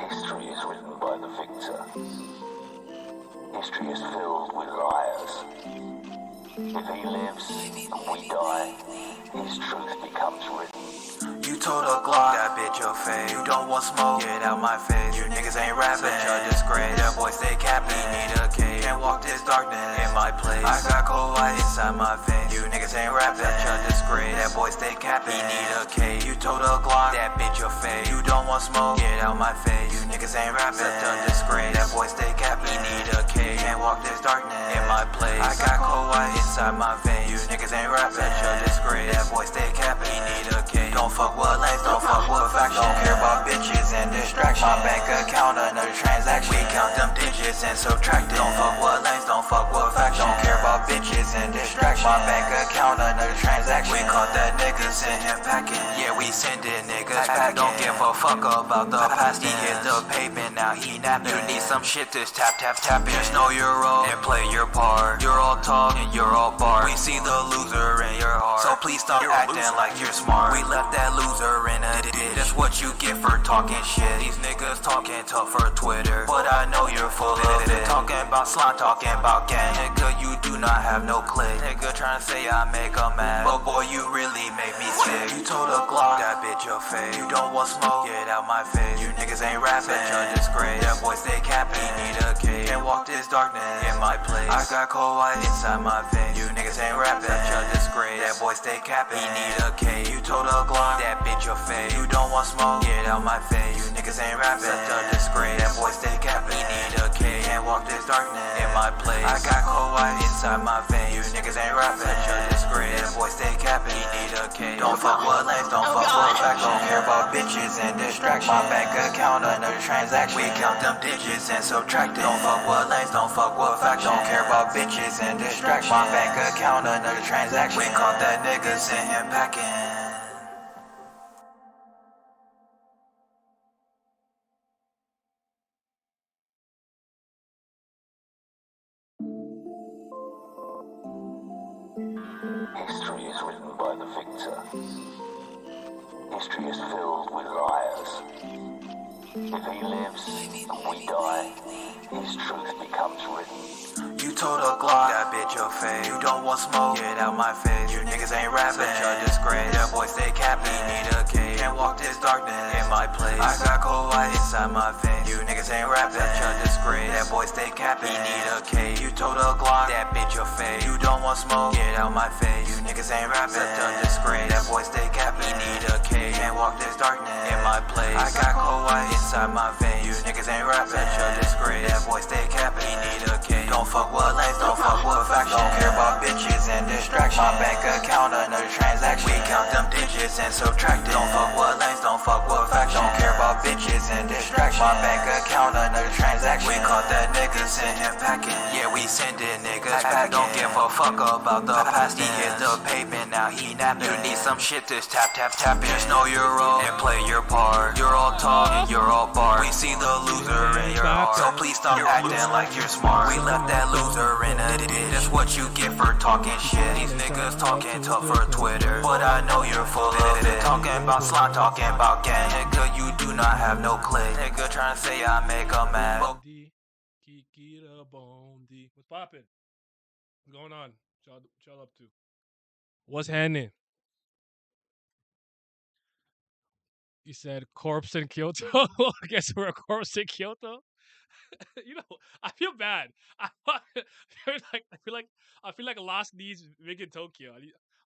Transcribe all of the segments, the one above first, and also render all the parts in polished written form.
History is written by the victor. History is filled with liars. If he lives and we die, his truth becomes written. You told a Glock, that bitch your face. You don't want smoke, get out my face. You niggas ain't rapping, such a disgrace. That boy stay capping, need a cage. Can't walk this darkness in my place. I got cold white inside my face. You niggas ain't rapping, such a disgrace. That boy stay capping, need a cage. You told a Glock, that bitch your face. You don't want smoke, get out my face. You niggas ain't rapping, such a disgrace. That boy stay capping, need a cage. Can't walk this darkness in my place. I got cold white inside my veins. You niggas ain't rapping, such a disgrace. That boy stay capping, need a cage. Don't fuck with lanes, don't fuck with facts. Don't care about bitches and distraction. My bank account, another transaction. We count them digits and subtract it. Don't fuck with lanes, don't fuck with facts. Don't care about bitches and distraction. My bank account, another transaction. We caught that nigga, send him packing. Yeah, we send it niggas packing. Don't give a fuck about the past. He hit the pavement, now he napping. You need some shit, just tap, tap, tap it. Just know your role and play your part. You're all talk and you're all bar. We see the loser in your heart, so please stop acting like you're smart. We left that loser in a ditch. That's what you get for talking shit. These niggas talking tough for Twitter, but I know you're full of it. Talking about slime, talking about gang. Nigga, you do not have no click. Nigga trying to say I make a mad, but boy, you really make me sick. You told a Glock, that bitch your face. You don't want smoke, get out my face. You niggas ain't rapping, such a disgrace. That boy stay capping, need a cage. Can't walk this darkness in my place. I got cold white inside my veins. You niggas ain't rapping, such a disgrace. That boy stay capping, he need a cage. You told a Glock, that bitch your face. You don't want smoke, get out my face. You niggas ain't rapping, such a disgrace. That boy stay capping, he need a cage. Can't walk this darkness in my place. I got cold white inside my veins. You niggas ain't rapping, such a disgrace. That boy stay capping, he need a cage. Don't fuck with lanes, don't fuck with facts. Don't care about bitches and distraction. My bank account, another transaction. We count them digits and subtract it. Don't fuck with lanes, don't fuck with facts. Don't care about bitches and distraction. My bank account, another transaction. We caught that nigga, send him packing. History is written by the victor. History is filled with liars. If he lives and we die, his truth becomes written. You told a Glock, that bitch your face. You don't want smoke, get out my face. You niggas ain't rapping, such a disgrace. That boy stay capping, need a cage. Can't walk this darkness in my place. I got cold white inside my veins. You niggas ain't rapping, such a disgrace. That boy stay capping, need a cage. You told a Glock, that bitch your face. You don't want smoke, get out my face. You niggas ain't rapping, such a disgrace. That boy stay capping, need a cage. Can't walk this darkness in my place. I got cold white inside my veins. You niggas ain't rapping, such a disgrace. That boy stay capping, need a cage. Don't fuck with lanes, don't fuck with facts. Don't care about bitches and distraction. My bank account, another transaction. We count them digits and subtract it. Don't fuck with lanes, don't fuck with facts. Don't care about bitches and distraction. My bank account, another transaction. We caught that nigga, send him packing. Yeah, we send it niggas packing. Don't give a fuck about the past. He hit the pavement, now he napping. You need some shit, just tap, tap, tap it. Just know your role and play your part. You're all talk and you're all bar. We see the loser in your heart, so please stop acting like you're smart. We left that loser in a ditch. That's what you get for talking shit. These niggas talking tough for Twitter, but I know you're full of it. Talking about slime, talking about gang. Nigga, you do not have no click. Nigga trying to say I make a mad. Kikira Bondi. What's poppin'? What's going on? What y'all up to? What's happening? You said corpse in Kyoto? I guess we're a corpse in Kyoto. You know, I feel bad. I feel like I lost these Big in Tokyo.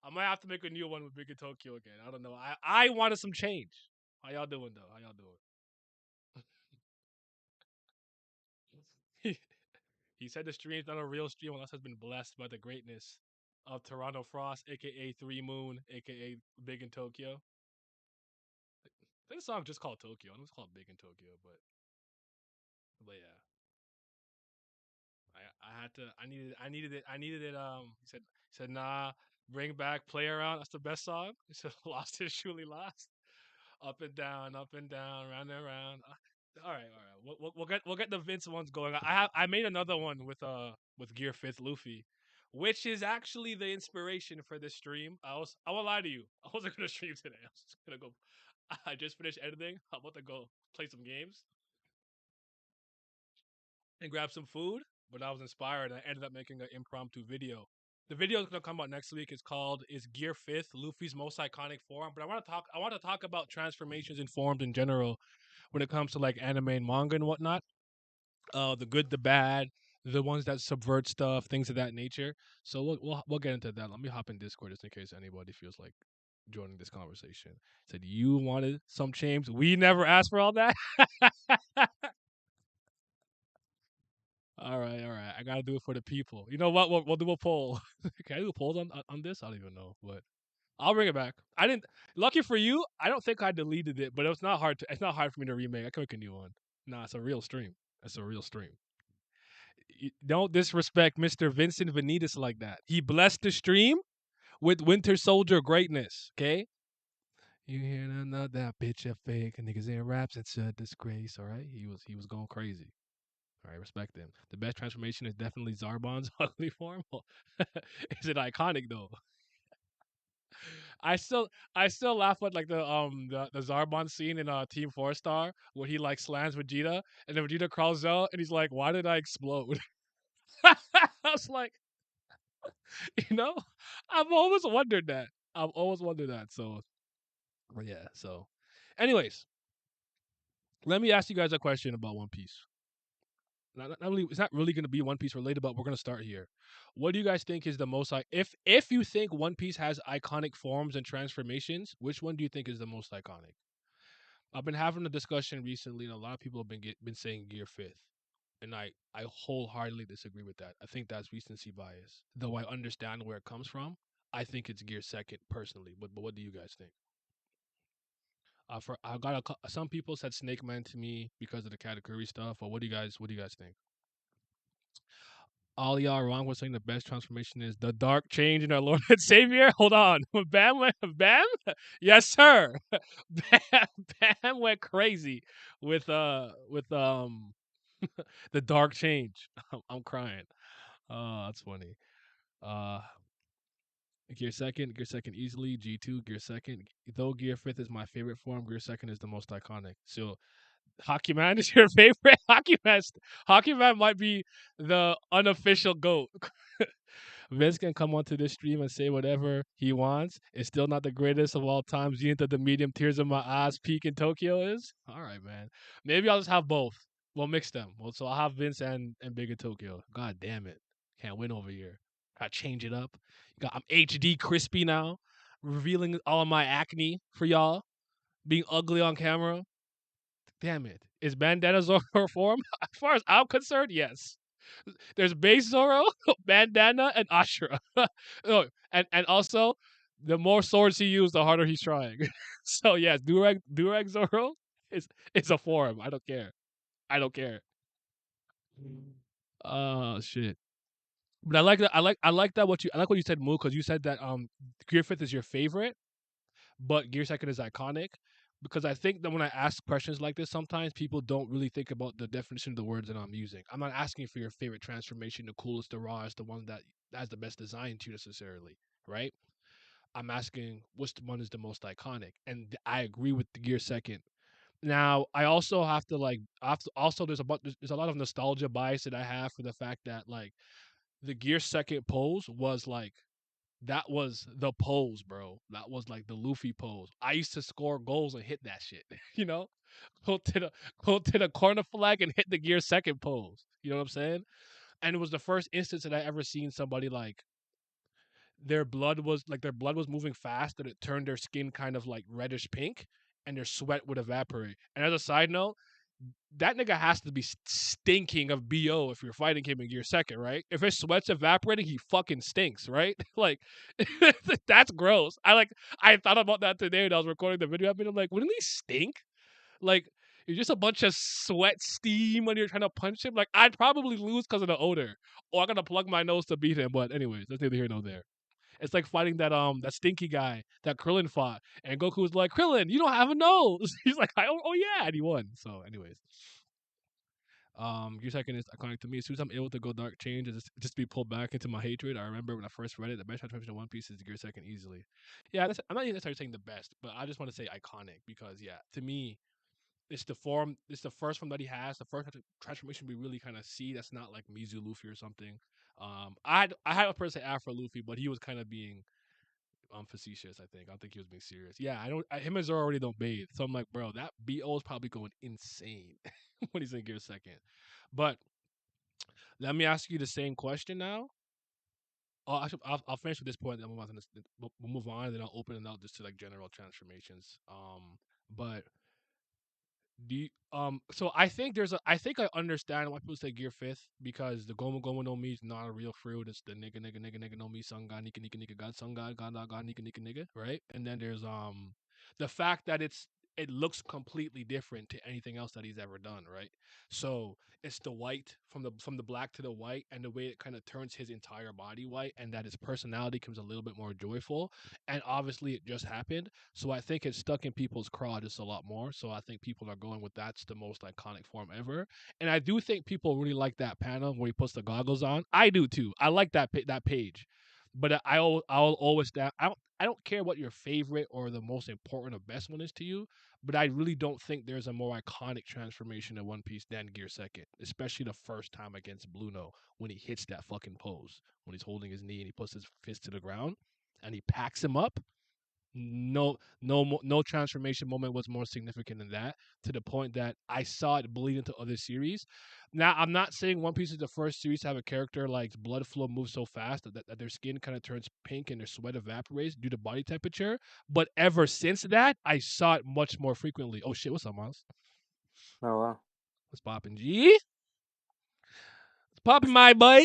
I might have to make a new one with Big in Tokyo again. I don't know. I wanted some change. How y'all doing though? How y'all doing? He said the stream's not a real stream unless it's been blessed by the greatness of Toronto Frost, aka Three Moon, aka Big in Tokyo. I think the song just called Tokyo. I know it's called Big in Tokyo, but yeah. I had to I needed it he said nah, bring back Play Around, that's the best song. He said lost is truly lost. Up and down, round and round. All right. We'll get the Vince ones going. I made another one with Gear Fifth Luffy, which is actually the inspiration for this stream. I won't lie to you. I wasn't gonna stream today. I was just gonna go. I just finished editing. I'm about to go play some games and grab some food. But I was inspired and I ended up making an impromptu video. The video is gonna come out next week. It's called "Is Gear Fifth Luffy's Most Iconic Form?" But I want to talk about transformations and forms in general when it comes to like anime and manga and whatnot. The good, the bad, the ones that subvert stuff, things of that nature. So we'll get into that. Let me hop in Discord just in case anybody feels like joining this conversation. Said you wanted some change. We never asked for all that. All right, all right. I gotta do it for the people. You know what? We'll do a poll. Can I do a poll on this? I don't even know, but I'll bring it back. I didn't. Lucky for you, I don't think I deleted it, but it's not hard to. It's not hard for me to remake. I can make a new one. Nah, it's a real stream. It's a real stream. Don't disrespect Mr. Vincent Vanitas like that. He blessed the stream with Winter Soldier greatness. Okay. You hear that bitch a fake niggas in raps? It's a disgrace. All right. He was going crazy. All right, respect him. The best transformation is definitely Zarbon's ugly form. Is it iconic though? I still laugh at like the Zarbon scene in Team 4 Star where he like slams Vegeta and then Vegeta crawls out and he's like, "Why did I explode?" I was like, you know, I've always wondered that. I've always wondered that. So, but yeah. So, anyways, let me ask you guys a question about One Piece. Not really, it's not really going to be One Piece related, but we're going to start here. What do you guys think is the most like if you think One Piece has iconic forms and transformations, which one do you think is the most iconic? I've been having a discussion recently, and a lot of people have been saying Gear Fifth, and I wholeheartedly disagree with that. I think that's recency bias. Though I understand where it comes from, I think it's Gear Second personally. But what do you guys think? For I got some people said Snake Man to me because of the category stuff. But what do you guys think? All y'all wrong with saying the best transformation is the dark change in our Lord and Savior. Hold on, Bam, yes sir. Bam went crazy with the dark change. I'm crying. That's funny. Uh, Gear second easily. G2, Gear second. Though Gear fifth is my favorite form, Gear second is the most iconic. So Hockey Man is your favorite? Hockey Man might be the unofficial GOAT. Vince can come onto this stream and say whatever he wants. It's still not the greatest of all time. Zenith of the medium, tears in my eyes, peak in Tokyo is. All right, man. Maybe I'll just have both. We'll mix them. Well, so I'll have Vince and Big in Tokyo. God damn it. Can't win over here. Gotta change it up. I'm HD crispy now, revealing all of my acne for y'all. Being ugly on camera. Damn it. Is Bandana Zoro form? As far as I'm concerned, yes. There's Base Zoro, Bandana, and Ashura. Oh, and also, the more swords he uses, the harder he's trying. So yes, Durag Zoro is a form. I don't care. I don't care. Oh shit. But I like that. I like that. I like what you said, Moo, because you said that Gear Fifth is your favorite, but Gear Second is iconic. Because I think that when I ask questions like this, sometimes people don't really think about the definition of the words that I'm using. I'm not asking for your favorite transformation, the coolest, the rawest, the one that has the best design to you necessarily, right? I'm asking which one is the most iconic, and I agree with the Gear Second. Now, I also have to like, also there's a lot of nostalgia bias that I have for the fact that like the Gear Second pose was like that was the pose, bro. That was like the Luffy pose. I used to score goals and hit that shit. You know, go to the corner flag and hit the Gear Second pose. You know what I'm saying? And it was the first instance that I ever seen somebody like their blood was moving fast and it turned their skin kind of like reddish pink and their sweat would evaporate. And as a side note, that nigga has to be stinking of BO if you're fighting him in Gear Second, right? If his sweat's evaporating, he fucking stinks, right? Like, that's gross. I thought about that today when I was recording the video. I'm like, wouldn't he stink? Like, you're just a bunch of sweat steam when you're trying to punch him. Like, I'd probably lose because of the odor, or I'm gonna plug my nose to beat him. But anyways, that's neither here nor there. It's like fighting that stinky guy that Krillin fought, and Goku was like, "Krillin, you don't have a nose." He's like, "Oh yeah," and he won. So, anyways, Gear Second is iconic to me. As soon as I'm able to go dark change and just be pulled back into my hatred, I remember when I first read it, the best transformation of One Piece is Gear Second easily. Yeah, I'm not even necessarily saying the best, but I just want to say iconic because yeah, to me, it's the form. It's the first form that he has. The first transformation we really kind of see. That's not like Mizu Luffy or something. I had a person say Afro Luffy, but he was kind of being facetious. I think. I don't think he was being serious. Yeah, I don't. Him and Zoro already don't bathe, so I'm like, bro, that BO is probably going insane when he's in Gear Second. But let me ask you the same question now. Oh, actually, I'll finish with this point. Then we'll move on, and then I'll open it out just to like general transformations. But do you, so I think I understand why people say Gear Fifth because the Gomu Gomu no Mi is not a real fruit. It's the nigga no Mi Sun God Nika Nika Nika God Sun God Nika Nika Nigga, right? And then there's the fact that it looks completely different to anything else that he's ever done, right? So it's the white from the black to the white, and the way it kind of turns his entire body white, and that his personality becomes a little bit more joyful. And obviously, it just happened, so I think it's stuck in people's craw just a lot more. So I think people are going with that's the most iconic form ever, and I do think people really like that panel where he puts the goggles on. I do too. I like that page, but I'll always that I don't care what your favorite or the most important or best one is to you, but I really don't think there's a more iconic transformation in One Piece than Gear Second, especially the first time against Bluno when he hits that fucking pose when he's holding his knee and he puts his fist to the ground and he packs him up. No transformation moment was more significant than that, to the point that I saw it bleed into other series. Now I'm not saying One Piece is the first series to have a character like blood flow moves so fast that their skin kind of turns pink and their sweat evaporates due to body temperature, but ever since that I saw it much more frequently. Oh shit, what's up, Miles? Oh wow. What's popping, G? What's popping, my boy?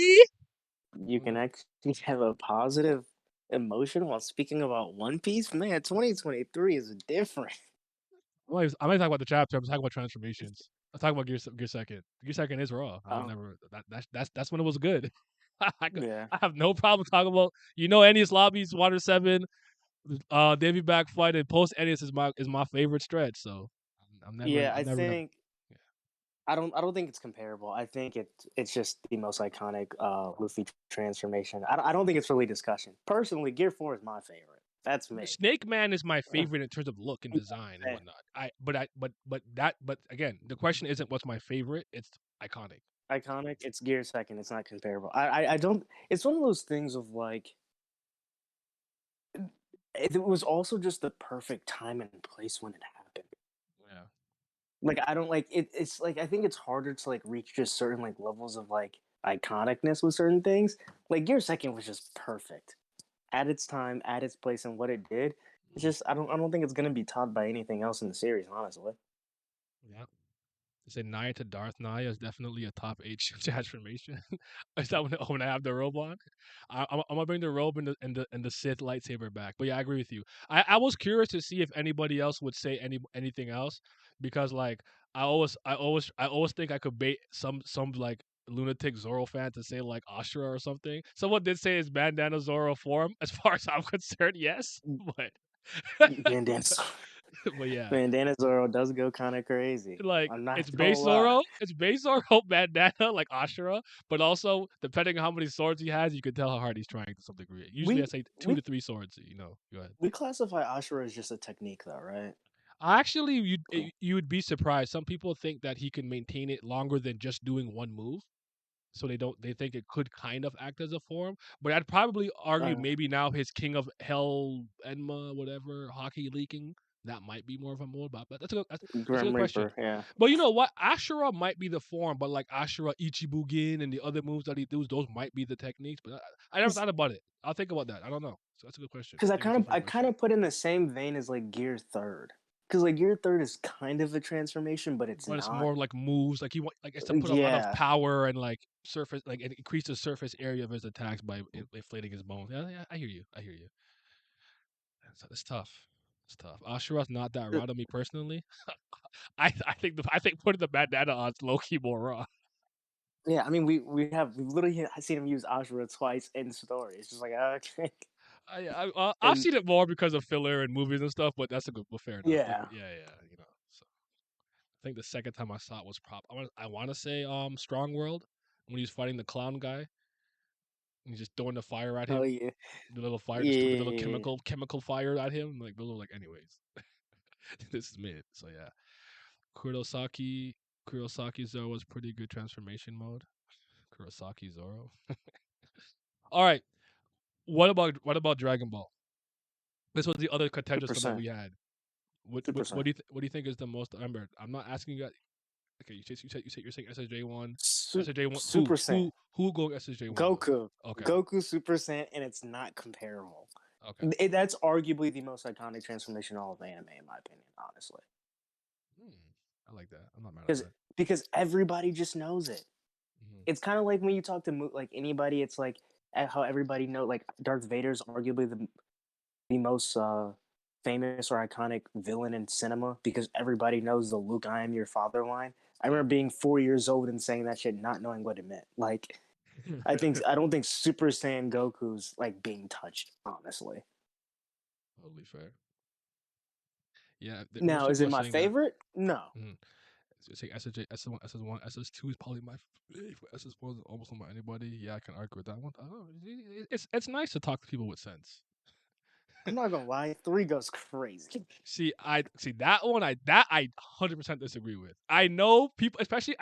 You can actually have a positive emotion while speaking about One Piece? Man, 2023 is different. I'm not talking about the chapter. I'm talking about transformations. I'm talking about Gear Second. Gear Second is raw. I'll Oh, never. That's when it was good. yeah. I have no problem talking about Ennius Lobby's Water Seven, Davy back fight, and post Ennius is my favorite stretch. So Yeah, I'm I never gonna. think I don't think it's comparable. I think it's just the most iconic Luffy transformation. I don't think it's really discussion. Personally, Gear 4 is my favorite. That's me. Snake Man is my favorite in terms of look and design and whatnot. But again, the question isn't what's my favorite. It's iconic. Iconic, it's Gear Second. It's not comparable. I don't. It's one of those things of like it was also just the perfect time and place when it happened. Yeah. Like I don't like it. It's like I think it's harder to like reach just certain like levels of like iconicness with certain things. Like Gear Second was just perfect at its time, at its place, and what it did. It's just I don't think it's gonna be topped by anything else in the series, honestly. Yeah. They say Naya to Darth Naya is definitely a top 8 transformation. Is that when I have the robe on? I'm gonna bring the robe and the Sith lightsaber back. But yeah, I agree with you. I was curious to see if anybody else would say anything else, because like I always think I could bait some like lunatic Zoro fan to say like Ashura or something. Someone did say it's bandana Zoro form. As far as I'm concerned, yes, but Bandana, but yeah. Bandana Zoro does go kind of crazy. Like I'm not it's gonna base lie. Zoro, it's base Zoro bandana like Ashura, but also depending on how many swords he has, you can tell how hard he's trying to some degree. Usually, I We say two we to three swords. Go ahead. we classify Ashura as just a technique, though, right? Actually, you would be surprised. Some people think that he can maintain it longer than just doing one move, so they think it could kind of act as a form. But I'd probably argue Uh, maybe now his King of Hell Enma whatever hockey leaking, that might be more of a mode. But that's a Grim good question. Reaper, yeah. But you know what? Ashura might be the form, but like Ashura Ichibugin and the other moves that he does, those might be the techniques. But I never thought about it. I'll think about that. I don't know. So that's a good question. Because I think it's a fair I question. kind of put in the same vein as like Gear Third. Because like Gear Third is kind of a transformation, but it's But it's not. more like moves. Like he want like it's to put a lot of Yeah, power and like surface, like and increase the surface area of his attacks by inflating his bones. Yeah, I hear you. I hear you. It's tough. It's tough. Ashura's not that raw to me personally. I think putting the bandana on is low key more raw. yeah. I mean, we've literally seen him use Ashura twice in story. It's just like okay, I've and seen it more because of filler and movies and stuff, but that's a good. Well, fair enough. yeah. Yeah. So think the second time I saw it was I want to say Strong World, when he's fighting the clown guy and he's just throwing the fire at him. Oh yeah, The little fire, the stupid little yeah. chemical fire at him. Like those are like, anyways. This is mid. So yeah, Kurosaki Zoro was pretty good transformation mode. Kurosaki Zoro. All right. What about Dragon Ball? This was the other contentious one that 2%. we had. What 2%. do you think is the most? Remember, I'm not asking you guys. Okay, you said you're saying SSJ1. SSJ1. Super Saiyan. Who go SSJ1? Goku. Okay. Goku Super Saiyan, and it's not comparable. Okay. That's arguably the most iconic transformation in all of anime, in my opinion, honestly. I like that. I'm not mad at that. Because everybody just knows it. Mhm. It's kind of like when you talk to like anybody, it's like how everybody know, like Darth Vader's arguably the most famous or iconic villain in cinema because everybody knows the Luke, I am your father line. I remember being 4 years old and saying that shit, not knowing what it meant. Like, I don't think Super Saiyan Goku's like being touched, honestly. Totally fair. Yeah. Now, is it my favorite? No. It's like SSJ, SS1, SS1, SS2 is probably my favorite. SS4 is almost not anybody. Yeah, I can argue with that one. I don't know. It's nice to talk to people with sense. I'm not gonna lie, 3 goes crazy. See that one. I 100% disagree with. I know people, especially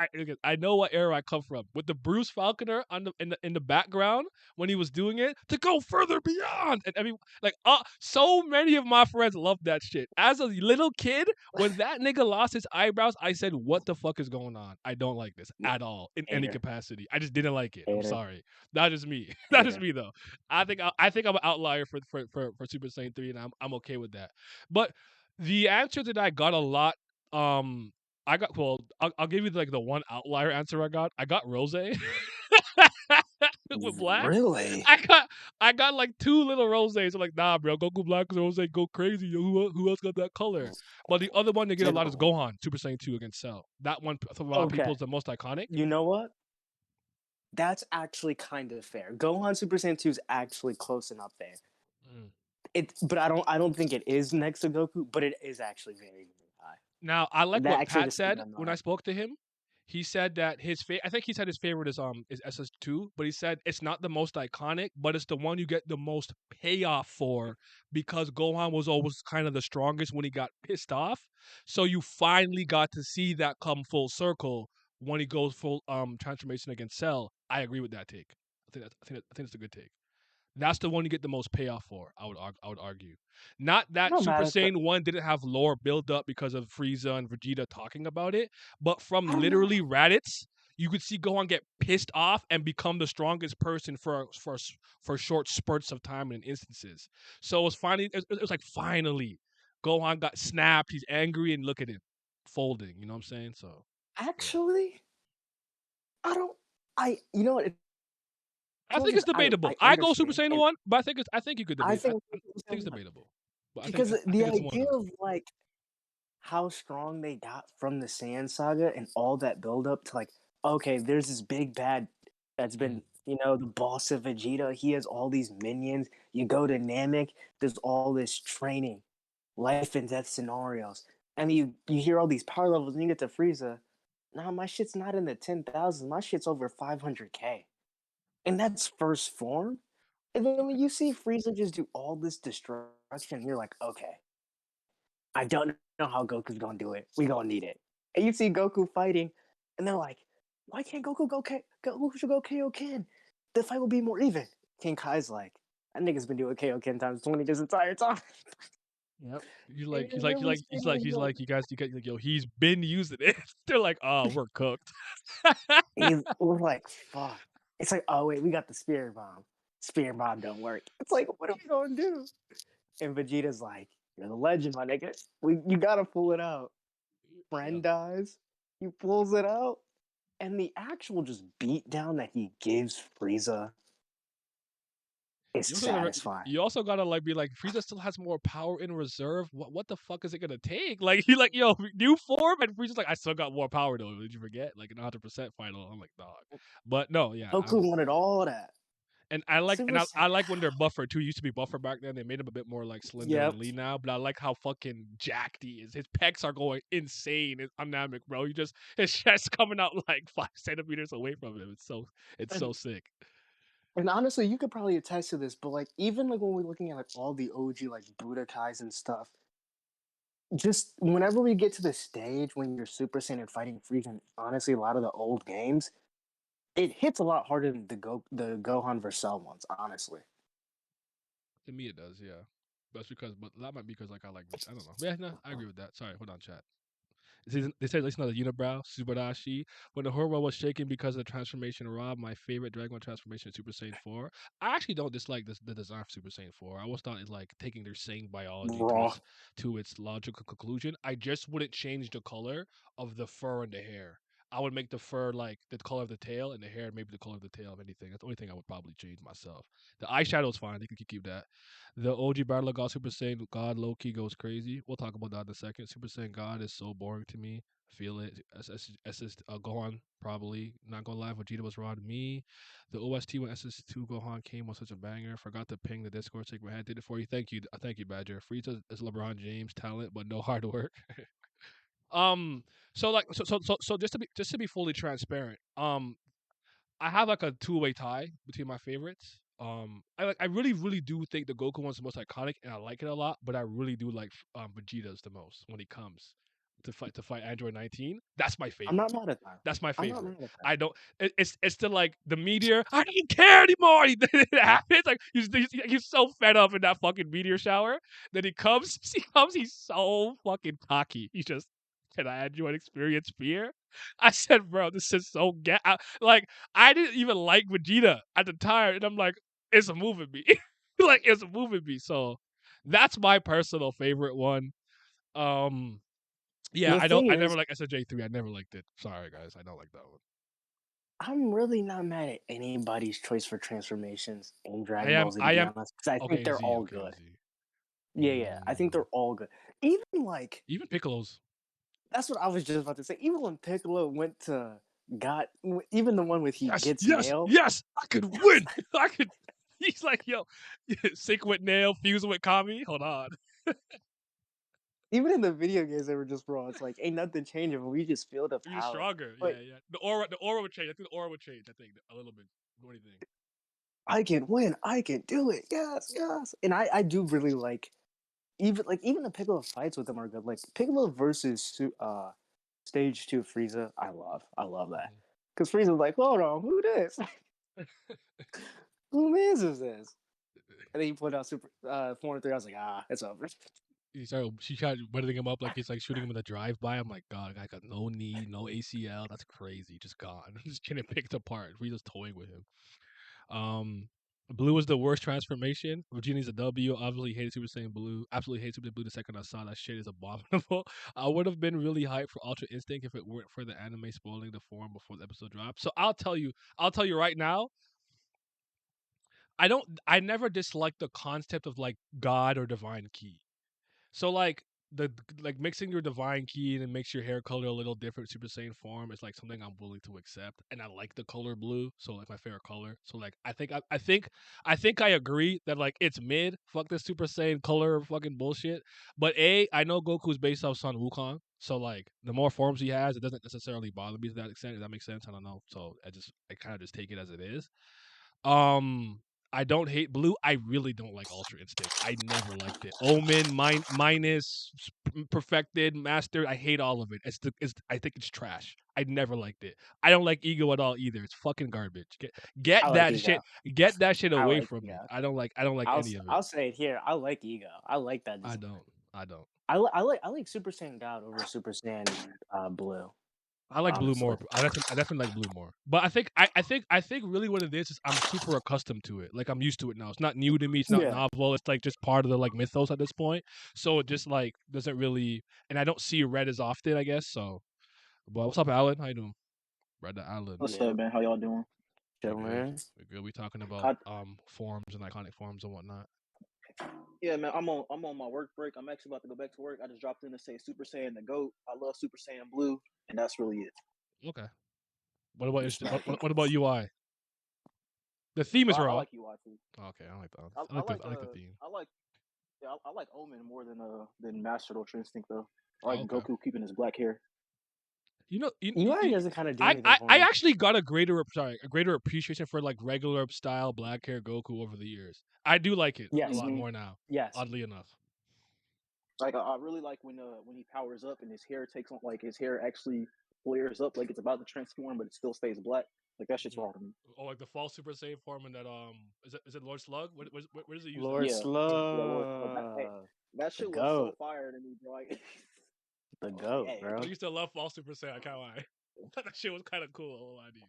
I know what era I come from with the Bruce Falconer in the background when he was doing it to go further beyond. And I mean, like, so many of my friends loved that shit. As a little kid, when that nigga lost his eyebrows, I said, "What the fuck is going on? I don't like this at all in any capacity. I just didn't like it. I'm sorry. That is me. That is me though. I think I'm an outlier for Super Saiyan 3, and I'm okay with that. But the answer that I got a lot, I got, well, I'll give you like the one outlier answer I got. I got Rose with Black. Really? I got like 2 little Roses. I'm like, nah, bro, Goku Black Rose go crazy. Who else got that color? But the other one they get a lot is Gohan Super Saiyan 2 against Cell. That one for a lot of people is the most iconic. You know what? That's actually kind of fair. Gohan Super Saiyan 2 is actually close enough there. But I don't think it is next to Goku, but it is actually very, very high. Now, I like what Pat said when I spoke to him. He said that I think he said his favorite is SS2, but he said it's not the most iconic, but it's the one you get the most payoff for because Gohan was always kind of the strongest when he got pissed off. So you finally got to see that come full circle when he goes full transformation against Cell. I agree with that take. I think that's a good take. That's the one you get the most payoff for. I would argue. Not that Super Saiyan 1 didn't have lore build up because of Frieza and Vegeta talking about it, but from literally Raditz, you could see Gohan get pissed off and become the strongest person for short spurts of time and instances. So it was like finally Gohan got snapped. He's angry and look at him folding. You know what I'm saying? So actually, you know what? I think it's debatable. I go Super Saiyan 1, but I think you could debate. I think it's debatable. Because the idea of like how strong they got from the Saiyan saga and all that build up to like, okay, there's this big bad that's been, the boss of Vegeta. He has all these minions. You go to Namek, there's all this training, life and death scenarios. And you hear all these power levels and you get to Frieza. Nah, my shit's not in the 10,000. My shit's over 500K. And that's first form. And then when you see Frieza just do all this destruction, you're like, okay, I don't know how Goku's gonna do it. We gonna need it. And you see Goku fighting, and they're like, why can't Goku Goku should go Kaioken? The fight will be more even. King Kai's like, that nigga's been doing Kaioken times 20 this entire time. Yep. He's like, you guys, yo, he's been using it. They're like, oh, we're cooked. We're like, fuck. It's like, oh wait, we got the Spirit Bomb. Spirit Bomb don't work. It's like, what are we gonna do? And Vegeta's like, you're the legend, my nigga. You gotta pull it out. Friend dies. He pulls it out. And the actual just beat down that he gives Frieza is satisfying. You also gotta be like, Frieza still has more power in reserve. What the fuck is it gonna take? Like, he like, yo, new form, and Frieza's like, I still got more power though. Did you forget? Like an 100% final. I'm like, dog. But no, yeah. Goku wanted all that. And I like Super I Saiyan. like when they're buffer too. He used to be buffer back then. They made him a bit more like slender Yep. and lean now. But I like how fucking jacked he is. His pecs are going insane. It's dynamic, bro. You just his chest coming out like 5 centimeters away from him. It's so And, sick. and honestly, you could probably attest to this, but like even like when we're looking at like all the OG like Budokais and stuff, just whenever we get to the stage when you're Super Saiyan and fighting Frieza, and honestly, a lot of the old games, it hits a lot harder than the Gohan vs Cell ones. Honestly, To me, it does. Yeah. That's because, but that might be because like I like I don't know. Yeah, no, I agree with that. Sorry, hold on, chat. They said listen to the unibrow, Subarashi. When the whole world was shaking because of the transformation of Rob, my favorite Dragon Ball transformation is Super Saiyan 4. I actually don't dislike the design of Super Saiyan 4. I always thought it's like taking their Saiyan biology raw. to its logical conclusion. I just wouldn't change the color of the fur and the hair. I would make the fur like the color of the tail and the hair maybe the color of the tail of anything. That's the only thing I would probably change myself. The eyeshadow's fine. They can keep that. The OG Battle of God Super Saiyan God Loki goes crazy. We'll talk about that in a second. Super Saiyan God is so boring to me. Feel it. SS Gohan probably not gonna lie. Vegeta was raw to me. The OST when SS2 Gohan came was such a banger. Forgot to ping the Discord. Take my head. Did it for you. Thank you, Badger. Frieza is LeBron James talent, but no hard work. um. So just to be fully transparent. I have like a two-way tie between my favorites. I really do think the Goku one's the most iconic, and I like it a lot. But I really do like Vegeta's the most when he comes to fight Android 19. That's my I'm favorite. not mad at that. That's my I'm not favorite. mad at that. I don't. It's the like the meteor. I don't care anymore. It happens like he's so fed up in that fucking meteor shower. Then he comes. He comes. He's so fucking cocky. He just can I add you an experience fear? I said, bro, this is so like I didn't even like Vegeta at the time, and I'm like, it's moving me. Like it's moving me. So that's my personal favorite one. Um, yeah, The thing I is, never like SJ3. I never liked it. Sorry guys, I don't like that one. I'm really not mad at anybody's choice for transformations in I Dragon Ball am Z, to I be am honest, because I think okay, they're Z, all okay, good. Z. Yeah, I think they're all good. Even like Even Piccolo's. that's what I was just about to say. Even when Piccolo went to got, even the one with he Yes, gets yes, nail. yes. I could win. I could. He's like, yo, sync with Nail, fuse with Kami. Hold on. Even in the video games, they were just raw. It's like ain't nothing changing, but we just feel the He's power. stronger. But Yeah. The aura would change. I think the aura would change. I think a little bit. What do you think? I can win. I can do it. Yes, yes. And I do really like even the Piccolo fights with them are good. Like Piccolo versus Stage 2 Frieza. I love that because Frieza's like, hold on, who this? Who is this? And then he put out Super 403. I was like, it's over. She tried weathering him up like it's like shooting him in a drive-by. I'm like, God, I got no knee, no ACL. That's crazy. Just gone. Just getting picked apart. Frieza's toying with him. Blue was the worst transformation. Vegeta's a W. Obviously hated Super Saiyan Blue. Absolutely hated Super Saiyan Blue. The second I saw that shit is abominable. I would have been really hyped for Ultra Instinct if it weren't for the anime spoiling the form before the episode dropped. So I'll tell you right now. I never disliked the concept of like God or divine key. So the like mixing your divine key and it makes your hair color a little different Super Saiyan form is like something I'm willing to accept, and I like the color blue, so like my favorite color. So like I think I agree that like it's mid. Fuck this Super Saiyan color fucking bullshit. But I know Goku's based off Son Wukong, so like the more forms he has, it doesn't necessarily bother me to that extent. Does that make sense? I don't know. So I kind of just take it as it is. Um, I don't hate blue. I really don't like Ultra Instinct. I never liked it. Omen, minus, perfected, master. I hate all of it. I think it's trash. I never liked it. I don't like Ego at all either. It's fucking garbage. Get I like that Ego. shit. Get that shit I away like from me. Ego. I don't like any of it. I'll say it here. I like Ego. I like that I design. don't. I don't. I like Super Saiyan God over Super Saiyan Blue. I like blue Honestly, more. I definitely like blue more. But I think really what it is I'm super accustomed to it. Like I'm used to it now. It's not new to me. It's not yeah. novel. It's like just part of the like mythos at this point. So it just like doesn't really. And I don't see red as often, I guess. So, but what's up, Alan? How you doing, brother Alan? What's Yeah. up, man? How y'all doing? We good. Chillin'. We good. We talking about I, forms and iconic forms and whatnot. yeah, man. I'm on my work break. I'm actually about to go back to work. I just dropped in to say Super Saiyan the goat. I love Super Saiyan Blue, and that's really it. Okay. What about Respect. what about UI? The theme is I raw. like Iwatsu. Okay, I like the I I like the theme. I like yeah, I like Omen more than Master Ultra Instinct though. I Oh, like okay. Goku keeping his black hair. You know, Eli doesn't kind of do anything for I me. actually got a greater appreciation for like regular style black hair Goku over the years. I do like it a Yes. lot Mhm. more now. Yes. Oddly enough. Like I really like when he powers up and his hair takes on like his hair actually flares up like it's about to transform, but it still stays black. Like that shit's Mhm. raw to me. Oh, like the false Super Saiyan form in that is it Lord Slug? Where does it use Lord that? Yeah, Lord, Slug, that the shit was so goat, fire to me, bro. Like, the I was like, goat, hey, bro. I used to love false Super Saiyan. I can't lie. That shit was kind of cool. I won't lie to you.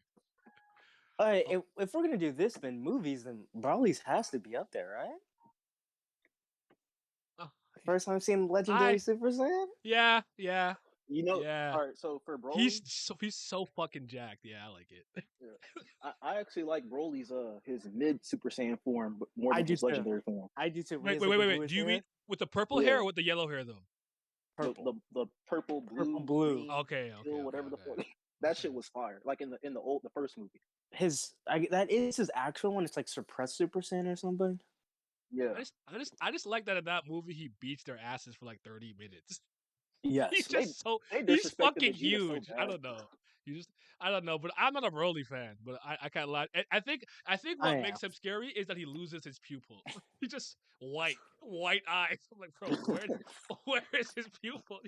All right, if we're gonna do this, then movies, then Brawly's has to be up there, right? Oh, First time seeing Legendary I Super Saiyan. yeah. you know, Yeah. all right. So for He's Broly, so fucking jacked. Yeah, I like it. yeah, I actually like Broly's his mid Super Saiyan form, but more I than do his too. legendary form. I do too. When Wait, he has like the wait. bluish Do you mean hair, with the purple hair Yeah, or with the yellow hair though? purple, the purple, purple, blue, blue. green, Okay. teal, whatever the fuck. That shit was fire. Like in the first movie. That is his actual one. It's like suppressed Super Saiyan or something. Yeah, I just like that in that movie he beats their asses for like 30 minutes. He's Yes. just so they he's disrespected fucking Vegeta so huge. I bad. don't know. You just I don't know, but I'm not a Broly fan. But I can't lie. I think I what am. makes him scary is that he loses his pupil. He just white eyes. I'm like, bro, where is his pupil?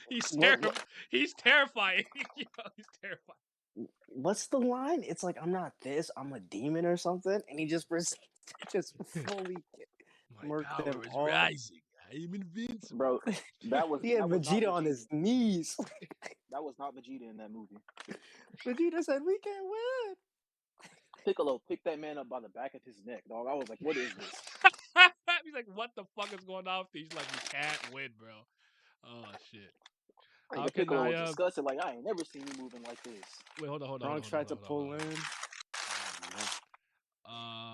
He's What, he's terrifying. You know, he's terrifying. what's the line? It's like I'm not this. I'm a demon or something, and he just proceeds to just fully My murk them power is all. rising. I am invincible. Bro, He had that was not Vegeta on his knees. That was not Vegeta in that movie. Vegeta said, "We can't win." Piccolo picked that man up by the back of his neck, dog. I was like, what is this? He's like, what the fuck is going on? He's like, you can't win, bro. Oh shit. Like, How the can Piccolo I was disgusted. Like, I ain't never seen you moving like this. wait, hold on. Trunks tried to pull in.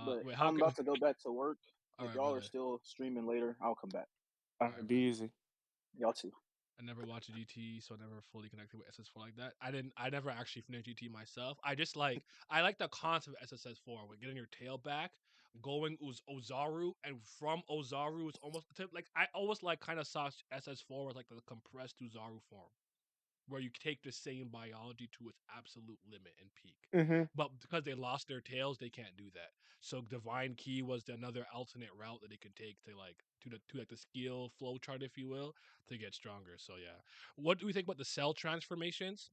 But Wait, how I'm can about to go back to work. all If right, y'all brother. are still streaming later, I'll come back. All right, be easy. Y'all too. I never watched GT, so I never fully connected with SS4 like that. I never actually finished GT myself. I like the concept of SSS4 with getting your tail back, going Ozaru, and from Ozaru it's almost like I always like kind of saw SS4 as like the compressed Ozaru form, where you take the same biology to its absolute limit and peak. Mm-hmm. But because they lost their tails, they can't do that. So Divine Key was another alternate route that they could take to like the skill flow chart, if you will, to get stronger. So yeah, what do we think about the cell transformations?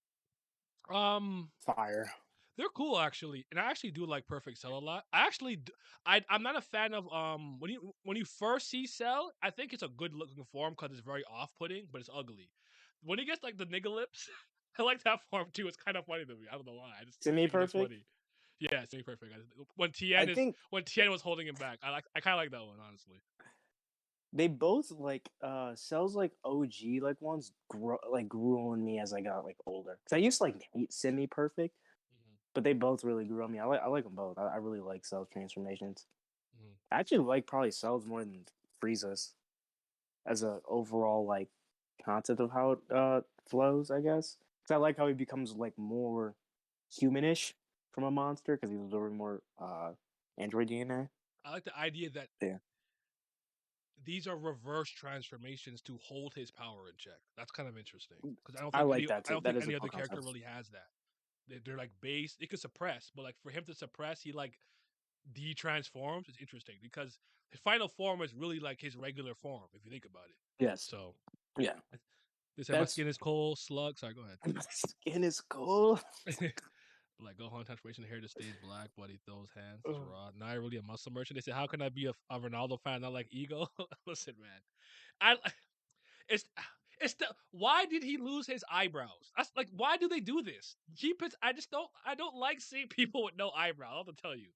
Fire. They're cool actually, and I actually do like Perfect Cell a lot. I'm not a fan of when you first see Cell, I think it's a good looking form because it's very off putting, but it's ugly. When he gets like the nigga lips, I like that form too. It's kind of funny to me. I don't know why. I just Semi think it's perfect. funny. Yeah, semi perfect. I think When Tien was holding him back, I kind of like that one honestly. they both like cells like OG like ones grew on me as I got like older. Cause I used to like hate semi perfect, but they both really grew on me. I like them both. I really like Cell's transformations. Mhm. I actually like probably Cell's more than Frieza's as a overall like concept of how it flows. I guess because I like how he becomes like more humanish from a monster because he's absorbing more android DNA. I like the idea that Yeah. these are reverse transformations to hold his power in check. That's kind of interesting because I like that I too. don't That think is a any cool other character concept. really has that. They're like base. It could suppress, but like for him to suppress, he like de-transforms. It's interesting because his final form is really like his regular form if you think about it. Yes. So Yeah. they said my skin is cold. Slug. Sorry, go ahead. My skin is cool. Like Gohan transformation, hair just stays black, but he throws hands. It's raw. Not really a muscle merchant. They said, how can I be a Ronaldo fan? Not like Ego. Listen, man. I it's it's the why did he lose his eyebrows? That's like why do they do this? Keep it. I don't like seeing people with no eyebrow. I have to tell you.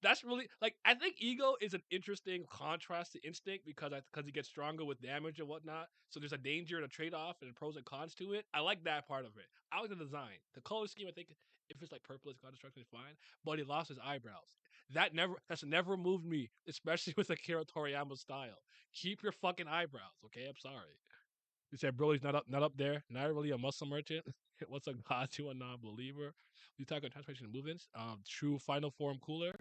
That's really like I think Ego is an interesting contrast to Instinct because he gets stronger with damage and whatnot. So there's a danger and a trade off and pros and cons to it. I like that part of it. I like the design, the color scheme. I think if it's like purple as God destruction is fine. But he lost his eyebrows. That's never moved me, especially with Akira Toriyama style. Keep your fucking eyebrows, okay? I'm sorry. You said Broly's not up there. Not really a muscle merchant. What's a god to a non-believer? You talking transformation movements? True final form cooler.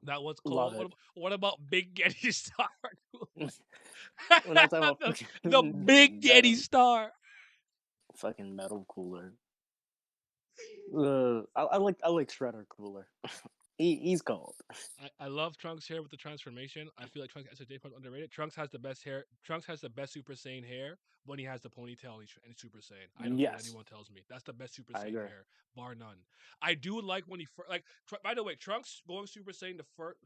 That was Love cool. it. What about Big Getty Star? We're not talking about the Big Getty metal, Star. fucking metal cooler. I like Shredder cooler. He's cold. I love Trunks' hair with the transformation. I feel like Trunks SSJ part underrated. Trunks has the best hair. Trunks has the best Super Saiyan hair when he has the ponytail and Super Saiyan. I don't care what Yes, anyone tells me. That's the best Super I Saiyan agree. hair, bar none. I do like when he by the way, Trunks going Super Saiyan the first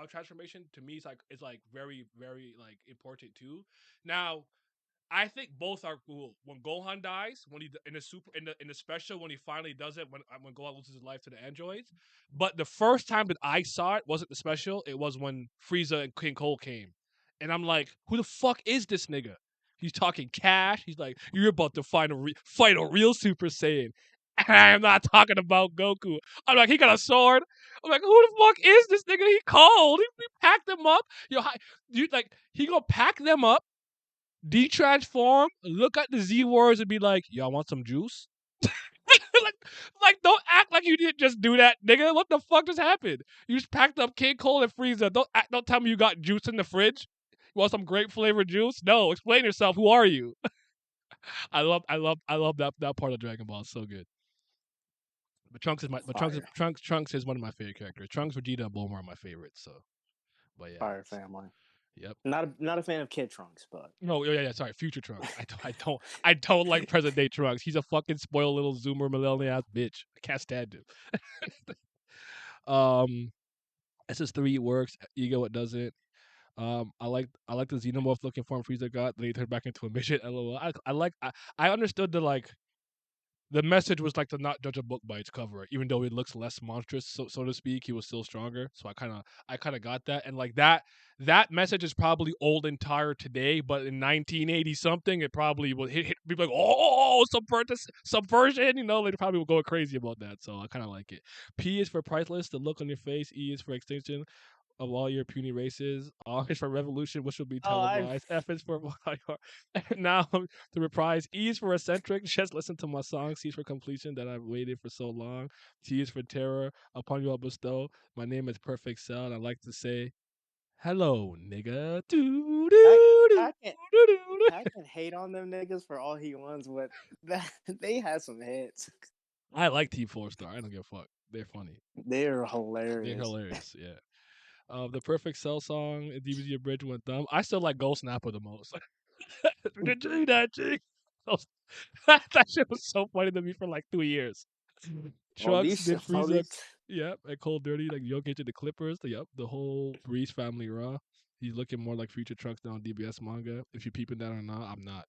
transformation to me is like very very like important too. Now I think both are cool. When Gohan dies, when he in the special when he finally does it when Gohan loses his life to the androids. But the first time that I saw it wasn't the special. It was when Frieza and King Cole came, and I'm like, who the fuck is this nigga? He's talking cash. He's like, you're about to fight a real Super Saiyan. And I am not talking about Goku. I'm like, he got a sword. I'm like, who the fuck is this nigga? He cold. He packed them up. You like he gonna pack them up, detransform, look at the Z words and be like, y'all want some juice? like, don't act like you didn't just do that, nigga. What the fuck just happened? You just packed up King Cole and Frieza. Don't tell me you got juice in the fridge. You want some grape flavored juice? No, explain yourself. Who are you? I love that part of Dragon Ball. It's so good. But Trunks is one of my favorite characters. Trunks, Vegeta, and Bulma are my favorites. So, but yeah, Fire family. yep. Not a fan of Kid Trunks, but No, yeah. Sorry, future Trunks. I don't like present day Trunks. He's a fucking spoiled little Zoomer millennial ass bitch. I can't stand him. SS3 works. Ego it doesn't. I like the xenomorph looking form Frieza got. Then he turned back into a midget. LOL. I understood the message was like to not judge a book by its cover, even though it looks less monstrous, so to speak. He was still stronger, so I kind of got that, and like that message is probably old and tired today, but in 1980 something, it probably will hit people like, oh, subversion, they probably will go crazy about that. So I kind of like it. P is for priceless, the look on your face. E is for extinction of all your puny races. R is for revolution, which will be televised. F is for now to reprise. E is for eccentric. Just listen to my song. C is for completion that I've waited for so long. T is for terror. Upon you I'll bestow. My name is Perfect Cell, and I like to say, hello, nigga. I can hate on them niggas for all he wants, but they had some hits. I like Team 4-Star. I don't give a fuck. They're funny. They're hilarious. They're hilarious. Yeah. The Perfect Cell song, DBZ Bridge went dumb. I still like Ghost Snapper the most. That shit was so funny to me for like 2 years. Trunks did Frieza. Yep, and Cold Dirty, like Jokic and the Clippers. Yep, the whole Breeze family raw. He's looking more like future Trunks now in DBS manga. If you peeping that or not, I'm not.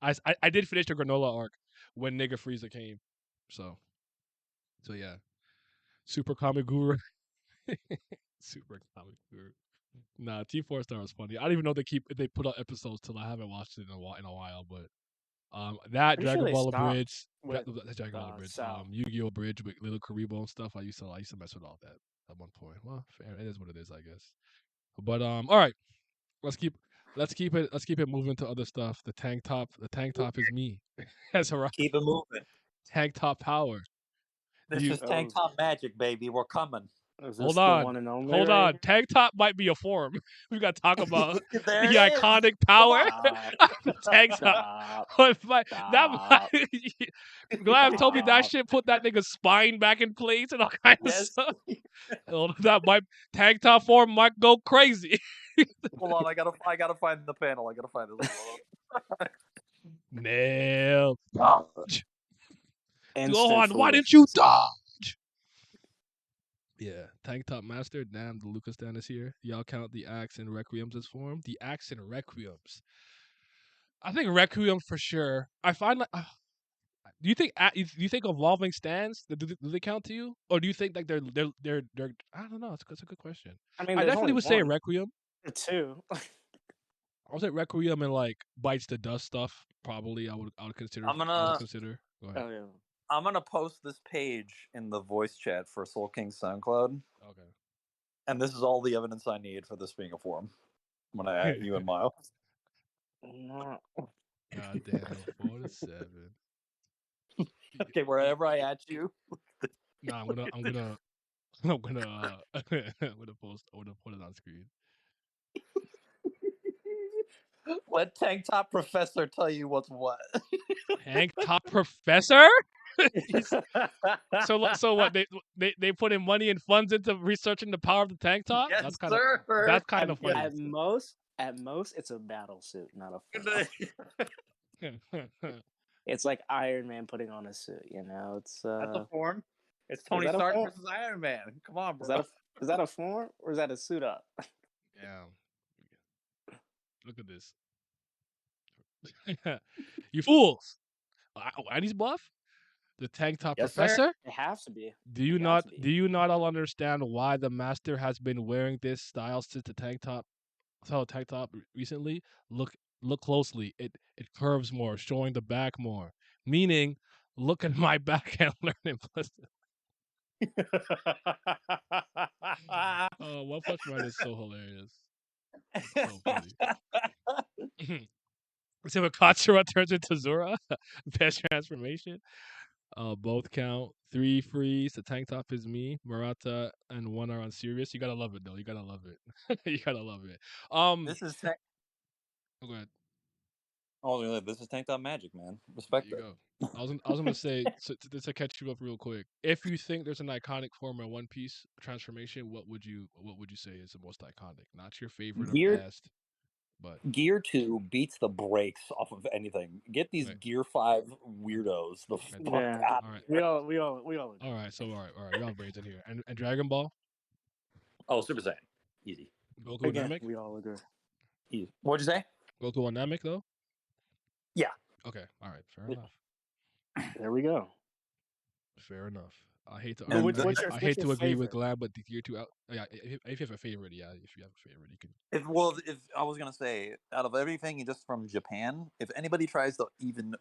I did finish the Granola arc when nigga Frieza came. So yeah. Super Comic Guru. Super Comic Guru. Nah, Team 4-Star was funny. I don't even know they put out episodes till I haven't watched it in a while, but that Pretty sure Dragon they Ball stopped Bridge, with, Dragon Ball Bridge, Cell. Yu-Gi-Oh Bridge with Little Karibo and stuff. I used to mess with all that at one point. Well, fair. It is what it is, I guess. But all right, let's keep it moving to other stuff. The tank top is me. That's a Keep it moving. tank top power. This is tank top magic, baby. We're coming. Is this Hold the on. one and only Hold right on. here? Tank top might be a form. We got to talk about the There it is. iconic power. Tank Stop. top. Stop. Glad told me that shit put that nigga's spine back in place and all kinds of Yes. stuff. That might tank top form might go crazy. Hold on, I gotta find the panel. I gotta find it. Nail. Dodge. Instant Gohan, why didn't foolishness. you dodge? Yeah, tank top master. Damn, the Lucas Dan is here. Y'all count the Axe and Requiems as form. The Axe and Requiems. I think Requiem for sure. I find like. Do you think evolving stands do they count to you, or do you think like they're I don't know. It's a good question. I mean, I definitely would say one. Requiem. Two. I would say Requiem and like bites the dust stuff. Probably I would consider. I would consider. Go ahead. Oh, yeah. I'm gonna post this page in the voice chat for Soul King SoundCloud. Okay. And this is all the evidence I need for this being a form. I'm gonna add you and Miles. No. God damn it, 4 to 7. Okay, wherever I add you. No, I'm gonna I'm gonna I'm gonna put it on screen. Let Tank Top Professor tell you what's what. Tank Top Professor. So what they put in money and funds into researching the power of the tank top. Yes, That's kind of sir. funny. At most, it's a battle suit, not a form. It's like Iron Man putting on a suit. You know, it's That's a form. It's Tony that a Stark form? versus Iron Man. Come on, bro. is that a form or is that a suit up? Yeah. Look at this. You fools! Annie's buff. The tank top Yes, sir. professor. It has to be. Do you not all understand why the master has been wearing this style since the tank top recently? Look closely. It curves more, showing the back more. Meaning, look at my back and learn implicitly. Oh, One Punch Man is so hilarious. It's so funny. See what Katsura turns into Zora? Best transformation. Both count. 3 freeze. The tank top is me. Murata and 1 are on serious. You gotta love it though. You gotta love it. You gotta love it. This is tank. Go ahead. Oh, this is Tank Top magic, man. Respect There it. you go. I was gonna say to catch you up real quick. If you think there's an iconic form in One Piece transformation, what would you say is the most iconic? Not your favorite or best, but Gear 2 beats the brakes off of anything. Get these Right. Gear 5 weirdos the Right. fuck Yeah. out. all right. We all. All right. So all right. We all brains in here. And Dragon Ball. Oh, Super Saiyan. Easy. Goku Again, Namek. we all agree. Easy. What'd you say? Goku on Namek though. Yeah. Okay. All right. Fair enough. There we go. Fair enough. I hate to. And I hate to agree with favorite? Glad, but the tier 2 out. Yeah. If you have a favorite, yeah. If you have a favorite, you can. If I was gonna say, out of everything just from Japan, if anybody tries to even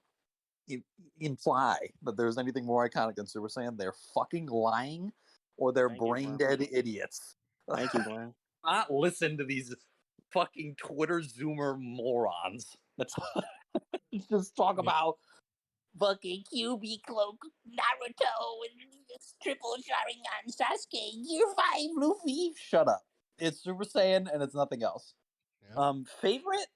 imply that there's anything more iconic than Super Saiyan, they're fucking lying, or they're Thank you, brain Glenn. dead idiots. Thank you, Glenn. Not listen to these fucking Twitter Zoomer morons. That's just talk about fucking QB Cloak, Naruto, and triple Sharingan, Sasuke, Gear 5, Luffy. Shut up. It's Super Saiyan and it's nothing else. Yeah. Favorite?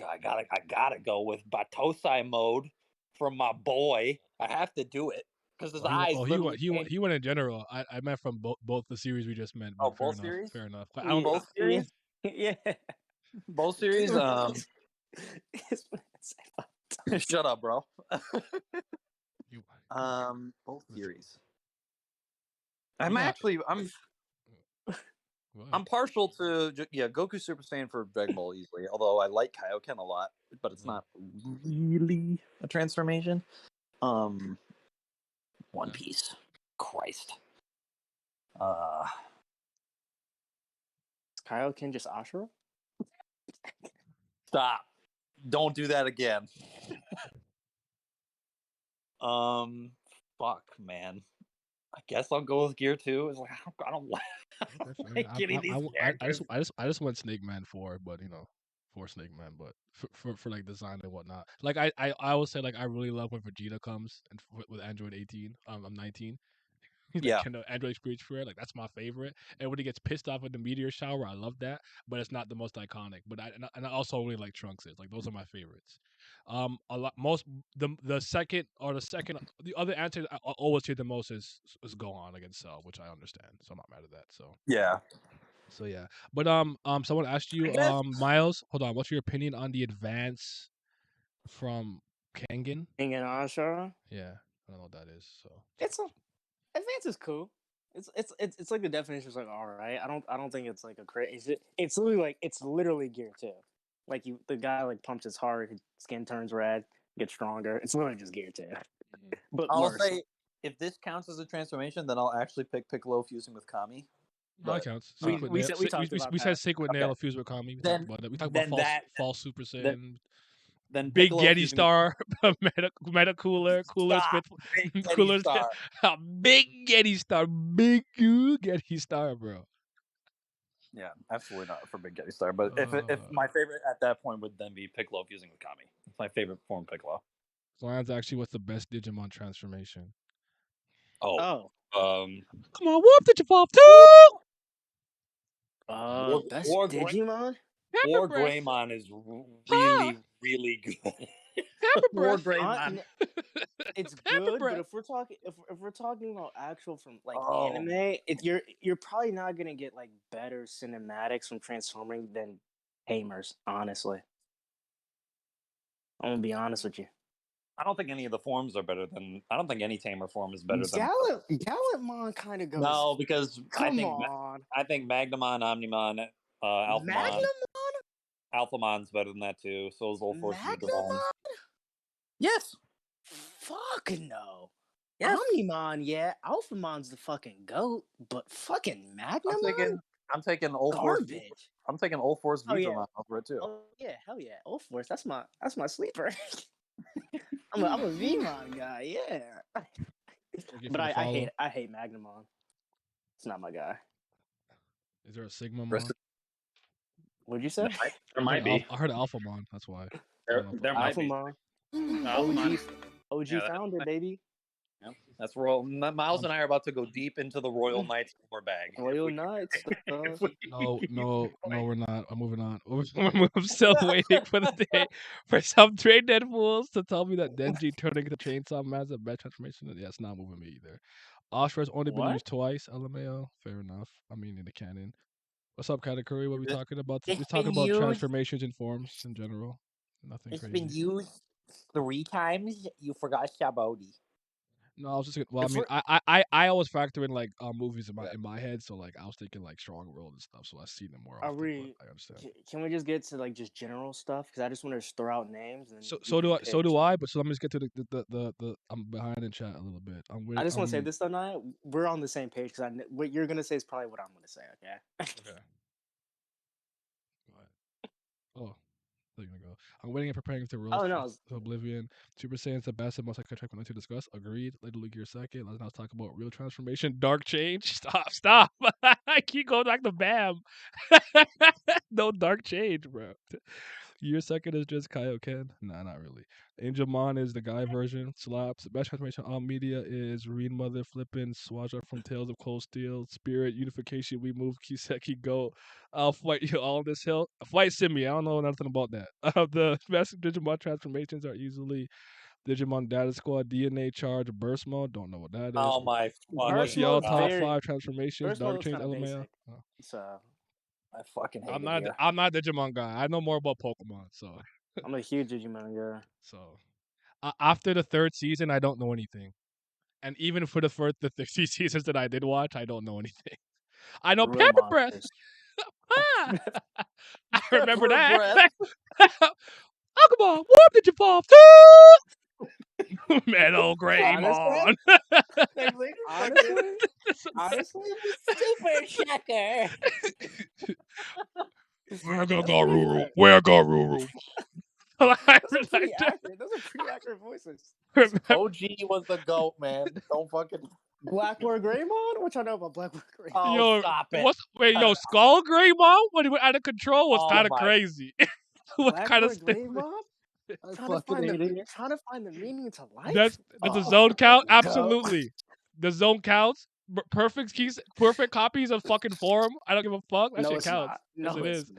God, I gotta go with Batosai mode from my boy. I have to do it because his eyes. He went in general. I meant from both the series we just met. Oh, But fair both enough. series? Fair enough. Both series. Yeah. Both series. Shut up, bro. Both series. I'm partial to Goku Super Saiyan for Dragon Ball easily. Although I like Kaioken a lot, but it's not really a transformation. One Piece. Christ. Is Kaioken just Ashura? Stop. Don't do that again. Fuck, man. I guess I'll go with Gear 2. It's like I don't like getting these characters. I just went Snake Man 4, but for Snake Man, but for like design and whatnot. Like I will say, like, I really love when Vegeta comes and with Android 18. I'm 19. He's like, Android Experience for it. Like, that's my favorite. And when he gets pissed off in the meteor shower, I love that. But it's not the most iconic. But I also really like Trunks. Like, those are my favorites. The other answer I always hear the most is Gohan against Cell, which I understand. So I'm not mad at that. So yeah. But someone asked you, Miles, hold on, what's your opinion on the advance from Kengan? Kengan Ashura? Yeah, I don't know what that is. So Advance is cool. It's like the definition is like all right. I don't think it's like a crazy. It's literally Gear 2. Like the guy like pumps his heart, his skin turns red, gets stronger. It's literally just Gear 2. But I'll say, if this counts as a transformation, then I'll actually pick Piccolo fusing with Kami. That counts. We said Sacred Nail fused with Kami. We talked about false Super Saiyan. Then Big Getty Star, Meta Cooler, Cooler Smith, Cooler, Big Getty Star, Big Getty Star, bro. Yeah, absolutely not for Big Getty Star. But if my favorite at that point would then be Piccolo fusing with Kami. It's my favorite form, Piccolo. So that's actually what's the best Digimon transformation? Oh, Come on, Warp Digivolve too. Best Or Digimon? Pepper War Breath. Greymon is really, really good. Pepper War Breath. Greymon. It's Pepper good, Breath. but if we're talking about actual from like Oh. anime, you're probably not gonna get like better cinematics from transforming than Tamers. Honestly, I'm gonna be honest with you. I don't think any of the forms are better than. I don't think any Tamer form is better than. Gallantmon kind of goes. No, because I Come think on, I think Magnamon, Omnimon, Alphamon, Magnamon. Alphamon's better than that too. So is Ulforce Digimon. Magnamon? Yes. Fuck no. Yes. Omnimon, yeah. Alphamon's the fucking goat, but fucking Magnamon? I'm taking Ulforce. Garbage. I'm taking Ulforce Oh, yeah. Vidramon over it too. Oh yeah, hell yeah. Ulforce, that's my sleeper. I'm a Vmon guy, yeah. But I hate Magnamon. It's not my guy. Is there a Sigmamon? What'd you say? There might be. I heard Alphamon. That's why. There might be. Alphamon. Alphamon. OG Yeah, founder, baby. Yeah, that's Royal. Miles and I are about to go deep into the Royal Knights lore bag. Royal Knights. No, we're not. I'm moving on. I'm still waiting for the day for some train dead fools to tell me that Denji turning into Chainsaw Man's a bad transformation. Yeah, it's not moving me either. Oscar's only been What? used twice. LMAO. Fair enough. I mean, in the canon. What's up, Katakuri? What are we talking about? We're talking about transformations and forms in general. Nothing It's crazy. been used 3 times. You forgot Shabody. No, I was just well. I mean, I always factor in like movies in my head, so like I was thinking like strong world and stuff, so I see them more often. But I understand. Can we just get to like just general stuff? Because I just want to just throw out names. And so do I. But so let me just get to the I'm behind in chat a little bit. I just want to say this though, Nia. We're on the same page because what you're gonna say is probably what I'm gonna say. Okay. Okay. Go ahead. Oh. There you go. I'm waiting and preparing to roll to Oblivion. Super Saiyan's the best and most iconic one to discuss. Agreed. Later Gear second. Let's now talk about real transformation. Dark change. Stop. I keep going back to Bam. No dark change, bro. Year second is just Kaioken. Nah, not really. Angelmon is the guy version. Slaps. The best transformation on media is Reen Mother flipping Swaja from Tales of Cold Steel. Spirit Unification. We move Kiseki Go. I'll fight you all on this hill. Fight Simi. I don't know nothing about that. The best Digimon transformations are easily Digimon Data Squad, DNA Charge, Burst Mode. Don't know what that is. Oh my What's y'all top 5 transformations? Dark Change, LMAO. I fucking hate I'm not a Digimon guy. I know more about Pokemon, so I'm a huge Digimon guy. So after the 3rd season, I don't know anything, and even for the 3 seasons that I did watch, I don't know anything. I know Pepper Breath. I remember that. Pokemon, what did you fall to? Metal Greymon. Honestly, Super Shocker. Where go Garuru? Where Garuru? Those are pretty accurate voices. OG was the GOAT, man. Don't fucking Blackboard Greymon? What y'all know about Blackboard Greymon? Oh, stop it. Skull Greymon? When he went out of control was kind of crazy. What kind of Greymon? Trying to find the meaning to life? Does the zone count? Absolutely. The zone counts. Perfect copies of fucking form. I don't give a fuck. That shit counts. No, yes, it is.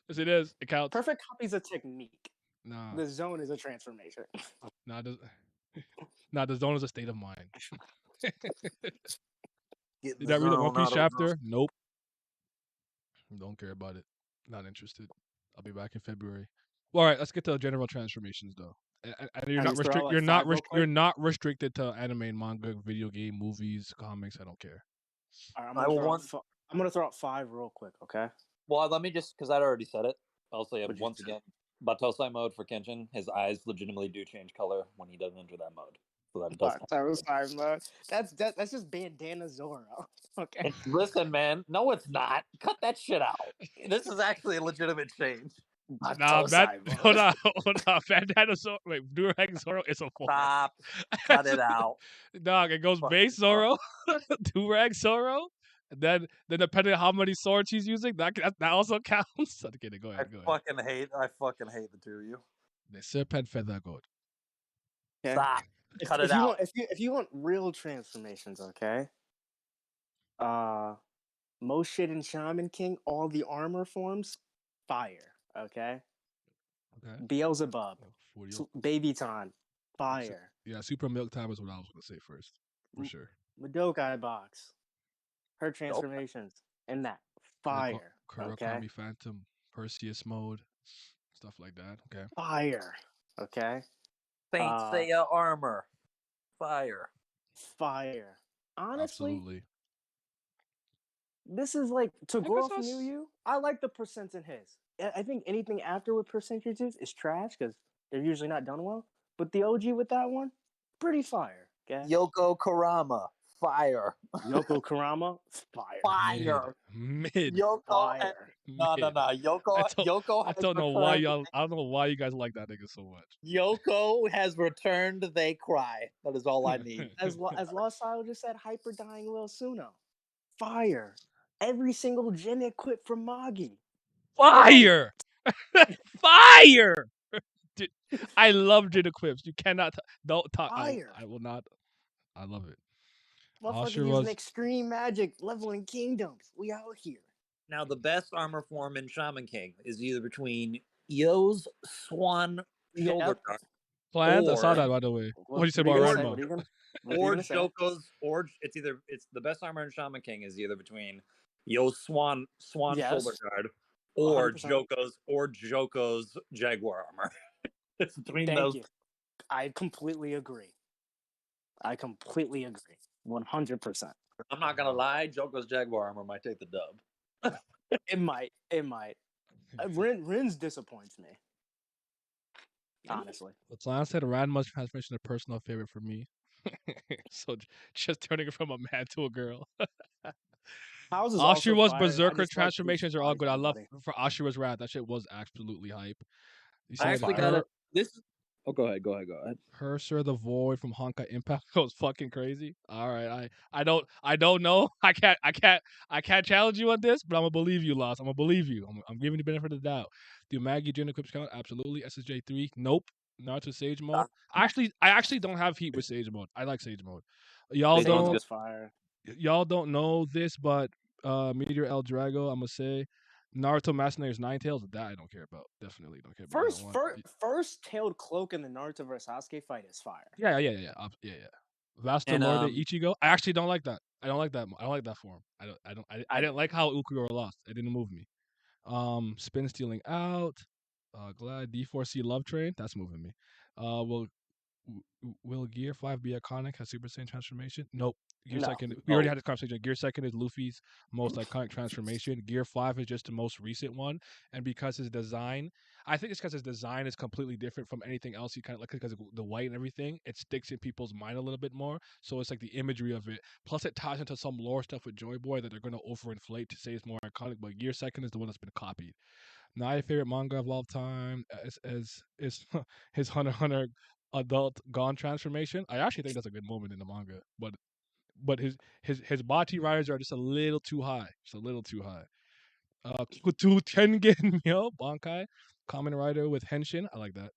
Yes, it is. It counts. Perfect copies a technique. Nah. The zone is a transformation. The zone is a state of mind. Did I read the One Piece chapter? Nope. Don't care about it. Not interested. I'll be back in February. Well, all right, let's get to general transformations though. And you're not restricted to anime and manga, video game, movies, comics. I don't care. All right, I'm gonna throw out 5 real quick, okay? Well, let me just because I'd already said it. I'll say it once again. Batosai mode for Kenshin, his eyes legitimately do change color when he doesn't enter that mode. So that does. Batosai mode. That's just Bandana Zoro. Okay. Listen, man. No, it's not. Cut that shit out. This is actually a legitimate change. Hold on. Bandana Zoro. Wait, Durag Zoro is a form. Stop. Cut it out. Dog, it goes base Zoro, Durag Zoro, and then depending on how many swords he's using, that also counts. I'm kidding. Go ahead. I fucking hate the two of you. The Serpent Feather God. Okay. Stop. Cut if it you out. want if you want real transformations, okay. Most shit in Shaman King, all the armor forms, fire. Okay. Okay. Beelzebub, 40. Baby Ton, fire. Yeah, Super Milk Time is what I was gonna say first, for sure. Madokai Box, her transformations, and that fire. Okay. Kurakami Phantom, Perseus mode, stuff like that. Okay. Fire. Okay. Saint Seiya armor. Fire. Fire. Honestly, Absolutely. this is like to I go guess off that's- New You. I like the percents in his. I think anything after with percentages is trash because they're usually not done well. But the OG with that one, pretty fire. Okay. Yoko Karama. Fire. Yoko Kurama, fire. Fire. Mid. Yoko. Fire. No. Yoko. Yoko. I don't know why y'all. I don't know why you guys like that nigga so much. Yoko has returned. They cry. That is all I need. As Lost Style just said, hyper dying Lil Suno. Fire. Every single gen equipped from Magi. Fire! Fire! Dude, I love Jin Equips. You cannot don't talk. Fire. I will not. I love it. Motherfucker Usher using was extreme magic, leveling kingdoms. We out here. Now, the best armor form in Shaman King is either between Yo's Swan Shoulder Yep. Guard plans. I saw or- that by the way. What do you say What about are you gonna Ranma? say? What are you gonna- what are you or gonna say? Joko's, or it's the best armor in Shaman King is either between Yo's Swan Yes. Shoulder Guard or 100%. Joko's Jaguar armor. It's between Thank those. you. I completely agree. 100%. I'm not gonna lie, Joko's Jaguar armor might take the dub. It might. Rin's disappoints me. Honestly. Lance said Ranma's transformation is a personal favorite for me. So just turning from a man to a girl. House is also Ashura's fire. I Berserker just like transformations are all like good. I love everybody. for Ashura's Wrath. That shit was absolutely hype. You I said actually her, got this. Oh, go ahead. Cursor the Void from Honkai Impact was fucking crazy. All right, I don't know. I can't challenge you on this, but I'm gonna believe you, Lost. I'm gonna believe you. I'm giving you the benefit of the doubt. Do Maggie Gen Equips count? Absolutely. SSJ3? Nope. Naruto Sage mode. I actually don't have heat with Sage mode. I like Sage mode. Y'all Sage don't mode's fire. y'all don't know this, but Meteor El Drago, I'm gonna say Naruto Mercenaries Ninetales. That I don't care about. Definitely don't care about that one. First tailed cloak in the Naruto vs Sasuke fight is fire. Yeah. Vasta And, Lord Ichigo. I actually don't like that. I don't like that form. I didn't like how Ukugoro lost. It didn't move me. Spin stealing out. Glad D4C Love Train. That's moving me. Will Gear 5 be iconic? Has Super Saiyan transformation? Nope. Gear No. Second. We already had this conversation. Gear Second is Luffy's most iconic transformation. Gear 5 is just the most recent one, and because his design, I think it's because his design is completely different from anything else. You kind of like because of the white and everything, it sticks in people's mind a little bit more. So it's like the imagery of it. Plus, it ties into some lore stuff with Joy Boy that they're going to overinflate to say it's more iconic. But Gear Second is the one that's been copied. My favorite manga of all time is his Hunter x Hunter adult Gon transformation. I actually think that's a good moment in the manga, but his Bati riders are just a little too high. Just a little too high. Kutu Tengen Myo Bankai, Kamen Rider with Henshin. I like that.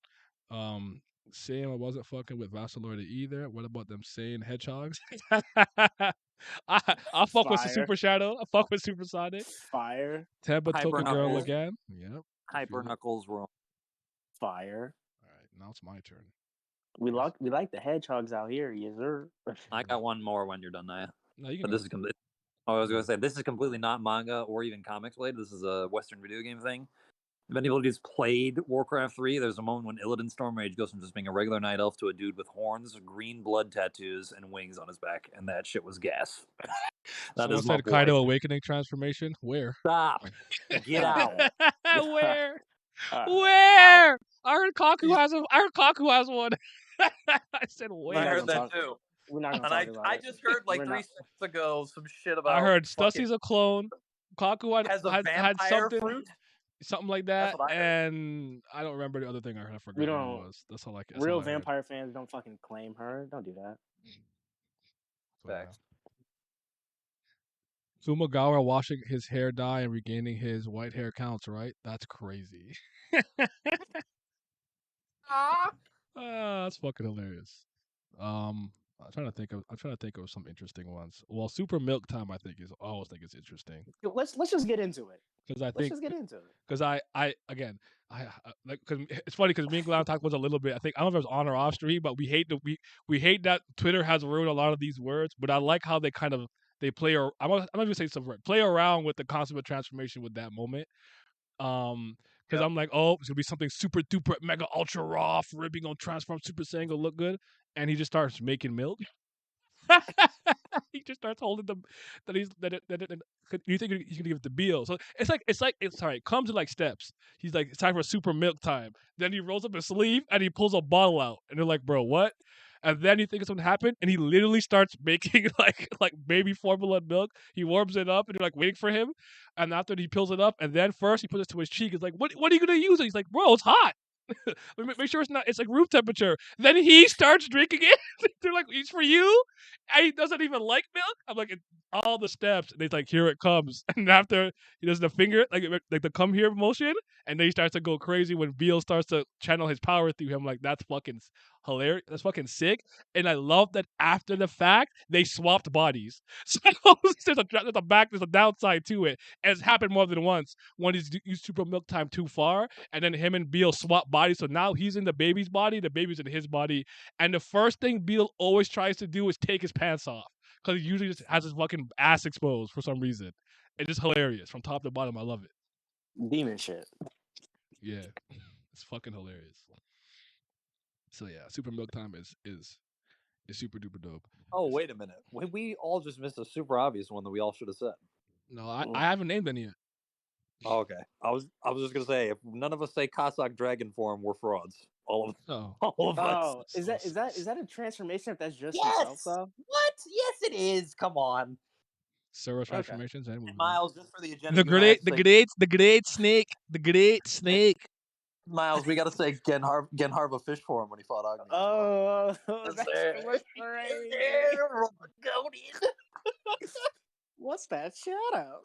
Same, I wasn't fucking with Vassalorda either. What about them Saiyan hedgehogs? I fuck with Fire. Super Shadow. I fuck with Super Sonic. Fire. Temba Hyper took a girl Knuckles. again. Yep. Hyper Knuckles room. Fire. All right, now it's my turn. We like the hedgehogs out here, yes sir. I got one more when you're done, Naya. No, you can But go. this is complete. I was going to say this is completely not manga or even comics related. This is a Western video game thing. If anybody who's played Warcraft 3, there's a moment when Illidan Stormrage goes from just being a regular night elf to a dude with horns, green blood tattoos, and wings on his back, and that shit was gas. Someone said Kaido Awakening transformation. Where? Stop. Get out. Where? Where? I heard Kaku has one. I said where? I heard that talk- too. We're not gonna And talk about I it. just heard like We're 3 not- seconds ago some shit about. I heard fucking- Stussy's a clone. Kaku has a had vampire something, fruit. like that, what I heard. and I don't remember the other thing I heard. I forgot what don't- it was. That's all I can. Real vampire fans don't fucking claim her. Don't do that. Facts. Fumagawa washing his hair dye and regaining his white hair counts, right? That's crazy. That's fucking hilarious. I'm trying to think of some interesting ones. Well, Super Milk Time I always think is interesting Let's just get into it. because I Let's think just get into it. because I again I like because it's funny because me and Glenn talked about it a little bit. I think I don't know if it was on or off stream, but we hate that Twitter has ruined a lot of these words. But I like how they kind of they play or I'm not even saying some play around with the concept of transformation with that moment. Because I'm like, oh, it's gonna be something super duper mega ultra raw, ripping gonna transform Super Saiyan, gonna look good, and he just starts making milk. He just starts holding them that he's that you think he's gonna give it to Beal. So it's sorry, it comes in like steps. He's like, it's time for super milk time. Then he rolls up his sleeve and he pulls a bottle out. And they're like, bro, what? And then you think it's gonna happen, and he literally starts making like baby formula milk. He warms it up and they're like waiting for him. And after he pulls it up, and then first he puts it to his cheek, he's like, what are you gonna use it? He's like, bro, it's hot. Make sure it's like room temperature. Then he starts drinking it. They're like, it's for you, and he doesn't even like milk. I'm like, all the steps, and he's like, here it comes. And after he does the finger, like the come here motion, and then he starts to go crazy when Beal starts to channel his power through him. Like, that's fucking hilarious. That's fucking sick. And I love that after the fact they swapped bodies. So there's a downside to it, and it's happened more than once when he's used Super Milk Time too far, and then him and Beal swap bodies. So now he's in the baby's body, the baby's in his body, and the first thing Beal always tries to do is take his pants off because he usually just has his fucking ass exposed for some reason. It's just hilarious from top to bottom. I love it. Demon shit. Yeah, it's fucking hilarious. So yeah, Super Milk Time is super duper dope. Oh, wait a minute. We all just missed a super obvious one that we all should have said. No, I haven't named any yet. Oh, okay. I was just gonna say, if none of us say Cossack Dragon form, we're frauds. All of Oh, all of us. Oh, is that a transformation if that's just Yes. himself though? What? Yes, it is. Come on, Zero transformations and movement. Miles. Just for the agenda. The great snake. Miles, we gotta say Genharva fish form when he fought Agni. Oh, Yes, that's sir. crazy. What's that? Shout out.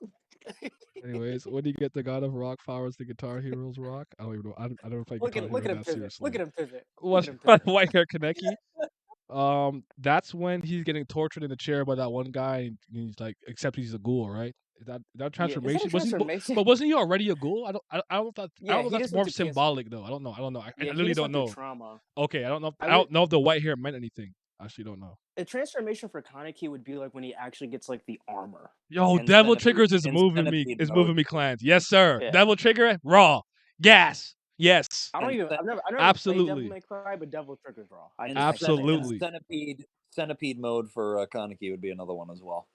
Anyways, when you get the God of Rock flowers, the Guitar Heroes rock. I don't even know. I don't know if I Look Guitar at him Hero that pivot. seriously. Look at him pivot. What's Look at him pivot. white hair Kaneki? That's when he's getting tortured in the chair by that one guy, and he's like, except he's a ghoul, right? Is that transformation? Is that a transformation? But wasn't he already a ghoul? I don't know if that. Yeah, I don't know if he that's just more went through cancer. symbolic though. I don't know. I Yeah, really he just don't went through know. trauma. Okay, I don't know. I I don't would- know if the white hair meant anything. I actually don't know. A transformation for Kaneki would be like when he actually gets like the armor. Yo, And Devil Centipede- Triggers is in moving me. Centipede Is mode. moving me, clans. Yes, sir. Yeah. Devil Trigger, raw, gas. Yes, I don't And even. I've never absolutely. played Devil May Cry, but Devil Trigger's raw. I And just like that. Absolutely. Centipede mode for Kaneki would be another one as well.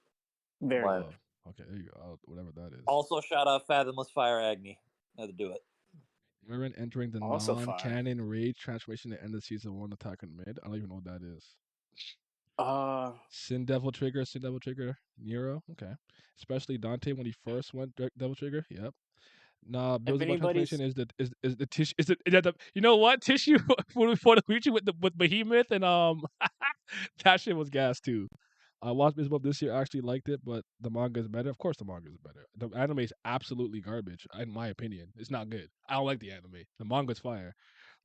Very Right. good. Okay, there you go. Whatever that is. Also, shout out Fathomless Fire Agni. Had to do it. Remember entering the Also fire. non-canon Rage transformation at the end of season 1 Attack on Mid? I don't even know what that is. Sin Devil Trigger, Nero. Okay. Especially Dante when he first went Devil Trigger. Yep. Nah, Bill's transformation is the tissue. Is the you know what tissue for the Luigi with Behemoth and that shit was gas too. I watched Miss Bob this year. I actually liked it, but the manga is better. Of course, the manga is better. The anime is absolutely garbage, in my opinion. It's not good. I don't like the anime. The manga's fire.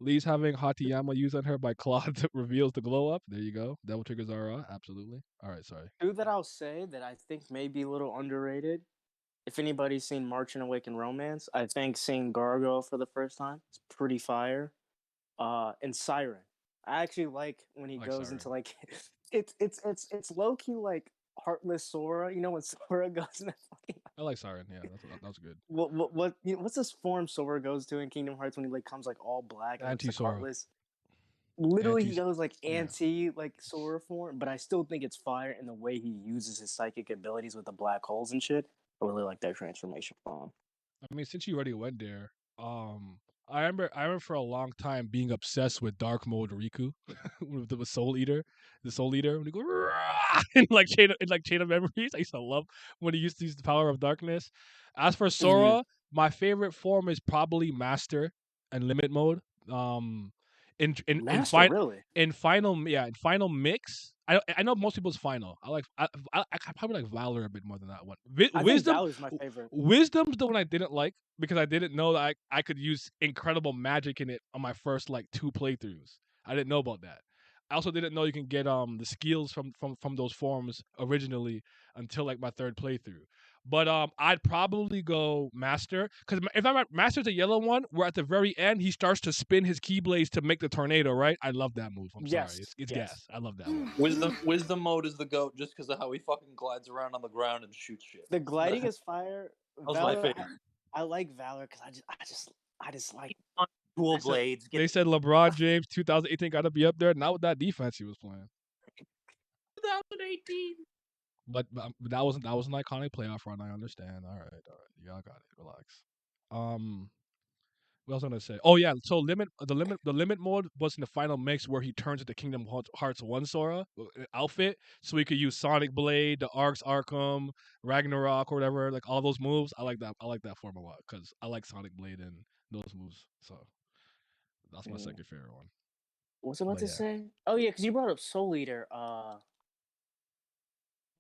Lee's having Hatayama used on her by Claude reveals the glow up. There you go. Devil Triggers are absolutely. All right, sorry. Two that I'll say that I think may be a little underrated. If anybody's seen March and Awaken Romance, I think seeing Gargoyle for the first time is pretty fire. And Siren, I actually like when he Like goes Siren. into like it's low key like heartless Sora. You know when Sora goes in that fucking I like Siren. Yeah, that's good. what's this form Sora goes to in Kingdom Hearts when he like comes like all black and looks, like, Anti-Sora. heartless? Literally, he Anti- goes like yeah. anti like Sora form, but I still think it's fire in the way he uses his psychic abilities with the black holes and shit. I really like that transformation form. I mean, since you already went there, I remember for a long time being obsessed with Dark Mode Riku, with the Soul Eater, when he go "Rah!" in like Chain of Memories. I used to love when he used to use the power of darkness. As for Sora, my favorite form is probably Master and Limit Mode. Master, really? In final mix. I know most people's final. I probably like Valor a bit more than that one. I Wisdom think Valor's my favorite. Wisdom's the one I didn't like because I didn't know that I could use incredible magic in it on my first like 2 playthroughs. I didn't know about that. I also didn't know you can get the skills from those forms originally until like my third playthrough. But I'd probably go master because if I'm at master's the yellow one, where at the very end he starts to spin his keyblades to make the tornado. Right? I love that move. I'm Yes, sorry, it's yes. gas. I love that one. Wisdom mode is the goat just because of how he fucking glides around on the ground and shoots shit. The gliding is fire. That was my Valor, favorite. I like Valor because I just like Dual They said- blades. They said LeBron James 2018 got to be up there. Not with that defense he was playing. 2018. But that was an iconic playoff run. I understand. All right. Y'all got it. Relax. What else was I gonna say? Oh yeah. So the limit mode was in the final mix where he turns into Kingdom Hearts 1 Sora outfit, so he could use Sonic Blade, the Arcs Arkham, Ragnarok, or whatever. Like all those moves. I like that. I like that form a lot because I like Sonic Blade and those moves. So that's my second favorite one. What's I about But to yeah. say? Oh yeah, because you brought up Soul Eater.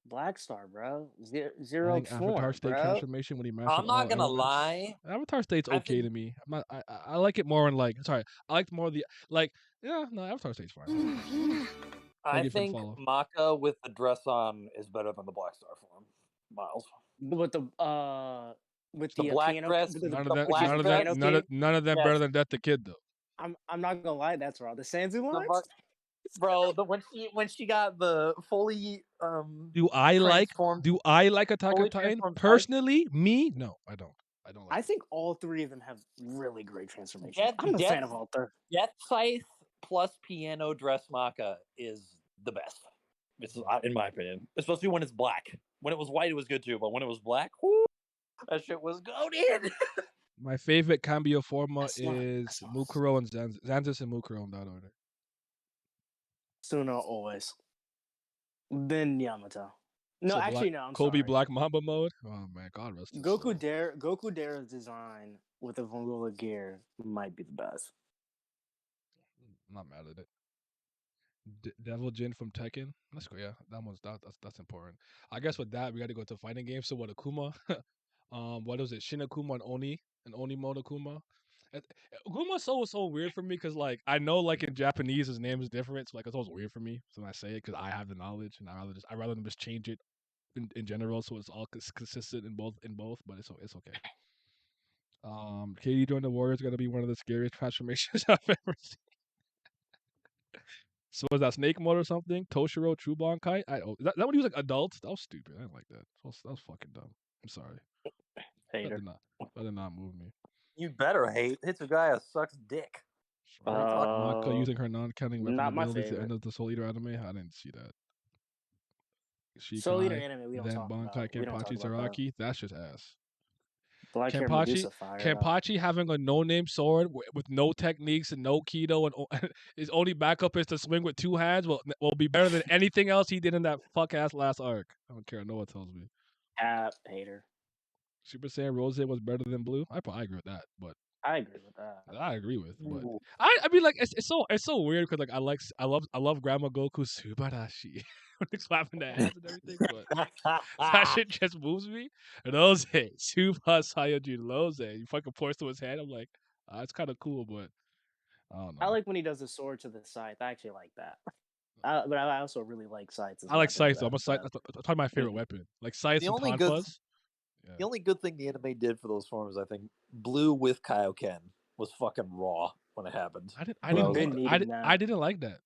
Black Star, bro. I Zero think Avatar form, State bro. transformation when he mastered I'm not all gonna elements. lie. Avatar State's I okay think- to me. I'm not. I like it more in like. Sorry, I liked more the like. Yeah, no, Avatar State's fine. I Thank you for the think follow. Maka with the dress on is better than the Black Star form. Miles. With the The black piano, dress, with the- None the of them. black None of dress- them. piano None of them Yes. better than Death the Kid though. I'm not gonna lie, that's wrong. The Sanzu The lines? fu- Bro, when she got the fully Do I like transformed- Attack fully on Titan transformed Titan? personally? Me, no, I don't. I don't like. I think all three of them have really great transformations. Death- I'm a Death- fan of all three. Death Scythe plus piano dress Maka is the best. It's in my opinion, especially when it's black. When it was white, it was good too, but when it was black, whoo, that shit was goated. My favorite cambio forma That's not- is that's not- Mukuro and Xanthus and Mukuro in that order. Suna always. Then Yamato. No, So actually, Black- no. I'm Kobe sorry. Black Mamba mode. Oh man, God rest his Goku soul. Goku Dara's design with the Vongola gear might be the best. I'm not mad at it. Devil Jin from Tekken. Let's go. Yeah, that's important. I guess with that we got to go to fighting games. So what Akuma? What was it? Shin Akuma and Oni mode Akuma. Akuma's so weird for me because like I know like in Japanese his name is different, so like it's always weird for me. So when I say it, because I have the knowledge and I rather than just change it in general, so it's all consistent in both. But it's okay. KD join the Warriors got to be one of the scariest transformations I've ever seen. So was that Snake Mode or something? Toshiro True Bankai? Is that when he was like adults? That was stupid. I didn't like that. That was fucking dumb. I'm sorry. That Hater. did not move me. You better hate. Hitsugaya sucks dick. Maka using her non-counting weapon not my ability to favorite. end of the Soul Eater anime? I didn't see that. Soul Eater Shikai, anime, we don't then talk about. Bankai We don't talk Kenpachi about that. Zaraki. That's just ass. Black Hair Kenpachi- Medusa fire. though. Kenpachi having a no-name sword with no techniques and no keto and his only backup is to swing with two hands will be better than anything else he did in that fuck-ass last arc. I don't care. No one tells me. Hater. Super Saiyan Rose was better than Blue. I agree with that, but I agree with that. I agree with. But Ooh. I mean, like it's so weird because like I love Grandma Goku Subarashi when he's clapping the hands and everything, but that shit just moves me. Rose, Super Saiyajin Rose, you fucking points to his hand. I'm like, it's kind of cool, but I don't know. I like when he does the sword to the scythe. I actually like that. But I also really like scythes. I like Scythe. Though. I'm a Scythe. That's probably my favorite Mhm. weapon. Like Scythe The and only good- Tonfas. Yeah. The only good thing the anime did for those forms, I think, Blue with Kaioken was fucking raw when it happened. I Well, didn't. been I needed now. didn't like that.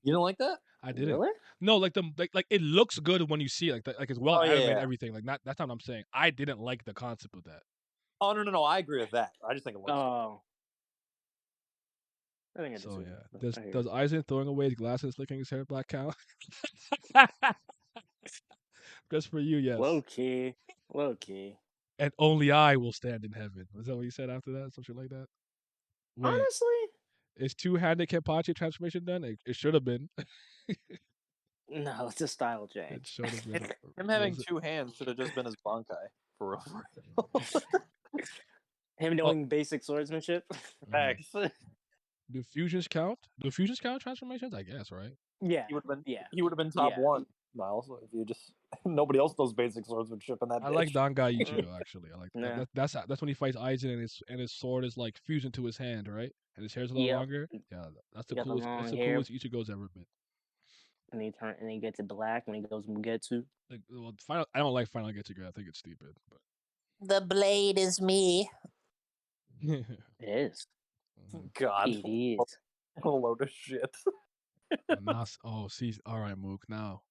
You didn't like that? I didn't. Really? No, like like it looks good when you see it, like it's well Oh, animated yeah. and everything. Like that's not what I'm saying. I didn't like the concept of that. Oh no, I agree with that. I just think it looks. Oh. I think I So disagree, yeah, but does I hear does you. Aizen throwing away his glasses, licking his hair black count? Just for you, yes. Low key. Low key. And only I will stand in heaven. Was that what you said after that? Something like that. Wait, Honestly, is two-handed Kenpachi transformation done? It should have been. no, it's a style It change. should have been. Him having Was it- two hands should have just been his Bankai for real. Him knowing basic swordsmanship. Mhm. Facts. Do fusions count? Do fusions count transformations? I guess, right? Yeah. He would have been. Yeah. He would have been top Yeah. one. Miles, if you just nobody else knows basic swordsmanship in that. I like bitch. Dangai Ichigo actually. I like that. Nah. That's when he fights Aizen and his sword is like fused into his hand, right? and his hair's a little Yep. longer. Yeah, that's the He got the coolest. That's long the hair. coolest Ichigo's ever been. And he gets it black when he goes Mugetsu. Like, well, final. I don't like Final Getsuga. I think it's stupid. But The blade is me. It is. God. It is. A load of shit. Oh, see, all right, Mook. Now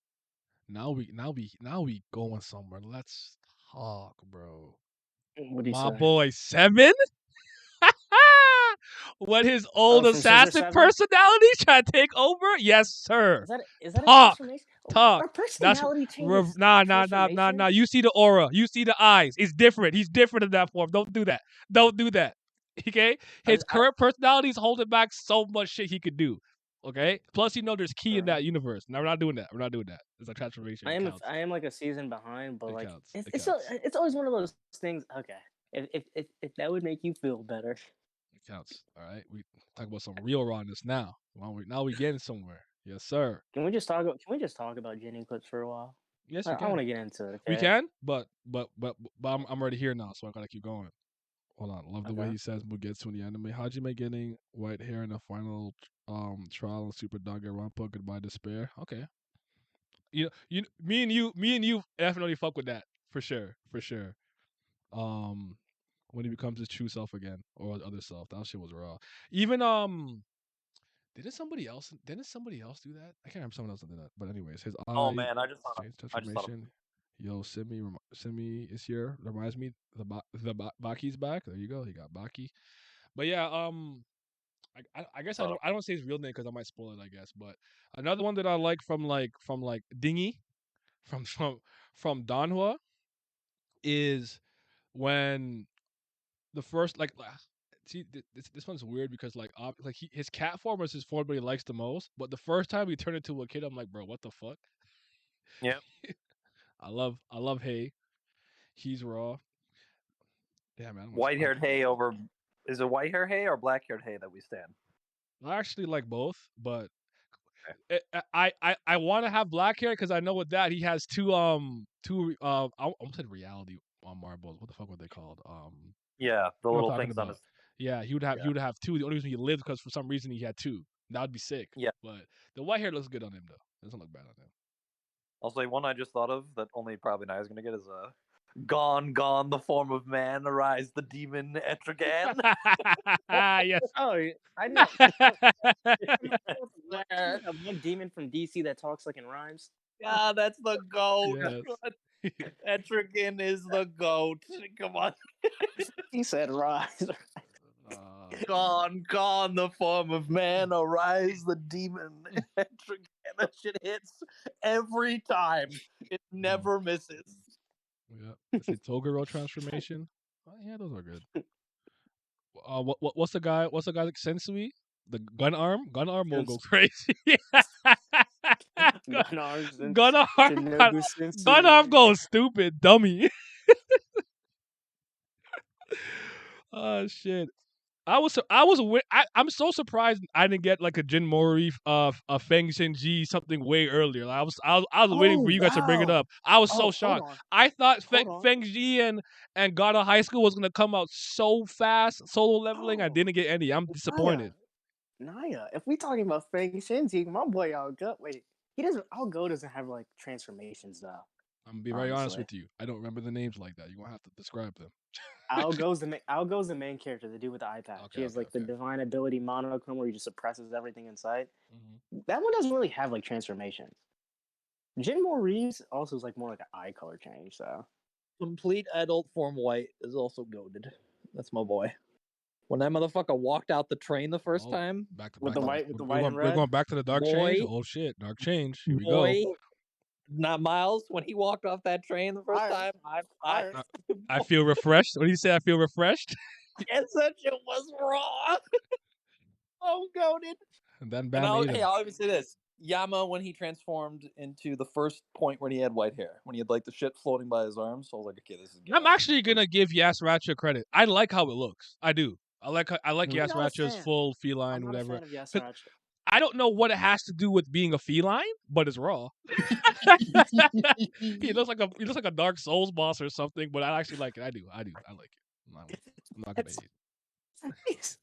we going somewhere. Let's talk, bro. What do you My say? boy 7. What his old from Scissor assassin 7? personality trying to take over? Yes, sir. Is that a Talk. transformation? Talk. Our That's personality changes. nah. transformation? You see the aura. You see the eyes. It's different. He's different in that form. Don't do that. Don't do that. Okay? His current personality is holding back so much shit he could do. Okay? Plus, there's key in that universe. No, we're not doing that. We're not doing that. It's a transformation. I am like a season behind, but like counts. it's always one of those things. Okay, if that would make you feel better, it counts. All right, we talk about some real rawness now. Now we getting somewhere. Yes, sir. Can we just talk about Jenny clips for a while? Yes, we can. I want to get into it. Okay? We can, but I'm already here now, so I gotta keep going. Hold on, love the way he says Mugetsu in the anime. Hajime getting white hair in the final trial and Super Danganronpa. Goodbye despair. Okay. Me and you definitely fuck with that for sure. When he becomes his true self again or his other self, that shit was raw. Even didn't somebody else do that? I can't remember someone else did that. But anyways, his Oh man, I just thought transformation. Yo, Simi is here. Reminds me the Baki's back. There you go. He got Baki. But yeah, I guess I don't say his real name because I might spoil it. I guess, but another one that I like from Dingy, from Danhua, is when the first see this one's weird because his cat form is his form that he likes the most, but the first time he turned into a kid, I'm like, bro, what the fuck? Yeah. I love Hay. He's raw. Yeah, man. White-haired Hay over. Is it white-haired Hay or black-haired Hay that we stand? I actually like both, but I want to have black hair because I know with that he has two I almost said reality marbles. What the fuck were they called? Yeah, the little things on his. Yeah, he would have two. The only reason he lived because for some reason he had two. That would be sick. Yeah, but the white hair looks good on him though. It doesn't look bad on him. Also, one I just thought of that only probably Naya's gonna get is Gone, the form of man, arise the demon Etrigan. Yes. Oh, I know. One demon from DC that talks like in rhymes. Yeah, that's the goat. Yes. Etrigan is the goat. Come on. He said rise. Gone, the form of man, arise the demon. Etrigan. That shit hits every time. It never misses. Yeah, it's a Toguro transformation. Oh, yeah, those are good. What's the guy? What's the guy like Sensui? The gun arm will go crazy. Gun arm goes stupid, dummy. Oh shit. I'm so surprised I didn't get like a Jin Mori a Feng Shenji something way earlier. Like, I was waiting for you guys to bring it up. I was so shocked. I thought Feng Ji and Gata High School was gonna come out so fast, solo leveling. I didn't get any. I'm disappointed. Naya, if we talking about Feng Shenji, my boy Algo, Algo doesn't have like transformations though. I'm gonna be very honest with you. I don't remember the names like that. You're gonna have to describe them. Algo's the main character, the dude with the eye patch. He has the divine ability monochrome where he just suppresses everything in sight. Mm-hmm. That one doesn't really have like transformations. Jin Reeves also is like more like an eye color change. So complete adult form white is also goated. That's my boy. When that motherfucker walked out the train the first time with the white and red. We're going back to the dark change. Oh shit, dark change. Here we go. Not Miles, when he walked off that train the first time, I feel refreshed. What do you say? I feel refreshed? Yes, that shit was raw. Oh, goated. And then I'll even say this. Yama, when he transformed into the first point when he had white hair, when he had like the shit floating by his arms, so I was like, okay, this is good. I'm actually gonna give Yasracha credit. I like how it looks. I do. I like Yasracha's full feline, whatever. I don't know what it has to do with being a feline, but it's raw. He looks like a Dark Souls boss or something, but I actually like it. I do. I like it. I'm not gonna hate.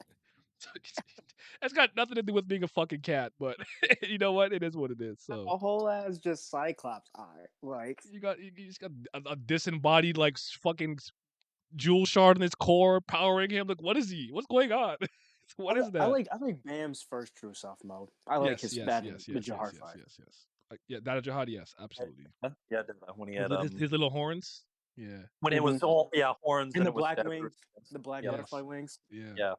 It's got nothing to do with being a fucking cat, but you know what? It is what it is. A So whole ass just Cyclops eye. Like, you just got a disembodied like fucking jewel shard in his core powering him. Like, what is he? What's going on? What is I that? like Bam's first true self mode. I like his that in the Jahar fight. Yes. Yeah, that Jihad, yes, absolutely. Yeah, when he had His little horns. Yeah. when it was all horns And the it was black separate. wings, the black Yes. butterfly wings. Yeah.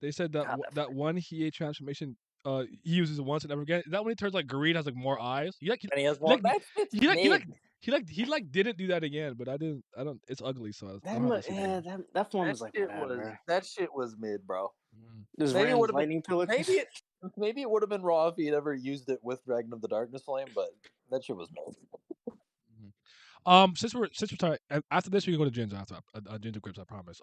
They said that God, that one Hiei transformation he uses once and never again. Is that when he turns like green, has like more eyes? And he has more. That shit's He didn't do that again, but I don't. It's ugly, so I don't have to see that. that form was like whatever. That shit was mid, bro. There's Maybe it would have lightning pillars. maybe it would have been raw if he'd ever used it with Dragon of the Darkness Flame, but that shit was mid. Since we're talking after this, we can go to Ginger after Ginger Grips, I promise.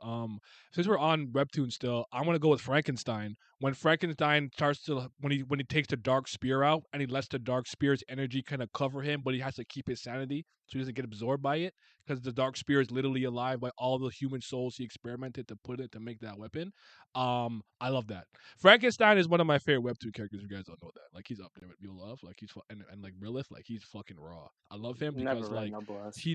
Since we're on Webtoon still, I want to go with Frankenstein. When Frankenstein starts to when he takes the dark spear out and he lets the dark spear's energy kind of cover him, but he has to keep his sanity so he doesn't get absorbed by it because the dark spear is literally alive by all the human souls he experimented to put it to make that weapon. I love that. Frankenstein is one of my favorite Webtoon characters. If you guys don't know that, like he's up there with Real Love, like he's and like Brilith, like he's fucking raw. I love him because Never read like. Noblesse. He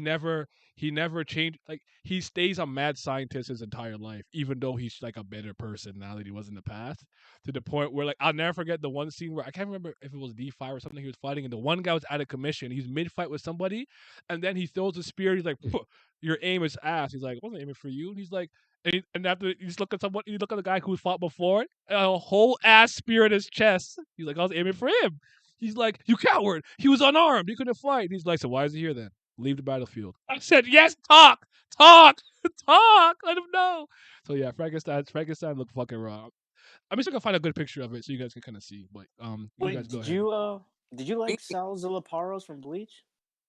never changed. Like he stays a mad scientist his entire life, even though he's like a better person now than he was in the past. To the point where like I'll never forget the one scene where I can't remember if it was D5 or something he was fighting, and the one guy was out of commission. He's mid fight with somebody, and then he throws a spear. He's like, "Your aim is ass." He's like, "I wasn't aiming for you." And he's like, and after you just look at someone, you look at the guy who fought before, a whole ass spear in his chest. He's like, "I was aiming for him." He's like, "You coward! He was unarmed. He couldn't fight." And he's like, "So why is he here then? Leave the battlefield." I said, "Yes, talk. Let him know." So yeah, Frankenstein looked fucking raw. I'm just gonna find a good picture of it so you guys can kind of see. But Wait, you guys go ahead. Did you like Sal Zillaparos from Bleach?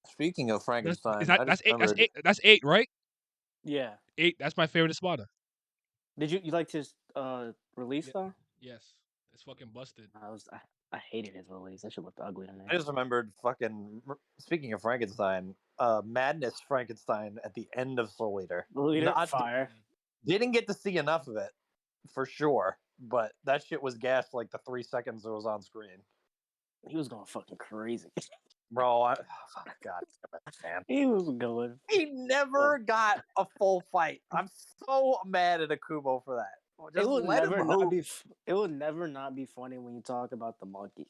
Speaking of Frankenstein, that's 8. That's 8, right? Yeah. 8. That's my favorite Espada. Did you liked his release though? Yes, it's fucking busted. I hated his release. That shit looked ugly to me. I just remembered speaking of Frankenstein, Madness Frankenstein at the end of Soul Eater. Fire. Didn't get to see enough of it, for sure. But that shit was gassed like the 3 seconds it was on screen. He was going fucking crazy. Bro, God, man. He was going. He never got a full fight. I'm so mad at Akubo for that. It will never not be funny when you talk about the monkey.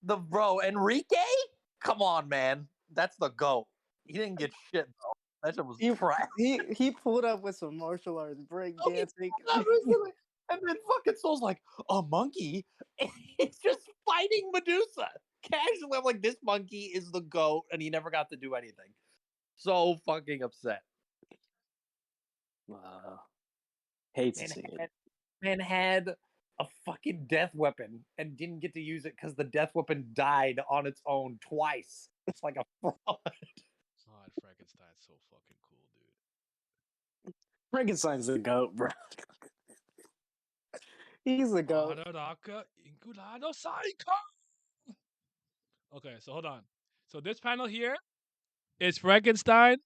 Bro, Enrique? Come on, man. That's the GOAT. He didn't get shit, though. That shit was trash. He pulled up with some martial arts break dancing. And then fucking Soul's like, a monkey? It's just fighting Medusa. Casually, I'm like, this monkey is the GOAT, and he never got to do anything. So fucking upset. Hate to see it. Man had a fucking death weapon and didn't get to use it because the death weapon died on its own twice. It's like a fraud. God, Frankenstein's so fucking cool, dude. Frankenstein's the GOAT, bro. He's the GOAT. Okay, so hold on. So this panel here is Frankenstein,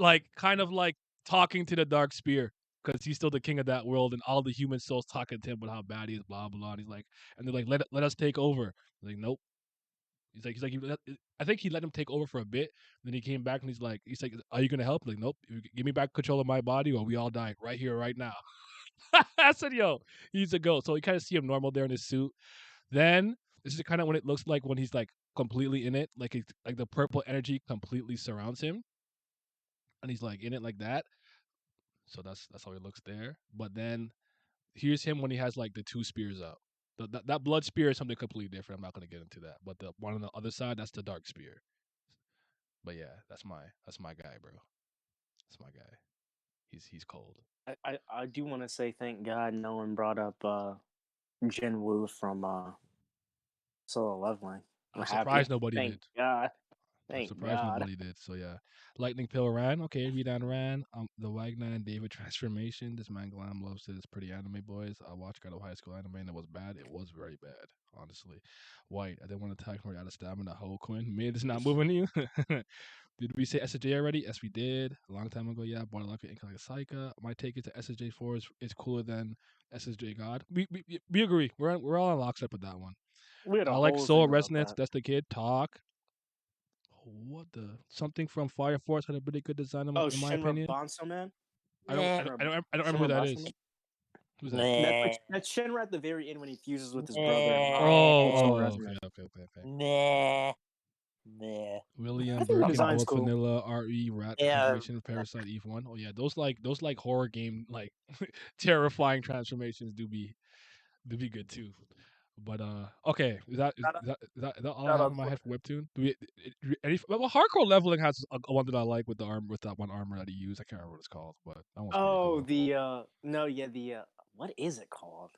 like kind of like talking to the Dark Spear because he's still the king of that world, and all the human souls talking to him about how bad he is, blah blah. And he's like, and they're like, let us take over. He's like, nope. He's like, I think he let him take over for a bit. Then he came back and he's like, are you gonna help? Like, nope. Give me back control of my body, or we all die right here, right now. I said, yo, he's a GOAT. So you kind of see him normal there in his suit. Then this is kind of when it looks like when he's like completely in it, like the purple energy completely surrounds him, and he's like in it like that. So that's how he looks there. But then here's him when he has like the 2 spears out. That blood spear is something completely different. I'm not gonna get into that. But the one on the other side, that's the dark spear. But yeah, that's my guy, bro. That's my guy. He's cold. I do want to say thank God no one brought up Jin Woo from Solo Leveling. I'm surprised nobody thank did. God. Thank Surprised God. nobody did. So yeah, Lightning Pill ran. Okay, Redan ran. The Wagner and David transformation. This man Glam loves it. It's pretty anime, boys. I watched God of High School anime and it was bad. It was very bad, honestly. White. I didn't want to attack him out of stamina. Whole Quinn. Mid is not moving you. Did we say SSJ already? Yes, we did. A long time ago, yeah. Bought a lot of Ink like Saika. My take is that SSJ4 is cooler than SSJ God. We agree. We're all on lockstep with that one. We had a I like whole Soul thing about Resonance. that. That's the kid. Talk. What the something from Fire Force had a pretty good design in my Shinra opinion. Bonso Man. I don't remember who that is. Who's that? That's Shinra at the very end when he fuses with his Nah. brother. And Oh, Soul okay, Resonance. okay. Nah. Nah. William I think the Birkin, design's Blood cool. Vanilla, RE, Rat, Yeah. Transformation, Parasite, Eve 1. Oh yeah, those like horror game like terrifying transformations do be good too. But okay, is that all I have in my head for Webtoon? Do we well, hardcore leveling has a one that I like with the arm with that one armor that he used. I can't remember what it's called, but that one's pretty cool. What is it called?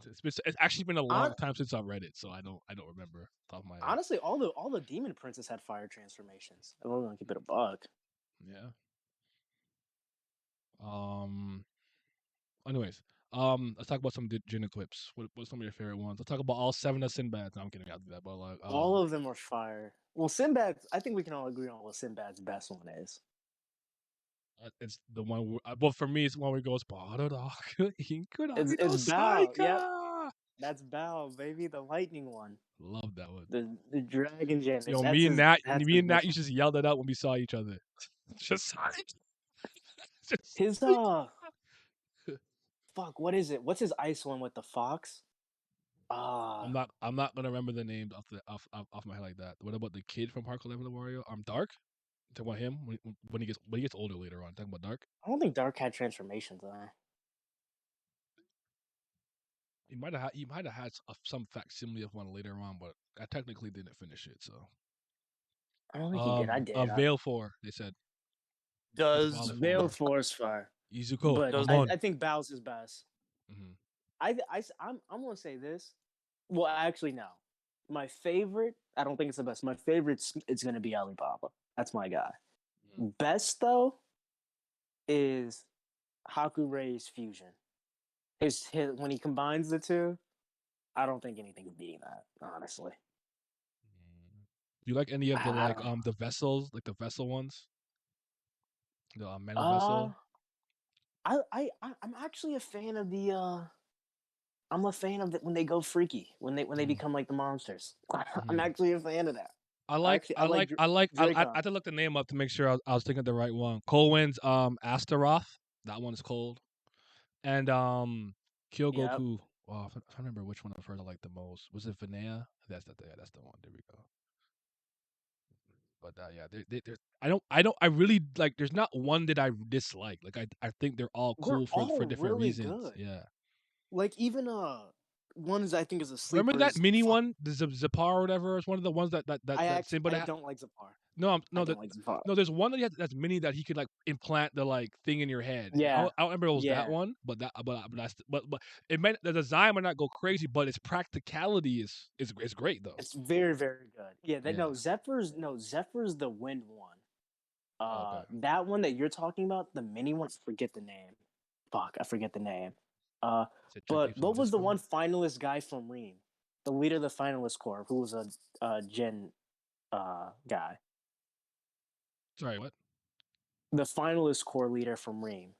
It's actually been a long time since I've read it, so I don't remember off the top of my head. Honestly, all the Demon Princes had fire transformations. I don't know, keep it a buck. Yeah. Anyways, let's talk about some Jin clips. What's some of your favorite ones? Let's talk about all 7 of Sinbad. No, I'm kidding. I'll do that, but like all of them are fire. Well, Sinbad. I think we can all agree on what Sinbad's best one is. It's the one. Well, for me, it's the one where he goes, It's Bao. Yeah, that's Bao, baby, the lightning one. Love that one. The Dragon Gem. Yo, me and Nat used to yell that out when we saw each other. Just his fuck. What is it? What's his ice one with the fox? I'm not gonna remember the names off my head like that. What about the kid from Hardcore Level Wario? Dark. Talk about him when he gets older later on. Talking about Dark. I don't think Dark had transformations though. He might have had some facsimile of one later on, but I technically didn't finish it. So I don't think he did. I did. Veil 4. They said. Does Veil 4 is fire. Izuku, but I think Bao's his best. Mm-hmm. I'm gonna say this. Well, actually, no. My favorite. I don't think it's the best. My favorite. It's gonna be Alibaba. That's my guy. Mm-hmm. Best though is Hakurei's fusion. His when he combines the two, I don't think anything's beating that. Honestly. Do you like any of the the vessels, like the vessel ones? The metal vessel. I'm actually a fan of the. I'm a fan of it when they go freaky, when they become like the monsters. I'm actually a fan of that. I like. I had to look the name up to make sure I was thinking of the right one. Cohen's Astaroth. That one's cold. And Kyogoku. Yep. Well, I remember which one I've heard I like the most. Was it Vinaya? That's the one. There we go. But yeah, I really like. There's not one that I dislike. Like I think they're all cool for different really reasons. Good. Yeah. Like even one is I think is a sleeper. Remember that mini one, the Zapar or whatever? It's one of the ones that I don't like Zapar. No, there's one that's mini that he could like implant the like thing in your head. Yeah, I don't remember it was that one, but it meant the design might not go crazy, but its practicality is great though. It's very very good. Yeah, Zephyr's the wind one. Okay. That one that you're talking about, the mini one, I forget the name. Fuck, I forget the name. But what was the one finalist guy from Ream? The leader of the finalist corps, who was a Gen guy. Sorry, what? The finalist corps leader from Ream,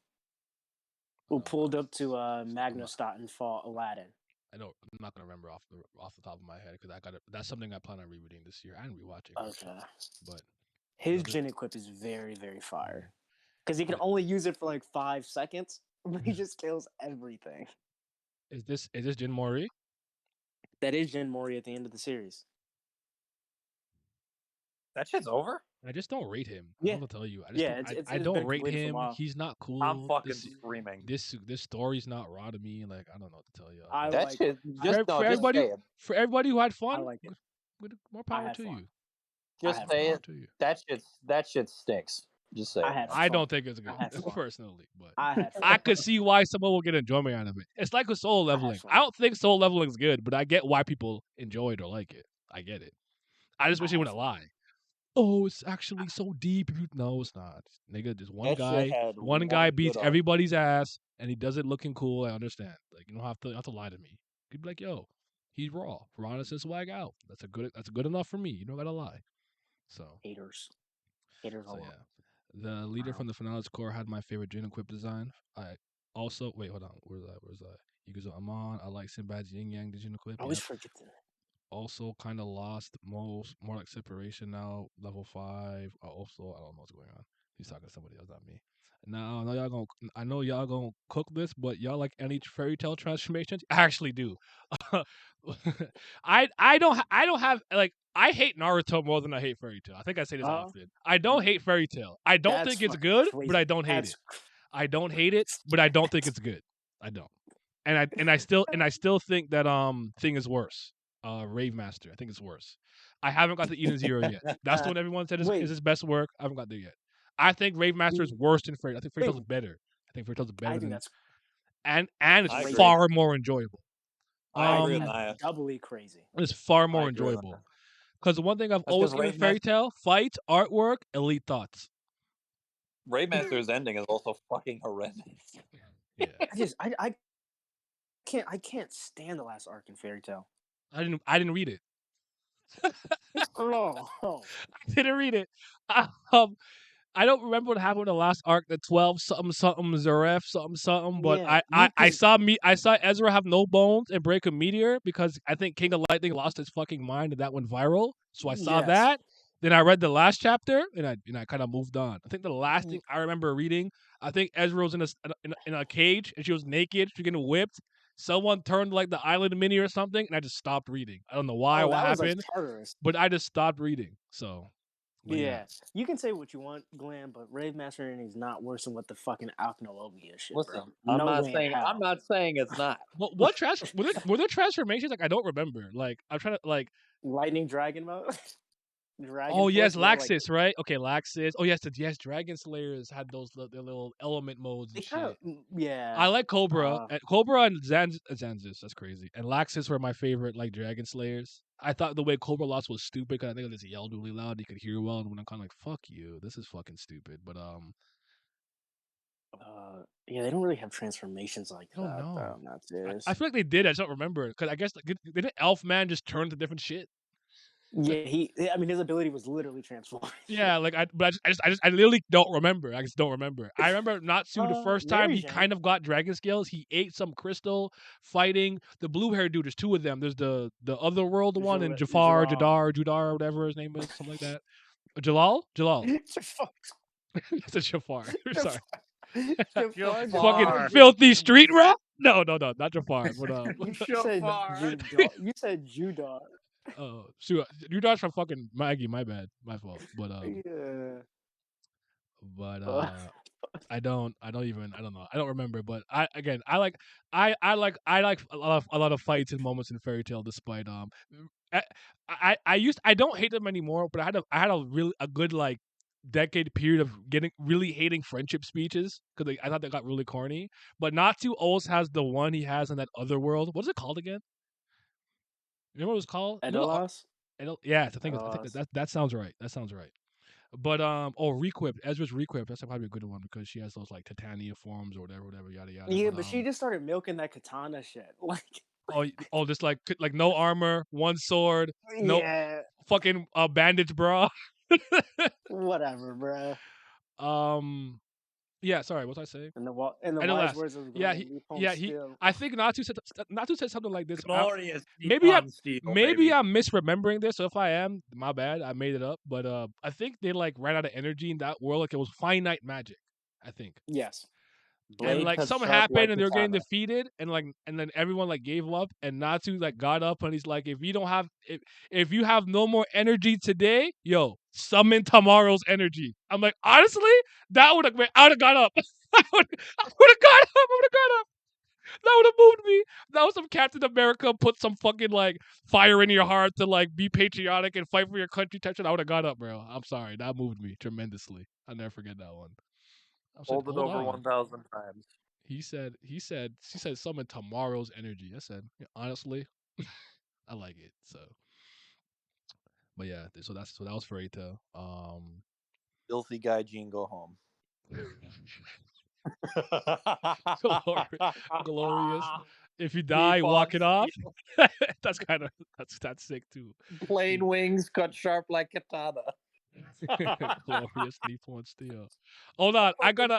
who pulled up to Magnostat and fought Aladdin. I'm not gonna remember off the top of my head because that's something I plan on rereading this year and rewatching. Okay. But his Jin equip is very very fire because he can only use it for like 5 seconds, but he just kills everything. Is this Jin Mori? That is Jin Mori at the end of the series. That shit's over? I just don't rate him. Yeah. I will tell you. I don't rate him. He's not cool. I'm fucking screaming. This story's not raw to me. Like I don't know what to tell you. That shit. For everybody who had fun, I like it. More power to you. Just say it. That shit stinks. Just say it. I don't think it's good personally, but I could see why someone will get enjoyment out of it. It's like with soul leveling. I don't think soul leveling is good, but I get why people enjoy it or like it. I get it. I just wish he wouldn't lie. oh, it's actually so deep. No, it's not, nigga. Just That shit had one guy one beats good arc. everybody's ass, and he does it looking cool. I understand. Like you don't have to lie to me. You'd be like, yo, he's raw. Piranha says swag out. That's good enough for me. You don't gotta lie. So Haters so all yeah. up. The leader Wow. from the Finales core had my favorite Jin Equip design. I also wait, hold on. Where's that? Yuguzo Amon. I like Sinbad's Yin Yang Jin Equip. I always Yep. forget that. Also kind of lost more like separation now. Level 5. Also, I don't know what's going on. He's talking to somebody else, not me. Now I know y'all gonna cook this, but y'all like any fairy tale transformations? I actually do. I don't have like I hate Naruto more than I hate Fairy Tail. I think I say this often. I don't hate Fairy Tail. I don't That's think it's fucking good, crazy. but I don't hate That's it. I don't hate it, but I don't think it's good. I don't. And I still think that thing is worse. Rave Master. I think it's worse. I haven't got to Eden Zero yet. That's the one everyone said is Wait. his best work. I haven't got there yet. I think Rave Master is worse than Fairy. I think Fairy Tail's better. I think Fairy Tail's better I think than that's and I it's agree. far more enjoyable. I agree with that's Naya. doubly crazy. It's far I more agree with enjoyable. Because the one thing I've That's always 'cause given Rave Fairy Master- Tail: fights, artwork, elite thoughts. Rave Master's ending is also fucking horrendous. Yeah, I can't stand the last arc in Fairy Tail. I didn't read it. Oh, I didn't read it. I don't remember what happened in the last arc, the 12 something Zaref something. But Yeah, I saw Ezra have no bones and break a meteor because I think King of Lightning lost his fucking mind and that went viral. So I saw Yes. that. Then I read the last chapter and I kind of moved on. I think the last thing I remember reading, I think Ezra was in a cage and she was naked, she was getting whipped. Someone turned like the island mini or something, and I just stopped reading. I don't know why, Oh, what that was happened, like Tartarus. but I just stopped reading. So, but Yeah. You can say what you want, Glenn, but Rave Master is not worse than what the fucking Alknologia shit, Listen, bro. I'm No not way in saying hell. I'm not saying it's not. What were there transformations? Like I don't remember. Like I'm trying to like. Lightning Dragon mode. Dragon Oh yes, Force, yeah, like, Laxus, right? Okay, Laxus. Oh yes, Dragon Slayers had their little element modes and they kind shit. of, yeah. I like Cobra. Uh, Cobra and Zanzus. That's crazy. And Laxus were my favorite, like Dragon Slayers. I thought the way Cobra lost was stupid because I think it just yelled really loud. You could hear well, and when I'm kind of like, "Fuck you, this is fucking stupid." But yeah, they don't really have transformations like I don't that, know. though. That's it. I feel like they did. I just don't remember because I guess didn't Elfman just turn to different shit? Yeah, I mean, his ability was literally transformed. Yeah, like I literally don't remember. I just don't remember. I remember Natsu the first time he Marisian. kind of got dragon scales. He ate some crystal fighting the blue hair dude. There's two of them. There's the other world one and Jafar, Judar, whatever his name is, something like that. Jalal. That's a Jafar. Sorry. Jafar. Fucking filthy street rat. No, not Jafar. But You said Judar. oh, shoot, Judar's from fucking Maggie. My bad, my fault. But Yeah. I don't know. I don't remember, but I like a lot of fights and moments in Fairy Tail despite I don't hate them anymore, but I had a good like decade period of really hating friendship speeches because I thought they got really corny. But Natsu always has the one he has in that other world. What's it called again? You remember what it was called? Edolas? Yes, I think that sounds right. That sounds right. But Requip, Ezra's Requip, that's probably a good one because she has those like Titania forms or whatever, yada yada. Yeah, but she just started milking that katana shit. Like, just like no armor, one sword, no yeah, fucking bandage bra. whatever, bro. Yeah, sorry, what was I saying? And the wise Edolas. words of Yeah, Glenn, I think Natsu said something like this. Glorious. Maybe I'm misremembering this. So if I am, my bad. I made it up. But I think they like ran out of energy in that world. Like it was finite magic. I think. yes. And like cuts something sharp happened like and they were getting katana. defeated and then everyone like gave up and Natsu like got up and he's like, if you have no more energy today, yo, summon tomorrow's energy. I'm like, honestly, I would have got up. I would have got up. That would have moved me. That was some Captain America put some fucking like fire in your heart to like be patriotic and fight for your country type shit. I would have got up, bro. I'm sorry. That moved me tremendously. I'll never forget that one. Hold it over 1,000 times. She said summon tomorrow's energy. I said, honestly, I like it. So, But yeah, so that was Fairy Tail. Filthy guy Gene, go home. Glorious. If you Me die, walk Fonz, it off. That's kind of that's sick too. Plain wings cut sharp like katana. Glorious Nippon Steel. Hold on, I got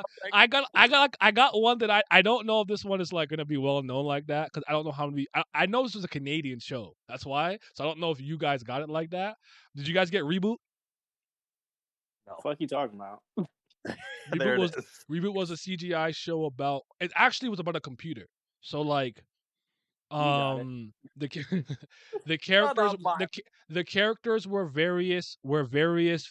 one that I don't know if this one is like gonna be well known like that because I don't know how many. I know this was a Canadian show. That's why. So I don't know if you guys got it like that. Did you guys get Reboot? No. Fuck you talking about? There it is. Reboot was a CGI show about. It actually was about a computer. So like, got it. the the characters mine. the characters were various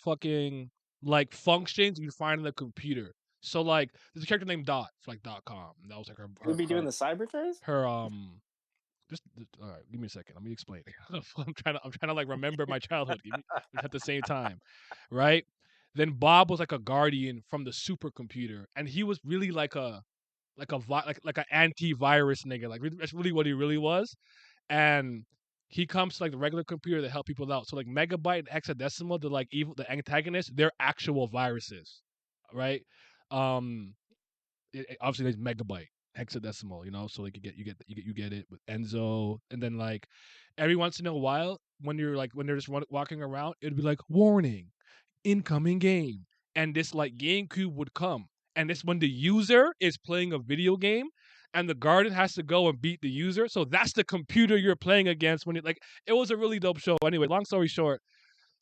fucking like functions you'd find in the computer. So like, there's a character named Dot, like .com. That was like We'll be doing the cyber phase. her just all right. Give me a second. Let me explain. I'm trying to like remember my childhood. Give me at the same time, right? Then Bob was like a guardian from the supercomputer, and he was really like an antivirus nigga. Like that's really what he really was. And he comes to like the regular computer to help people out. So like Megabyte and Hexadecimal, the like evil, the antagonists, they're actual viruses, right? Obviously there's Megabyte, Hexadecimal, you know, so like you get it with Enzo, and then like every once in a while when they're just walking around, it'd be like warning, incoming game, and this like GameCube would come, and this when the user is playing a video game. And the guardian has to go and beat the user, so that's the computer you're playing against. When it was a really dope show. Anyway, long story short,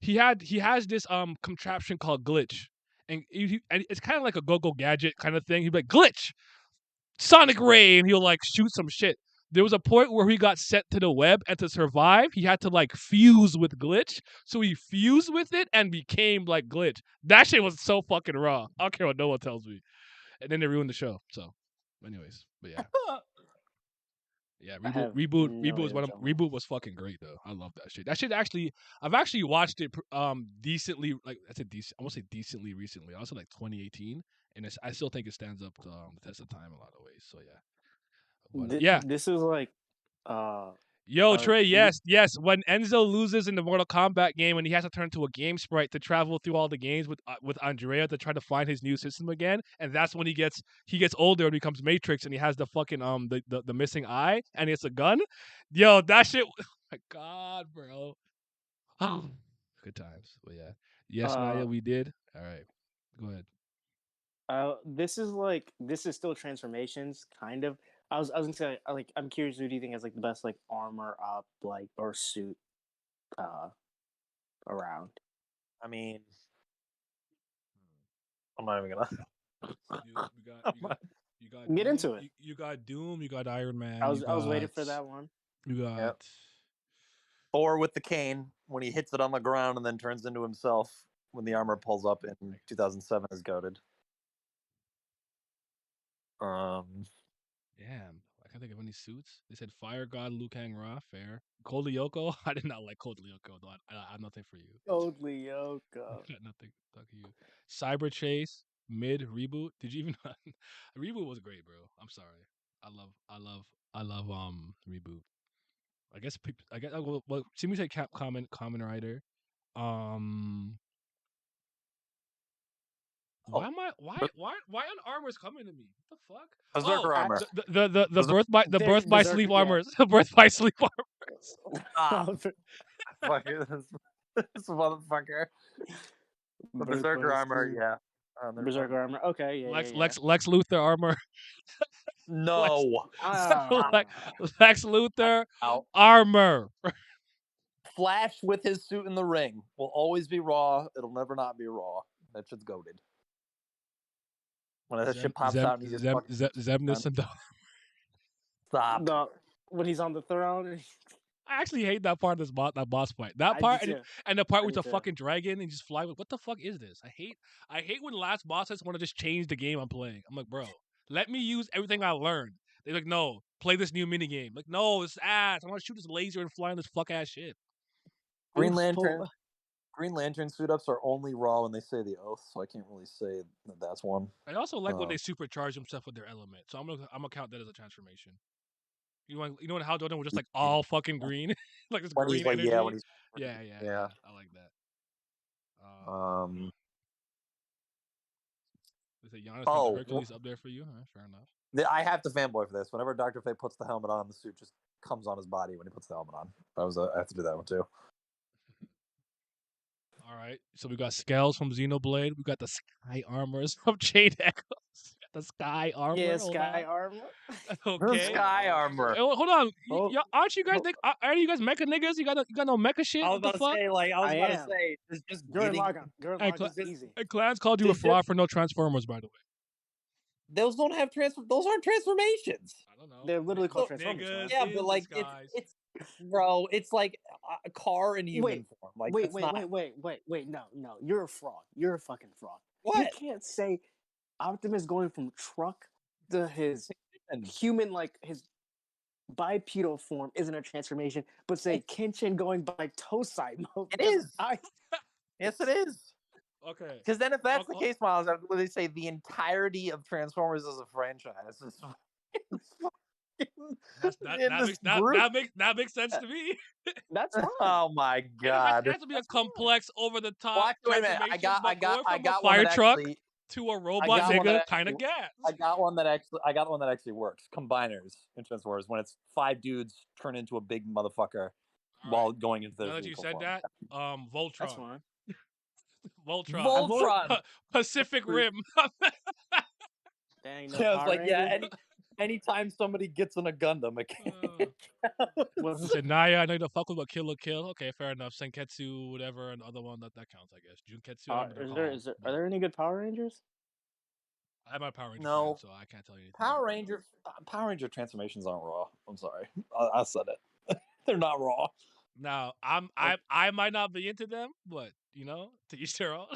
he has this contraption called Glitch, and and it's kind of like a go-go gadget kind of thing. He'd be like Glitch, Sonic Ray, and he'll like shoot some shit. There was a point where he got sent to the web, and to survive, he had to like fuse with Glitch. So he fused with it and became like Glitch. That shit was so fucking raw. I don't care what no one tells me. And then they ruined the show. So, anyways, but yeah. Yeah, Reboot was fucking great though. I love that shit. That shit actually, I've actually watched it decently. Like I said, decent. I won't say decently recently. I was like 2018, and I still think it stands up to the test of time in a lot of ways. So yeah, but, yeah. This is like, Yo, Trey, yes. When Enzo loses in the Mortal Kombat game and he has to turn to a game sprite to travel through all the games with Andrea to try to find his new system again, and that's when he gets older and becomes Matrix, and he has the fucking the missing eye and it's a gun. Yo, that shit. Oh my god, bro. Good times. But yeah, yes, Naya, we did. All right, go ahead. This is still transformations, kind of. I was gonna say, like, I'm curious, who do you think has like the best like armor up, like, or suit around? I mean, I'm not even gonna. You got Get Doom, into it. You got Doom. You got Iron Man. I was waiting for that one. You got Thor with the cane when he hits it on the ground and then turns into himself when the armor pulls up in 2007 is goated. Damn, I can't think of any suits. They said Fire God, Liu Kang Ra, fair. Cold Lyoko, I did not like Cold Lyoko though. I have nothing for you. Cold Lyoko. Nothing. Fuck you. Cyber Chase, mid reboot. Did you even? Reboot was great, bro. I'm sorry. I love reboot. I guess well seems like Kamen Rider. Why aren't armors coming to me? What the fuck? Berserker armor. The birth by sleep armors. The birth by sleep armors. Fuck this motherfucker. The Berserker armor, yeah. Berserker armor. Okay, yeah. Lex Luthor armor. No. Lex Luthor armor. Flash with his suit in the ring will always be Raw. It'll never not be Raw. That shit's goated. When that shit pops out and he just Zemnis and stop. No, when he's on the throne. I actually hate that part of that boss fight. That part and the part with the fucking dragon and just fly. What the fuck is this? I hate when last bosses want to just change the game I'm playing. I'm like, bro, let me use everything I learned. They're like, no, play this new mini game. Like, no, it's ass. I want to shoot this laser and fly on this fuck ass shit. Green Lantern suit ups are only Raw when they say the oath, so I can't really say that that's one. I also like when they supercharge themselves with their element, so I'm gonna count that as a transformation. You know when Hal Jordan was just like all fucking green, like this When green he's like, energy. yeah, when he's Yeah. I like that. Is it Giannis oh, Hercules up there for you? Fair enough. I have to fanboy for this. Whenever Dr. Fate puts the helmet on, the suit just comes on his body when he puts the helmet on. I have to do that one too. All right, so we got Scales from Xenoblade. We got the Sky Armors from Jade Echoes. The Sky Armor. Yeah, hold Sky on. Armor. Okay. Sky Armor. Oh, hold on. Oh. Aren't you guys? Are you guys mecha niggas? You got no mecha shit? I was What the about to fuck? say, like, I was I about am. to say, it's just Gurren getting Lagann. Gurren Hey, Lagann's easy. And Clans called you a They fraud just- for no Transformers, by the way. those don't have those aren't transformations. I don't know. They're literally called Niggas Transformers. man. Yeah, in but like disguise. it's bro, it's like a car in human form. Like wait, that's wait, not... wait. No. You're a fraud. You're a fucking fraud. You What? can't say Optimus going from truck to his And human, like his bipedal form, isn't a transformation, but say Kenshin going by Tosai mode. It is. I, yes, it is. Okay. Because then, if that's the Oh, case, Miles, I would literally say the entirety of Transformers as a franchise is That makes sense to me. that's fine. Oh my god! It has to be a complex, over the top Watch, wait a minute. transformation. I got from a one fire that truck actually, to a I robot got one nigga that kind of actually- gas. I got one that actually works. Combiners in Transformers when it's 5 dudes turn into a big motherfucker All while right. going into their Now that you vehicle said form. that, Voltron. That's fine. Voltron. Voltron. Pacific Rim. That ain't no Yeah, I was Power like, yeah. Ranger. Anytime somebody gets in a Gundam, it can't. You said Naya, I know you don't fuck with, but Kill la Kill. Okay, fair enough. Senketsu, whatever, another one that counts, I guess. Junketsu. I don't know what they're called, Are there any good Power Rangers? I'm a Power Ranger No. fan, so I can't tell you anything. Power Ranger transformations aren't raw. I'm sorry, I said it. They're not raw. Now, I might not be into them, but to each their own.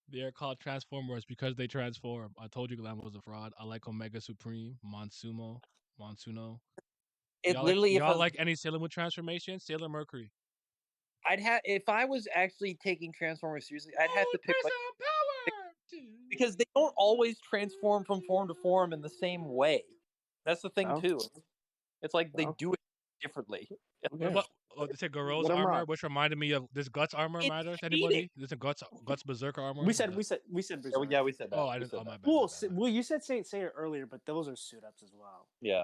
They're called Transformers because they transform. I told you Glam was a fraud. I like Omega Supreme, Monsuno. It Y'all literally, y'all like any Sailor Moon transformation? Sailor Mercury. I'd have if I was actually taking Transformers seriously, I'd have to pick like, because they don't always transform from form to form in the same way. That's the thing Oh. too. It's like they Oh. do it differently. What? Oh, they said Garrou's What am I armor, wrong? which reminded me of this Guts armor. It's Matters cheating. anybody? This is Guts Berserker armor. We said Berserk. Berserk. Yeah, we said that. Oh, I We didn't. said Oh, my that. bad. my Well, bad, my bad. well, you said Saint Seiya earlier, but those are suit ups as well. Yeah.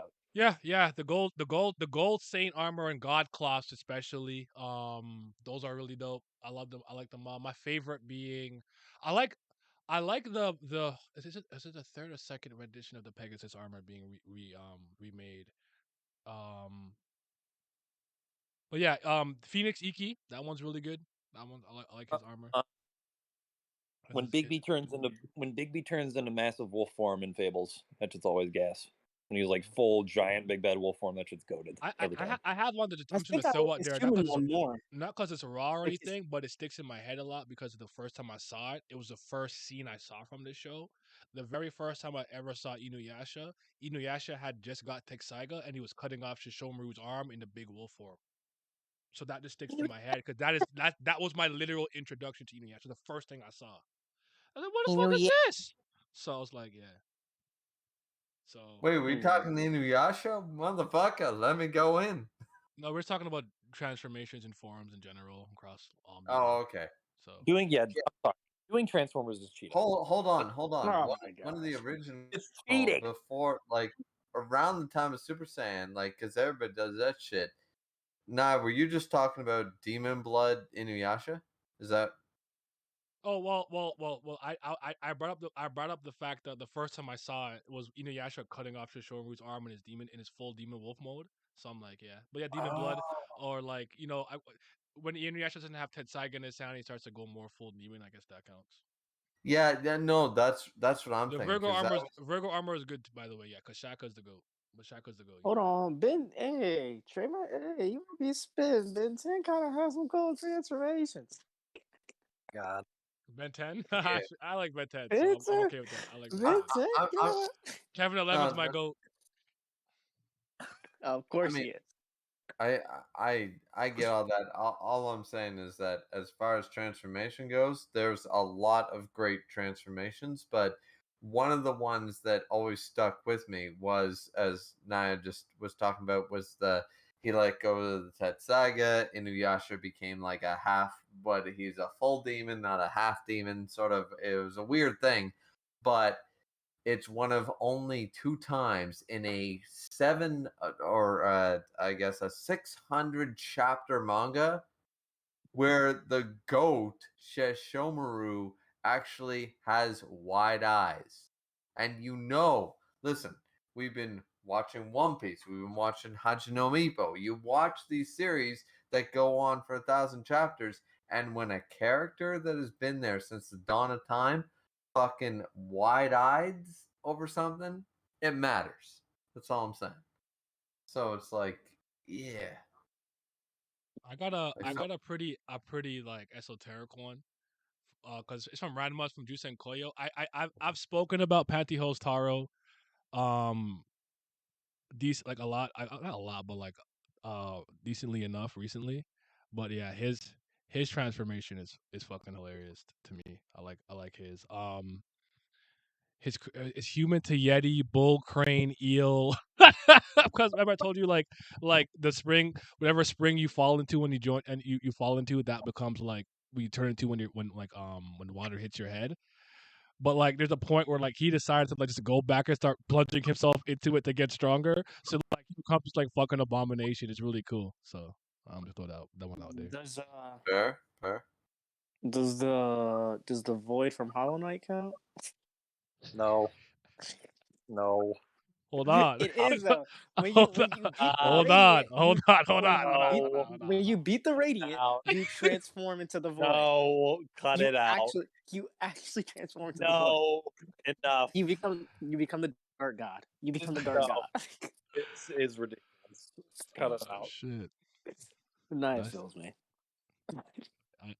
Yeah. The gold Saint armor and God cloths especially. Those are really dope. I love them. I like them all. My favorite being, I like the is it the third or second rendition of the Pegasus armor being remade. But yeah, Phoenix Iki, that one's really good. That one I like his armor. When Bigby turns into massive wolf form in Fables, that shit's always gas. When he's like full giant big bad wolf form, that shit's goated every time. I have one that just I comes from think the I so like what this there, human one more. not because it's raw or Like it's- anything, but it sticks in my head a lot because of the first time I saw it. It was the first scene I saw from this show. The very first time I ever saw Inuyasha, Inuyasha had just got Texaiga and he was cutting off Shishomaru's arm in the big wolf form. So that just sticks to my head because that was my literal introduction to Inuyasha. The first thing I saw. I was like, what the fuck is this? So I was like, yeah. So Wait, we talking Inuyasha? Motherfucker, let me go in. no, we're talking about transformations in forums in general across all media. Oh, okay. So I'm sorry. Doing Transformers is cheating. Hold on. Oh One of the original It's cheating. before, like around the time of Super Saiyan, like because everybody does that shit. Nah, were you just talking about Demon Blood Inuyasha? Is that? oh well I brought up the fact that the first time I saw it was Inuyasha cutting off Shishomaru's arm in his full demon wolf mode. So I'm like, yeah. But yeah, Demon Blood or like, when Inuyasha doesn't have Tensaiga in his sound, he starts to go more full demon, I guess that counts. Yeah, no, that's what I'm The thinking. Virgo armor is good by the way, yeah, because Shaka's the goat. But Shaka's the goat. Hold on, Ben. Hey, Trayvon. Hey, you be spitting. Ben 10 kind of has some cool transformations. God. Ben 10? Yeah. I like Ben 10, Ben so I'm 10? okay with that. I like Ben Ben 10. 10? I'm- Kevin 11's No, my no. goat. Of course mean- he is. I get all that. All I'm saying is that as far as transformation goes, there's a lot of great transformations, but one of the ones that always stuck with me was, as Naya just was talking about, was he let go of the Tetsuga. Inuyasha became like a half, but he's a full demon, not a half demon. Sort of, it was a weird thing, but it's one of only 2 times in a 7 or I guess a 600 chapter manga where the goat Sesshomaru actually has wide eyes. And listen, we've been watching One Piece, we've been watching Hajime no Ippo. You watch these series that go on for 1,000 chapters, and when a character that has been there since the dawn of time fucking wide-eyed over something, it matters. That's all I'm saying. So it's like, yeah. I got a Like, I got a pretty like esoteric one. Because it's from Ranma from Jusen Koyo. I've spoken about Pantyhose Taro, decent like a lot. Not a lot, but like decently enough recently. But yeah, his transformation is fucking hilarious to me. I like his his human to yeti, bull, crane, eel. Because remember I told you like the spring, whatever spring you fall into when you join and you fall into, that becomes like what you turn into when water hits your head. But like there's a point where like he decides to like just go back and start plunging himself into it to get stronger. So like he becomes like fucking abomination. It's really cool. So just throw that one out there. Does fair. does the void from Hollow Knight count? No. No. Hold on. It is though. When you hold when on. you beat the Hold on. radiant, Hold on. Hold when on. you Hold on. beat Hold on. No. Hold on. when you beat the radiant, Out. you transform into the void. No. Cut it out. You actually transform into the void. No. Enough. You become the dark god. You become the dark No. god. It's ridiculous. Cut it out. Shit. Nice Nice. feels me.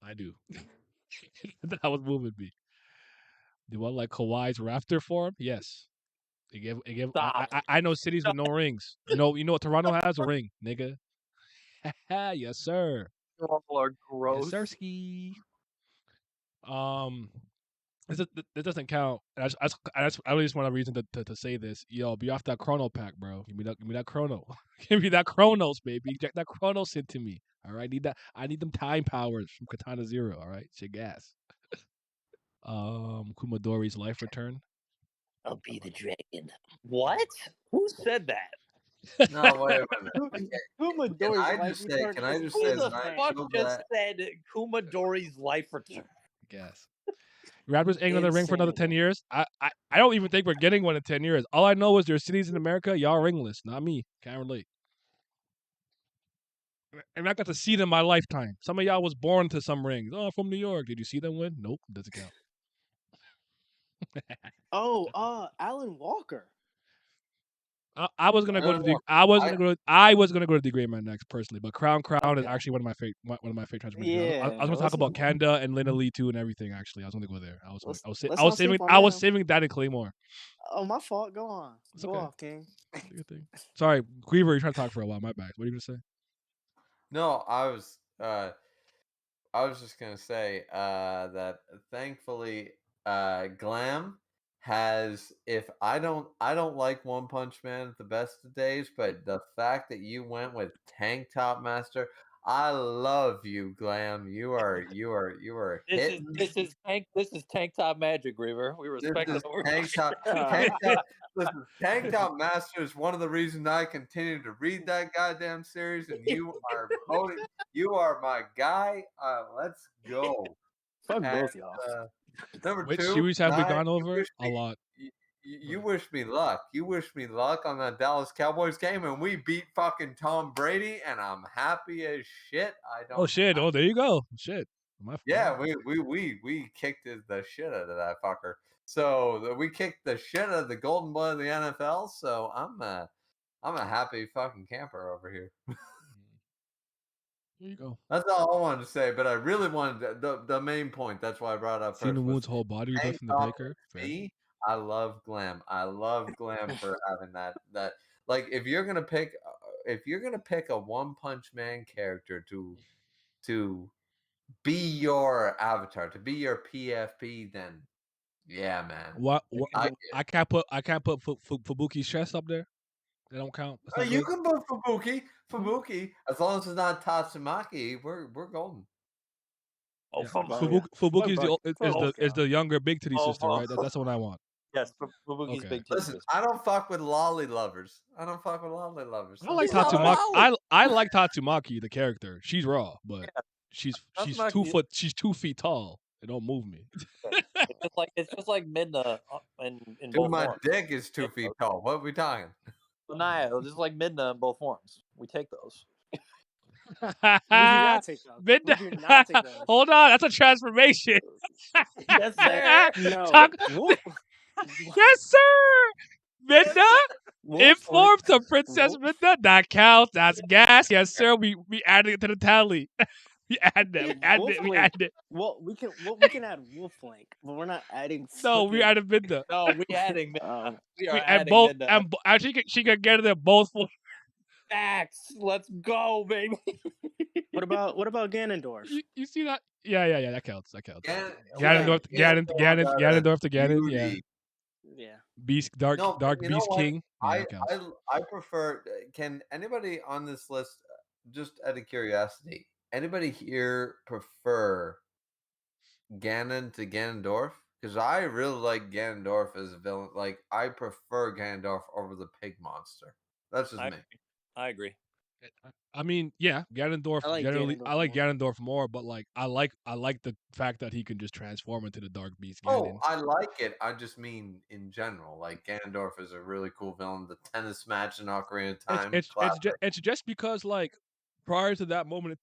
I do. That was moving me. Do I like Kawhi's rafter form? Yes. It gave Stop. I know cities with no rings. You know what Toronto has? A ring, nigga. Yes, sir. People are Yes, gross. sir. Ski. Um, this doesn't count. I really just want a reason to say this. Yo, be off that Chrono pack, bro. Give me that Chrono. Give me that Chronos, baby. Inject that Chronos into me. All right, I need them time powers from Katana Zero. All right, shit gas. Kumadori's life return. I'll be the dragon. What? Who said that? No, wait a minute. Kumadori's I life just say? return Can I is just Who say the that I fuck feel just that said Kumadori's life return? Guess. Raptors ain't gonna ring for another 10 insanity. years. I don't even think we're getting one in 10 years. All I know is there's cities in America, y'all ringless, not me. Can't relate. And I got to see them in my lifetime. Some of y'all was born to some rings. Oh, from New York. Did you see them win? Nope, doesn't count. Alan Walker. I was gonna go to No, I was gonna go to the Great Man next personally, but Crown is Okay. actually one of my favorite transformations. Yeah, I was gonna talk about Kanda and Lina Lee too and everything. Actually, I was gonna go there. I let's was not sleep on I was him. saving that in Claymore. Oh, my fault. Go on. It's Go okay. off, King. It's a good thing. Sorry, Griever, you're trying to talk for a while. My bad. What are you gonna say? no, I was just gonna say that thankfully Glam has, if I don't like One Punch Man at the best of days, but the fact that you went with Tank Top Master, I love you, Glam. You are hitting. This is tank top magic, Reaver. We This respect is it over Tank here. Top. Tank Top. Listen, Tank Top Master is one of the reasons I continue to read that goddamn series, and you are voting. You are my guy. Let's go. Fuck And both y'all. number Which 2, series have we Nye, gone you over? wish A me lot. you wish me luck. You wish me luck on that Dallas Cowboys game, and we beat fucking Tom Brady, and I'm happy as shit. I don't. Oh shit! Oh, there you go. Shit. Yeah, we kicked the shit out of that fucker. So we kicked the shit out of the golden boy of the NFL. So I'm a happy fucking camper over here. There you go. That's all I wanted to say. But I really wanted the main point. That's why I brought it up Cena first. Was Woon's whole body Tank rebuff from the Top Baker. Fair. me. I love Glam. I love Glam for having that. Like if you're gonna pick a One Punch Man character to be your avatar, to be your PFP, then Yeah, man. What? I I can't put Fubuki's chest up there. They don't count. That's not You good. can put Fubuki, as long as it's not Tatsumaki. We're golden. Oh, Yeah. fuck. Fubuki is Fuck is the y'all. younger big titty Oh, sister, right? That's the one I want. Yes, Fubuki's Okay. big titty. Listen, I don't fuck with lolly lovers. I I like He's not Tatsumaki. Lolly. I like Tatsumaki, the character. She's raw, but Yeah, she's Tatsumaki- she's 2 feet tall. It don't move me. It's just like Midna in Dude, both my forms. dick is 2 feet tall. What are we talking? So Naya, just like Midna in both forms. We take those. We do not take those. We do not take those. Hold on, that's a transformation. Yes, sir. No. Talk- Wolf- yes, sir. Midna Wolf- informed to Princess Wolf- Midna. That counts. That's gas. Yes, sir. We added it to the tally. We add that. We add it. We add it. Well, we can add Wolf Link, but we're not adding. No, we added Midna. No, we adding. We are And adding both Midna. and actually she could get it in both forms. Facts. Let's go, baby. What about Ganondorf? You see that? Yeah. That counts. Ganondorf Ganondorf to Ganon. Yeah. Yeah. Beast, Dark No, but you know Beast what? King. Yeah, that counts. I prefer. Can anybody on this list, just out of curiosity, anybody here prefer Ganon to Ganondorf? Because I really like Ganondorf as a villain. Like, I prefer Ganondorf over the pig monster. That's just me. I agree. I mean, yeah, Ganondorf. I like Generally, Ganondorf I like more. Ganondorf more, but like, I like the fact that he can just transform into the Dark Beast Oh, Ganon. I like it. I just mean in general. Like, Ganondorf is a really cool villain. The tennis match in Ocarina of Time. It's just because like prior to that moment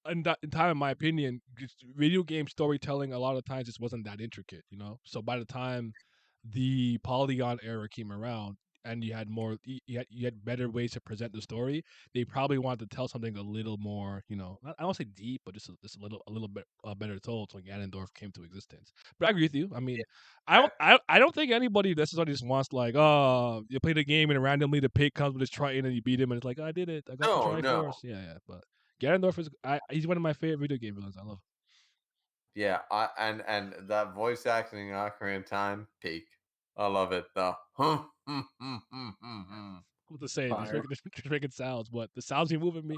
in time, in my opinion, just video game storytelling a lot of times just wasn't that intricate, you know. So by the time the Polygon era came around and you had more, you had better ways to present the story, they probably wanted to tell something a little more, you know, I don't say deep, but just a little bit better told. So Ganondorf came to existence. But I agree with you. I mean, I don't think anybody necessarily just wants like, oh, you play the game and randomly the pig comes with his Triton and you beat him and it's like, I did it, I got the Triforce. Yeah. But Ganondorf is he's one of my favorite video game villains. I love him. Yeah, and that voice acting in Ocarina of Time, peak. I love it though. What to say? Fire. Just making sounds, but the sounds be moving me.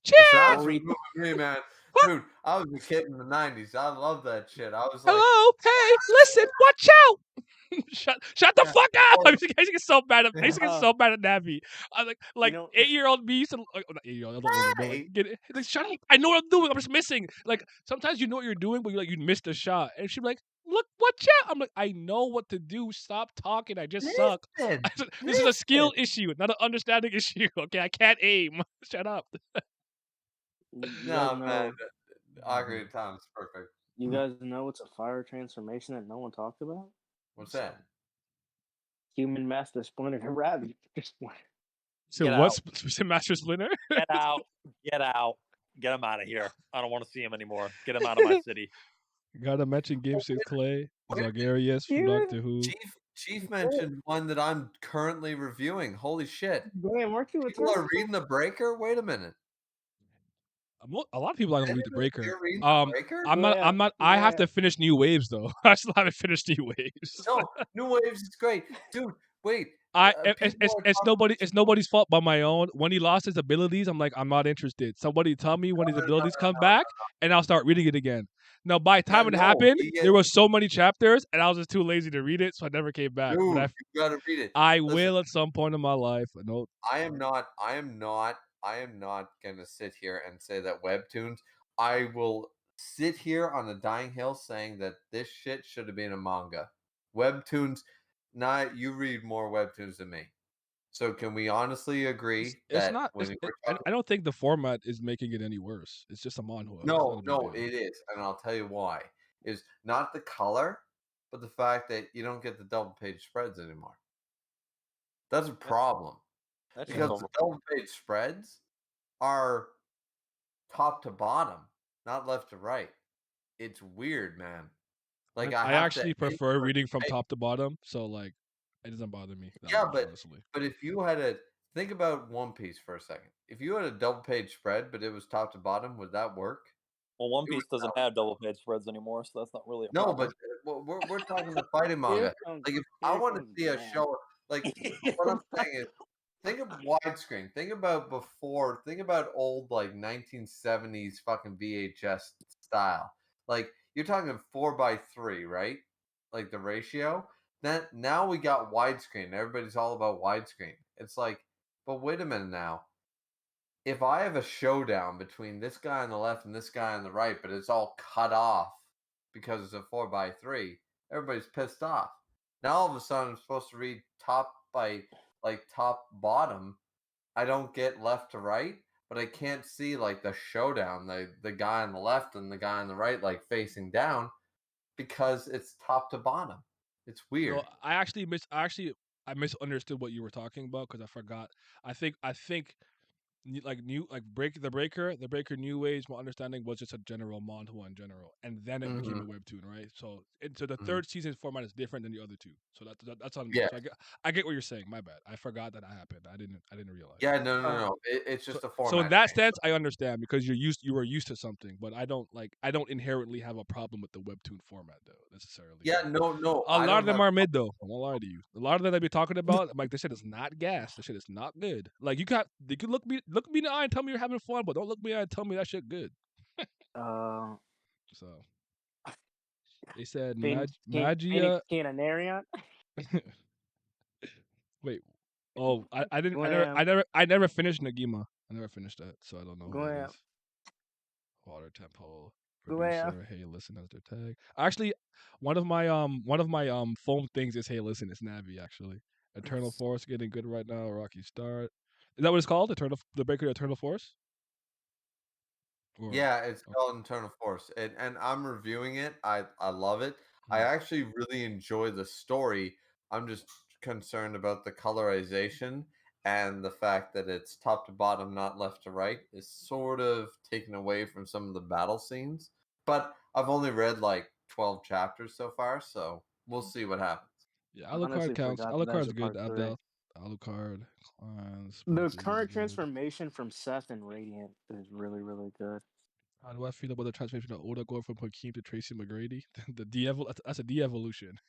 The sounds were Read- moving me, man. Dude, I was a kid in the 90s. I love that shit. I was like, Hello, hey, listen, watch out! shut the fuck up! I used to get so mad at Navi. I like You know- 8-year-old me used to not 8-year-old. I don't know, but like, like, shut up! I know what I'm doing. I'm just missing. Like sometimes you know what you're doing, but you missed a shot, and she'd be like, "Look, watch out!" I'm like, I know what to do. Stop talking. I just suck. This is a skill issue, not an understanding issue. Okay, I can't aim. Shut up. You no, guys man. know- Ocarina of Time is perfect. You guys know it's a fire transformation that no one talked about? What's that? Human Master Splinter to Rabbit. So Get what's Master Splinter? Get out. Get out. Get him out of here. I don't want to see him anymore. Get him out of my city. Gotta mention Game 6 Clay, Zagarius from Doctor Who. Chief mentioned one that I'm currently reviewing. Holy shit. Damn, weren't you People are reading The Breaker? Wait a minute. A lot of people are gonna read the Breaker. You're reading The Breaker? I'm not. I have to finish New Waves though. I still haven't finished New Waves. No, New Waves is great. Dude, wait. It's nobody's fault but my own. When he lost his abilities, I'm like, I'm not interested. Somebody tell me when his abilities come back, and I'll start reading it again. Now, by the time it happened, there were so many chapters, and I was just too lazy to read it, so I never came back. Dude, But you gotta read it. I will at some point in my life. No, I am not gonna sit here and say that webtoons. I will sit here on a dying hill saying that this shit should have been a manga. Webtoons. Nah, you read more webtoons than me. So can we honestly agree that I don't think the format is making it any worse. It's just a manhwa. No, it is, and I'll tell you why. Is not the color, but the fact that you don't get the double page spreads anymore. That's a problem. Because the double page spreads are top to bottom, not left to right. It's weird, man. Like I actually prefer reading from top to bottom, so like it doesn't bother me. Yeah, but if you had a think about One Piece for a second. If you had a double page spread, but it was top to bottom, would that work? Well, One Piece doesn't have double page spreads anymore, so that's not really a no. problem. we're talking the fighting manga. Like if I want to see a show, like what I'm saying is, think of widescreen. Think about before. Think about old like 1970s fucking VHS style. Like you're talking 4:3, right? Like the ratio. Then now we got widescreen. Everybody's all about widescreen. It's like, but wait a minute now. If I have a showdown between this guy on the left and this guy on the right, but it's all cut off because it's a 4:3, everybody's pissed off. Now all of a sudden I'm supposed to read top by like top bottom. I don't get left to right, but I can't see like the showdown, the guy on the left and the guy on the right like facing down because it's top to bottom. It's weird. No, I misunderstood what you were talking about because I forgot. I think the breaker new age. My understanding was just a general manhwa in general, and then it became a webtoon, right? So the third season format is different than the other two. So that's on me. Yeah. So I get what you're saying. My bad. I forgot that happened. I didn't realize. Yeah, no. It's just a format. So in that sense, I understand because you were used to something, but I don't inherently have a problem with the webtoon format though necessarily. Yeah, no. A lot of them are mid though. I won't lie to you. A lot of them I be talking about, I'm like, this shit is not gas. This shit is not good. Like you could look me in the eye and tell me you're having fun, but don't look me in the eye and tell me that shit good. So they said Magia. Canarion. Wait. Oh, I never finished Nagima. I never finished that, so I don't know who that is. Water Temple producer. Hey, listen as their tag. Actually, one of my foam things is Hey Listen. It's Navi actually. Eternal Force getting good right now. Rocky Start. Is that what it's called? The Breaker Eternal Force. Yeah, it's called Eternal Force, and I'm reviewing it. I love it. I actually really enjoy the story. I'm just concerned about the colorization and the fact that it's top to bottom, not left to right, is sort of taken away from some of the battle scenes. But I've only read like 12 chapters so far, so we'll see what happens. Yeah, Alucard counts. Alucard's good. Alucard. The current transformation from Seth and Radiant is really, really good. How do I feel about the transformation of Oda going from Hakeem to Tracy McGrady? That's a de-evolution.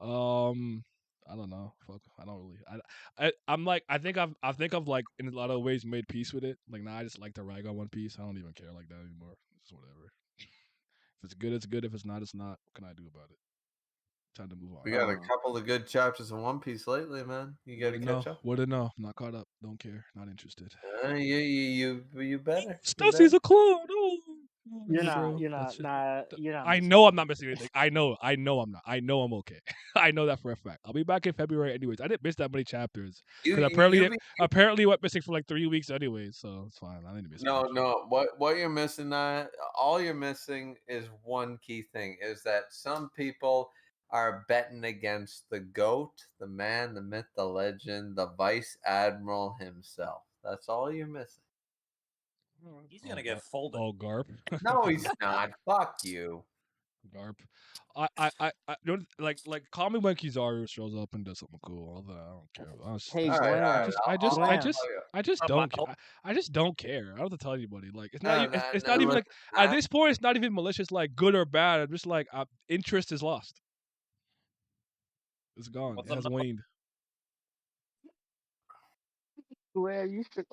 I don't know. Fuck, I don't really. I'm like, I think I've like in a lot of ways made peace with it. Like now I just like to rag on One Piece. I don't even care like that anymore. It's whatever. If it's good, it's good. If it's not, it's not. What can I do about it? Time to move on. We got a couple of good chapters in One Piece lately, man. You got to catch up. Wouldn't know. Not caught up. Don't care. Not interested. You better. Stussie's a clone. Oh. You're not. I know I'm not missing anything. I know I'm not. I know I'm okay. I know that for a fact. I'll be back in February anyways. I didn't miss that many chapters because apparently went missing for like 3 weeks anyways. So it's fine. I didn't miss. No. What you're missing? All you're missing is one key thing: is that some people are betting against the GOAT, the man, the myth, the legend, the Vice Admiral himself. That's all you're missing. He's gonna get folded. Oh, Garp. No, he's not. Fuck you, Garp. I don't like call me when Kizaru shows up and does something cool. Although I don't care. I just don't care. I don't have to tell anybody. Like it's not even like at this point it's not even malicious like good or bad. I'm just like interest is lost. It's gone. It has waned. Well, you should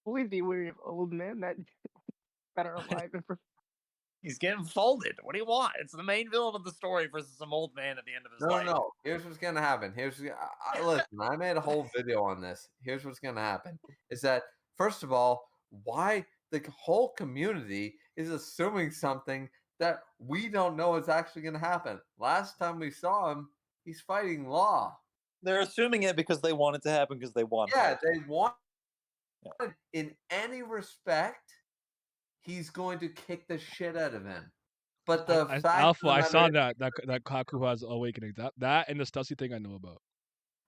always be wary of old men that are alive and He's getting folded. What do you want? It's the main villain of the story versus some old man at the end of his life. No. Here's what's gonna happen. Listen, I made a whole video on this. Here's what's gonna happen: is that first of all, why the whole community is assuming something that we don't know is actually gonna happen. Last time we saw him, he's fighting Law. They're assuming it because they want it to happen because they want. Yeah, they want. Yeah. In any respect, he's going to kick the shit out of him. But the fact Alpha, I saw that Kaku has awakening. That and the Stussy thing I know about.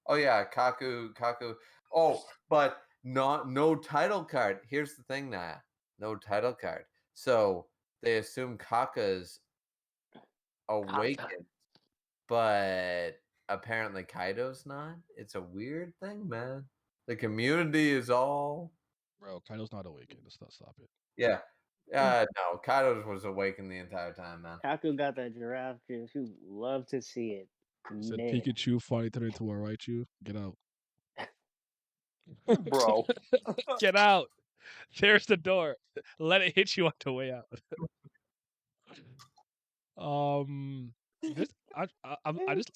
Oh yeah, Kaku. Oh, but no title card. Here's the thing, Naya. No title card. So they assume Kaka's awakened, but apparently Kaido's not. It's a weird thing, man. The community is all. Bro, Kaido's not awakened. Let's not stop it. Yeah, No, Kaido's was awakened the entire time, man. Kaku got that giraffe juice. You love to see it. Said Man. Pikachu finally turned into a Raichu. Get out. Bro. Get out. There's the door. Let it hit you on the way out. This I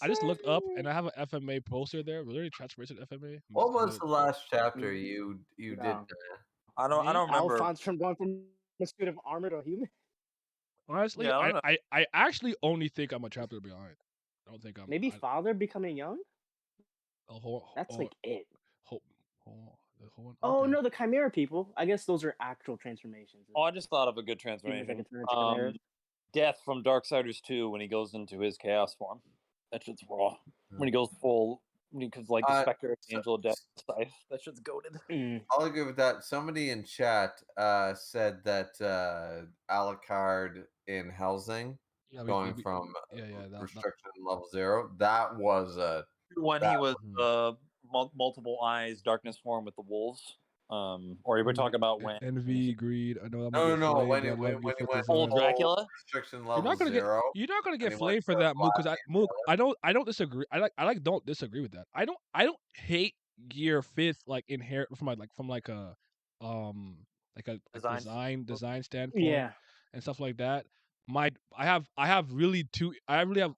just looked up and I have an FMA poster there. Literally transformation FMA. What was the last chapter you did? No. I don't remember. Alphonse from going from a suit of armor to a human. Honestly, Yeah, I don't know. I actually only think I'm a chapter behind. I don't think I'm Maybe father becoming young. That's like it. Oh okay. no, the Chimera people. I guess those are actual transformations. Oh, I just thought of a good Humans that transformation. can turn into chimeras. Death from Darksiders 2 when he goes into his chaos form. That shit's raw. When he goes full, because like the Spectre, Angel of Death, Scythe. That shit's goated. I'll agree with that. Somebody in chat said that Alucard in Helsing going from restriction level 0. That was when he was multiple eyes darkness form with the wolves. Or you were talking about when envy, greed. I know. No. When he went old Dracula restriction level 0. You're not gonna get flamed for that, Mook. Because I don't disagree. I don't disagree with that. I don't hate Gear 5th like inherent from a design standpoint and stuff like that. I really have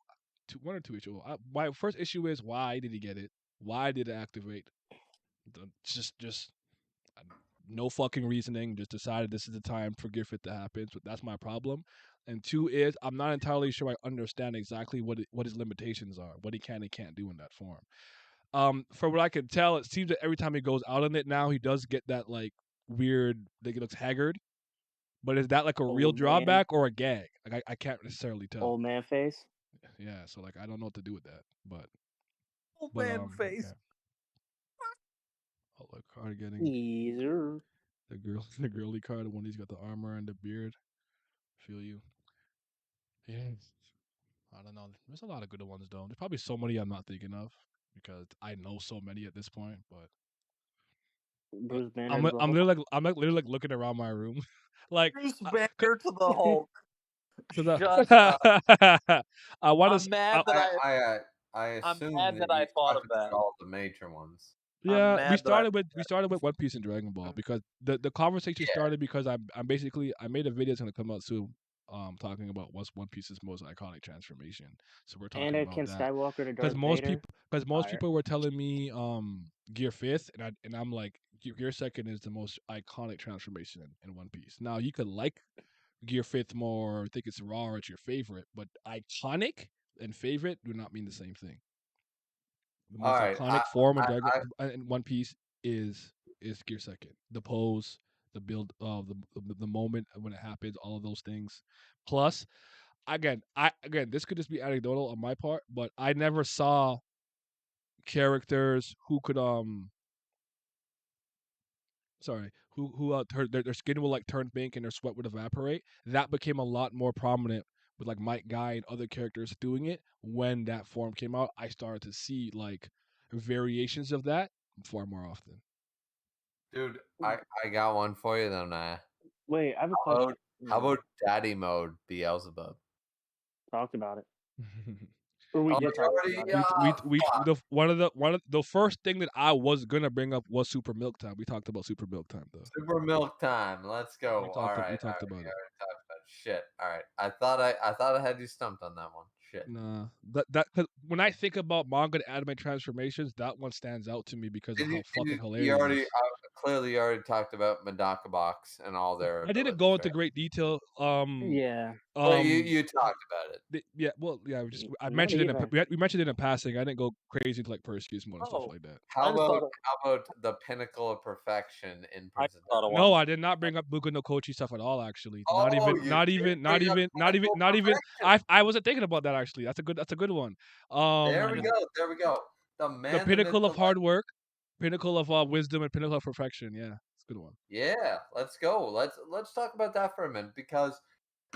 one or two issues. My first issue is why did he get it? Why did it activate? Just no fucking reasoning. Just decided this is the time for Gear 5th to happen. So that's my problem. And 2 is I'm not entirely sure I understand exactly what his limitations are, what he can and can't do in that form. From what I can tell, it seems that every time he goes out on it now, he does get that like weird, like he looks haggard. But is that like a real drawback or a gag? Like I can't necessarily tell. Old man face. Yeah, so like I don't know what to do with that. But old man face. Yeah. Oh, look, card getting Easer. the girly card when he's got the armor and the beard. Feel you. Yeah. I don't know. There's a lot of good ones though. There's probably so many I'm not thinking of because I know so many at this point. But Bruce Banner. I'm literally like looking around my room, like Bruce Banner to the Hulk. I want to. I'm mad that I assume I'm mad that I thought of that. All the major ones. Yeah, we started with One Piece and Dragon Ball because the conversation started because I made a video that's gonna come out soon, talking about what's One Piece's most iconic transformation. So we're talking Anakin about that Skywalker to Darth because most people were telling me Gear 5th and I'm like Gear 2nd is the most iconic transformation in One Piece. Now you could like Gear 5th more, think it's raw or it's your favorite, but iconic and favorite do not mean the same thing. The most iconic form in One Piece is Gear 2nd. The pose, the build of the moment when it happens, all of those things. Plus, again, this could just be anecdotal on my part, but I never saw characters who could their skin will like turn pink and their sweat would evaporate. That became a lot more prominent with like Might Guy and other characters doing it when that form came out. I started to see like variations of that far more often. Dude, I got one for you though, Naya. Wait, I have a question. How about Daddy Mode Beelzebub? Talked about it. Or we did talk about it. One of the first thing that I was gonna bring up was Super Milk Time. We talked about Super Milk Time though. Super Milk Time. Let's go. We talked about it. Shit. All right. I thought I had you stumped on that one. Shit. Nah, cause when I think about manga to anime transformations, that one stands out to me because of how fucking hilarious. You already talked about Medaka Box and all their. I didn't go into great detail. Yeah. Well, you talked about it. Yeah. Well, yeah. I mentioned it. We mentioned it in passing. I didn't go crazy into like Perseus mode and stuff like that. How about the pinnacle of perfection in Prison? No, I did not bring up Buka no Kochi stuff at all. Actually, not even. I wasn't thinking about that. Actually, that's a good one. There we go. The pinnacle of hard work, pinnacle of wisdom, and pinnacle of perfection. Yeah, it's a good one. Yeah, let's go. Let's talk about that for a minute because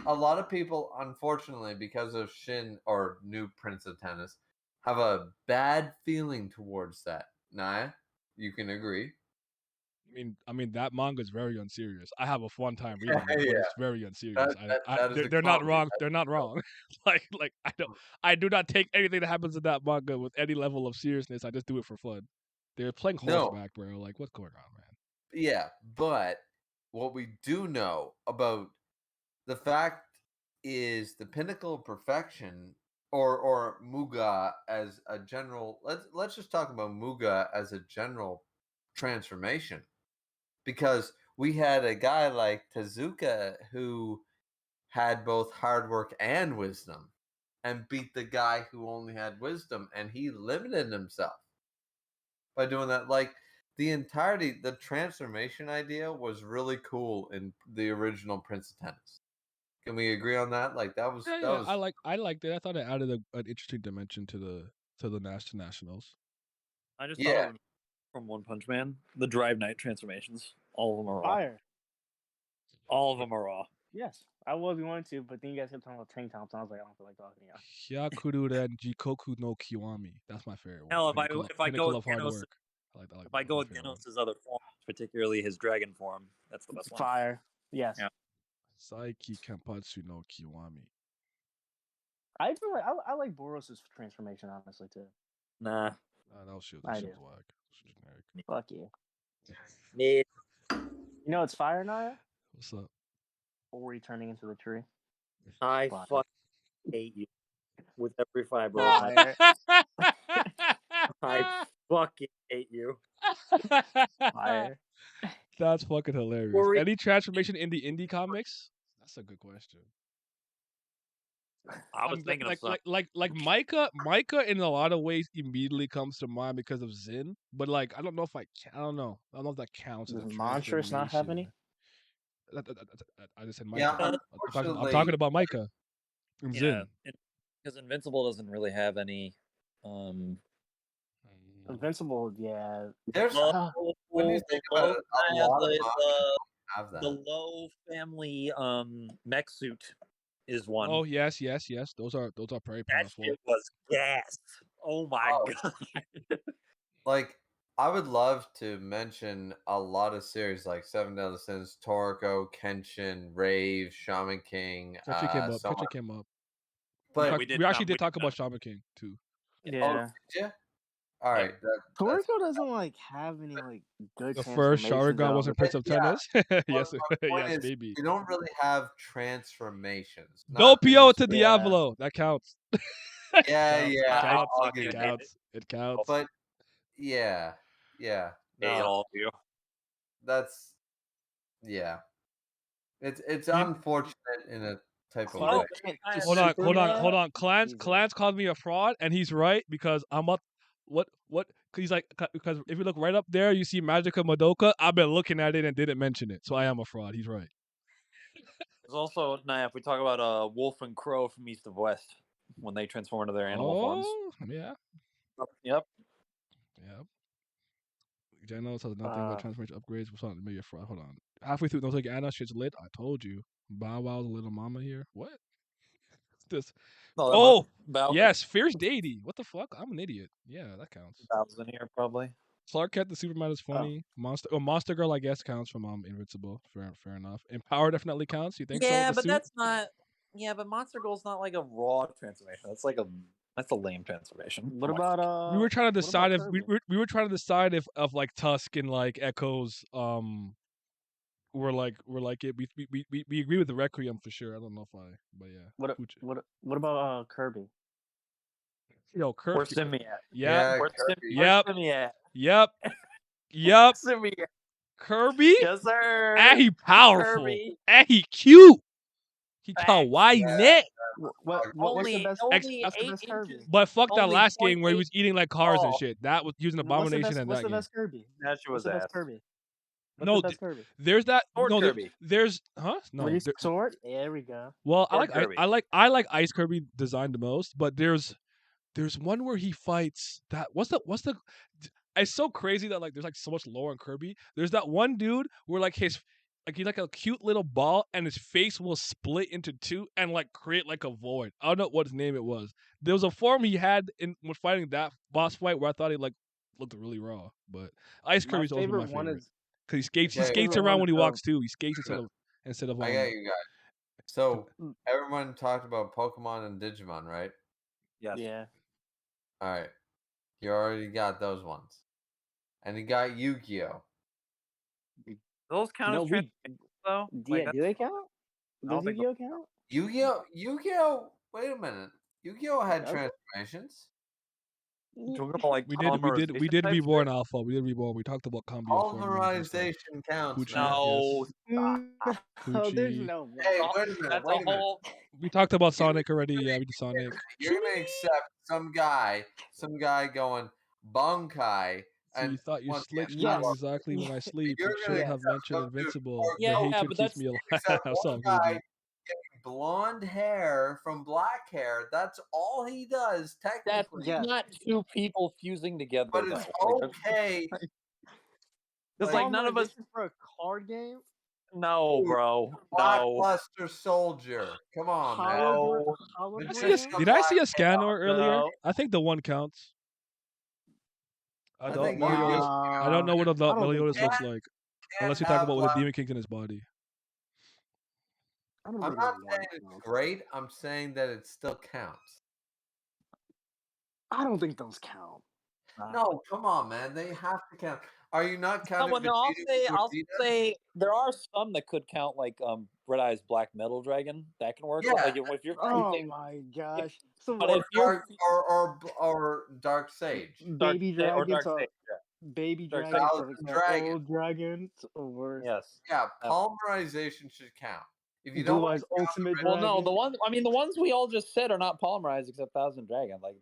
a lot of people, unfortunately, because of Shin or New Prince of Tennis, have a bad feeling towards that. Naya, you can agree. I mean that manga is very unserious. I have a fun time reading it, but Yeah. it's very unserious. That is a They're not comedy. wrong. They're not wrong. like I do not take anything that happens in that manga with any level of seriousness. I just do it for fun. They're playing No. horseback, bro. Like what's going on, man? Yeah, but what we do know about the fact is the pinnacle of perfection, or Muga as a general. Let's just talk about Muga as a general transformation, because we had a guy like Tezuka who had both hard work and wisdom, and beat the guy who only had wisdom, and he limited himself by doing that. Like the transformation idea was really cool in the original Prince of Tennis. Can we agree on that? Like that was I liked it. I thought it added an interesting dimension to the nationals. I just Yeah. thought of from One Punch Man, the Drive Night transformations. All of them are raw. Fire. All of them are raw. Yes, I would if you wanted to, but then you guys kept talking about tank tops, and I was like, I don't feel like talking to y'all. Hyakuru Ren Jikoku no Kiwami. That's my favorite one. Hell, if I Pinnacle go of hard Genos, work. I like that. if I go with Genos' other form, particularly his dragon form, that's the best one. Fire. Yes. Yeah. Saiki Kenpatsu no Kiwami. I feel like I like Boros' transformation honestly too. Nah. That was shit. I That do. shit was whack. Generic. Fuck you. Mid. You know it's fire, Naya? What's up? Ori turning into the tree. I Fire. fucking hate you with every fiber of my. Fire. I fucking hate you. Fire. That's fucking hilarious. Ori- Any transformation in the indie comics? That's a good question. I was thinking of something. like Micah in a lot of ways immediately comes to mind because of Zin, but like I don't know if I don't know if that counts. as a Does Monstrous not have any? I just said Yeah, Micah. I'm unfortunately, talking about Micah and Zin. Because Invincible doesn't really have any. Invincible, yeah. there's when you think about it, a lot of mangas don't have the that. low family mech suit is one. Oh yes. Those are very that powerful. shit was gas. Oh my god. Like I would love to mention a lot of series like Seven Deadly Sins, Toriko, Kenshin, Rave, Shaman King. Ketchy came up. so Ketchy much. came up. But We actually did talk about Shaman King too. Yeah. yeah. All right. Toriko doesn't like have any like good. The first Sharingan wasn't Prince of Tennis. Yes, point yes, is, baby. you don't really have transformations. Doppio to Yeah. Diavolo. That counts. Yeah, Counts. I'll give you It that. counts. It counts. But yeah. Hate No, all of you. that's It's unfortunate in a type of Oh, way. Hold on. Clans called me a fraud, and he's right because I'm up. What? He's like, because if you look right up there, you see Magica Madoka. I've been looking at it and didn't mention it, so I am a fraud. He's right. There's also now if we talk about Wolf and Crow from East of West when they transform into their animal forms. Yeah. Yep. Genos has nothing but transformation upgrades. What's on? Maybe a fraud. Hold on. Halfway through, Nozoki Anna, shit's lit. I told you. Bow Wow's little mama here. What? This. Yes, fierce deity. What the fuck? I'm an idiot. Yeah, that counts. 1,000 here probably. Clark Kent the Superman is funny. Monster Girl, I guess, counts from Invincible. Fair enough. Empower definitely counts. You think so? Yeah, but that's not. Yeah, but Monster Girl's not like a raw transformation. That's a lame transformation. What about we were trying to decide if we were trying to decide if like Tusk and like Echoes were like it. We agree with the Requiem for sure. I don't know if but yeah. What about Kirby? Yo, Kirby. Where's Simi at? Yeah. Where's Simi at? Yep. Simi at? Kirby? Yes, sir. And he powerful. Kirby. And he cute. He kawaii net. What's the best? Only What's the 8 best Kirby? inches. But fuck that Only last game where he 0.8 was eating like cars and shit. That was using Abomination and What's that the game. best Kirby? That shit was What's the ass. best Kirby? No, the best Kirby? There's that. Sword No, Kirby. there's no. Sword. There we go. Well, Sword Kirby. I like Ice Kirby design the most, but there's one where he fights that. What's the? It's so crazy that like there's like so much lore in Kirby. There's that one dude where like he's like a cute little ball and his face will split into two and like create like a void. I don't know what his name it was. There was a form he had when fighting that boss fight where I thought he like looked really raw. But Ice Kirby's always been my favorite. Because he skates Okay. around when he Everyone, walks too. He skates instead of I got you guys. So everyone talked about Pokemon and Digimon, right? Yes. yeah. All right. You already got those ones, and you got Yu-Gi-Oh. Those count No, as we. transformations, though. Yeah, do they count? don't Does think Yu-Gi-Oh count? Yu-Gi-Oh. Wait a minute. Yu-Gi-Oh had Does it? transformations. talking about like we did polymerization type Reborn shit? Alpha. We did Reborn. We talked about Cambio formulas and stuff. Pulverization counts, Poochie, man. No, yes. No, there's Poochie. no way. Hey, wait a minute. that's Wait a a minute. whole. We talked about You- Sonic already. Yeah, we did Sonic. You're gonna accept some guy going Bankai, So you and thought your once slick again, Yes. moves exactly when I sleep. You're You gonna shouldn't have accept mentioned some dude Invincible. or The Yeah, hatred but keeps that's- me alive. except That's all one I'm gonna guy do. getting blonde hair from black hair. That's all he does, That's technically. Yeah. not two people fusing together, But it's though. Like, okay. Because like none of us. Polymerization for a card game. No, Dude, bro. No. Blockbuster Soldier. Come on, man. No. Hologram. Did I see a Black Scanner earlier? No. I think the one counts. I Adult think Meliodas. Yu-Gi-Oh! I don't know what adult I don't think Meliodas so. looks like. Unless you Can't talk about with have the Demon Kings in his body. I don't I'm think not that saying one it's counts. great. I'm saying that it still counts. I don't think those count. No, come on, man. They have to count. Are you not No, counting well, no, I'll Vegeta? say there are some that could count, like Red Eye's Black Metal Dragon. That can work. Yeah. Like if you're Oh using, my gosh! So but what? if you're Or Dark Sage. Baby or dragons Dark are Sage, yeah. baby Dark dragons Sage. are Dragon. old dragons or Yes. Yeah, polymerization should count. If you Blue don't Eyes Ultimate Well, no, Dragon. the ones we all just said are not polymerized except Thousand Dragon. Like,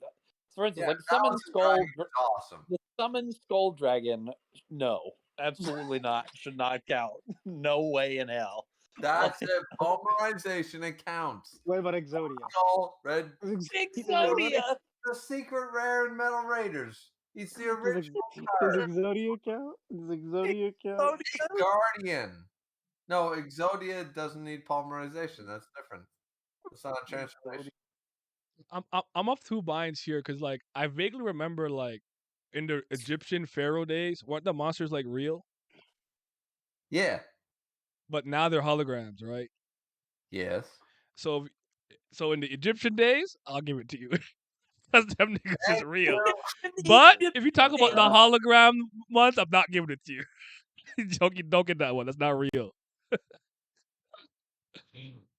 for instance, Yeah, like Summon Thousand Skull, Dragon is awesome. the Summon Skull Dragon, no, absolutely not, should not count. No way in hell. That's it. Polymerization, it counts. What about Exodia? All red. Exodia. The secret rare in Metal Raiders. He's the original Does card. Exodia count? Does Exodia count? Guardian. No, Exodia doesn't need polymerization. That's different. It's not a transformation. I'm up 2 binds here because like I vaguely remember like in the Egyptian pharaoh days, weren't the monsters like real? Yeah. But now they're holograms, right? Yes. So in the Egyptian days, I'll give it to you. Because them niggas is real. But if you talk about the hologram ones, I'm not giving it to you. Don't get that one. That's not real.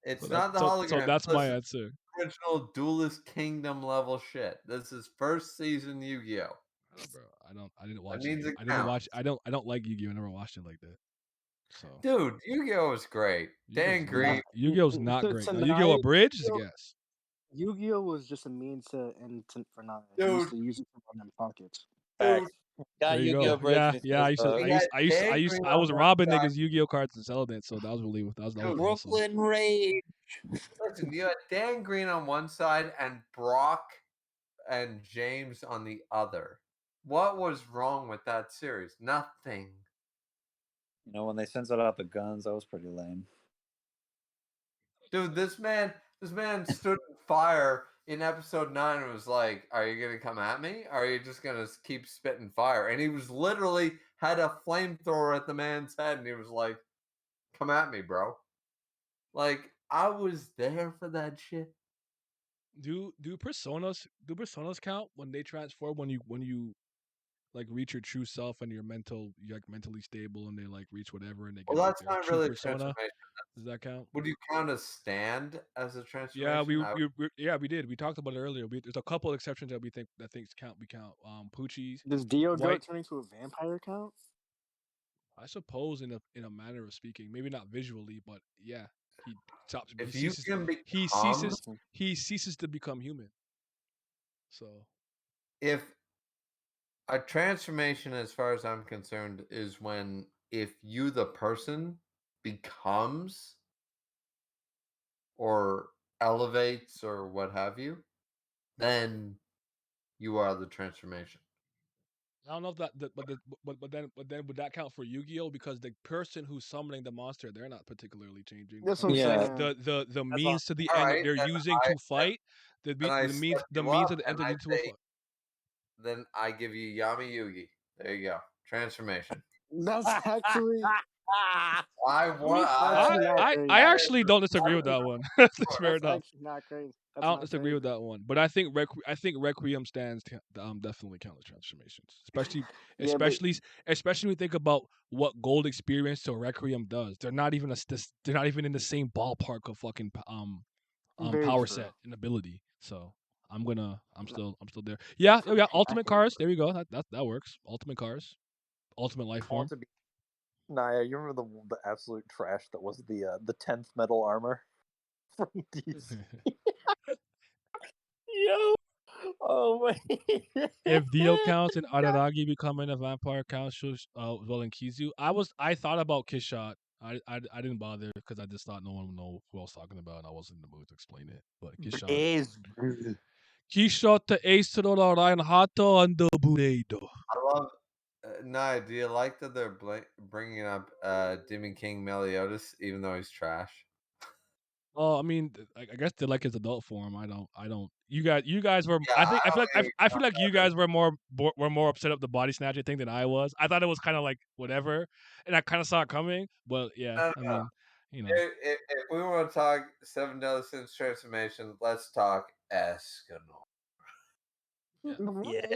It's So not the so hologram. that's my Listen, answer. original Duelist Kingdom level shit. This is first season Yu-Gi-Oh. Oh, bro, I didn't watch means it. it I didn't watch. counts. I don't like Yu-Gi-Oh. I never watched it like that. So Dude, Yu-Gi-Oh is great. Dan Green. Yu-Gi-Oh's not So great. Now, tonight, Yu-Gi-Oh Abridged is a Yu-Gi-Oh- guess. Yu-Gi-Oh was just a means to for not Dude. used to use it for them pockets. Dude, Yeah, There you Yu-Gi-Oh! go. Yeah, Bridge yeah. I used to. We had Dan Green I was on one robbing side. niggas Yu-Gi-Oh cards and selling it. So that was really that was awesome. Brooklyn Rage. Listen, you had Dan Green on one side and Brock and James on the other. What was wrong with that series? Nothing. You know, when they censored out the guns, that was pretty lame. Dude, this man stood in fire in episode 9 and was like, "Are you gonna come at me? Or are you just gonna keep spitting fire?" And he was literally had a flamethrower at the man's head, and he was like, "Come at me, bro." Like, I was there for that shit. Do personas count when they transform when you like reach your true self and you're like mentally stable and they like reach whatever and they get Well, like, that's their not true really a persona? transformation. Does that count? Would you count a stand as a transformation? Yeah, we did. We talked about it earlier. There's a couple exceptions that we think count. We count Poochie's. Does Dio White- turn into a vampire count? I suppose in a manner of speaking, maybe not visually, but yeah, he stops. If he you ceases, can he ceases to become human. So if a transformation, as far as I'm concerned, is when if you, the person, becomes or elevates or what have you, then you are the transformation. I don't know if but then would that count for Yu-Gi-Oh? Because the person who's summoning the monster, they're not particularly changing. That's what I'm Yeah. saying. The means to the All end right, that they're then using to fight, the means step the you means up that and enter I into a say- fight. Then I give you Yami Yugi. There you go. Transformation. That's actually I want. That's I, actually not I, crazy. I actually don't disagree with that one. That's fair That's enough. actually not crazy. That's I don't not disagree crazy. with that one, but I think Requiem stands definitely countless transformations, especially Yeah, but especially when you think about what Gold Experience to Requiem does. They're not even they're not even in the same ballpark of fucking very power true. set and ability. So I'm still there. Yeah, yeah. Ultimate Cars. There we go. That works. Ultimate Cars. Ultimate Life I want Form. to be Naya. You remember the absolute trash that was the 10th metal armor from DC? Yo, oh my. If Dio counts and Araragi becoming a vampire counts, well, in Kizu, I thought about Kishot. I didn't bother because I just thought no one would know who I was talking about, and I wasn't in the mood to explain it. But Kishot, Is Kishot the Ace to the Reinhardt and the Buredo. I love. Nah, do you like that they're bringing up Demon King Meliodas, even though he's trash? Oh, I mean, I guess they like his adult form. I don't. You guys were. Yeah, I feel don't like hate I feel like you guys were more upset of the body snatcher thing than I was. I thought it was kind of like whatever, and I kind of saw it coming. But yeah, No, I no. mean, you know. If we want to talk Seven Deadly Sins transformation, let's talk Escanor. The one Yeah.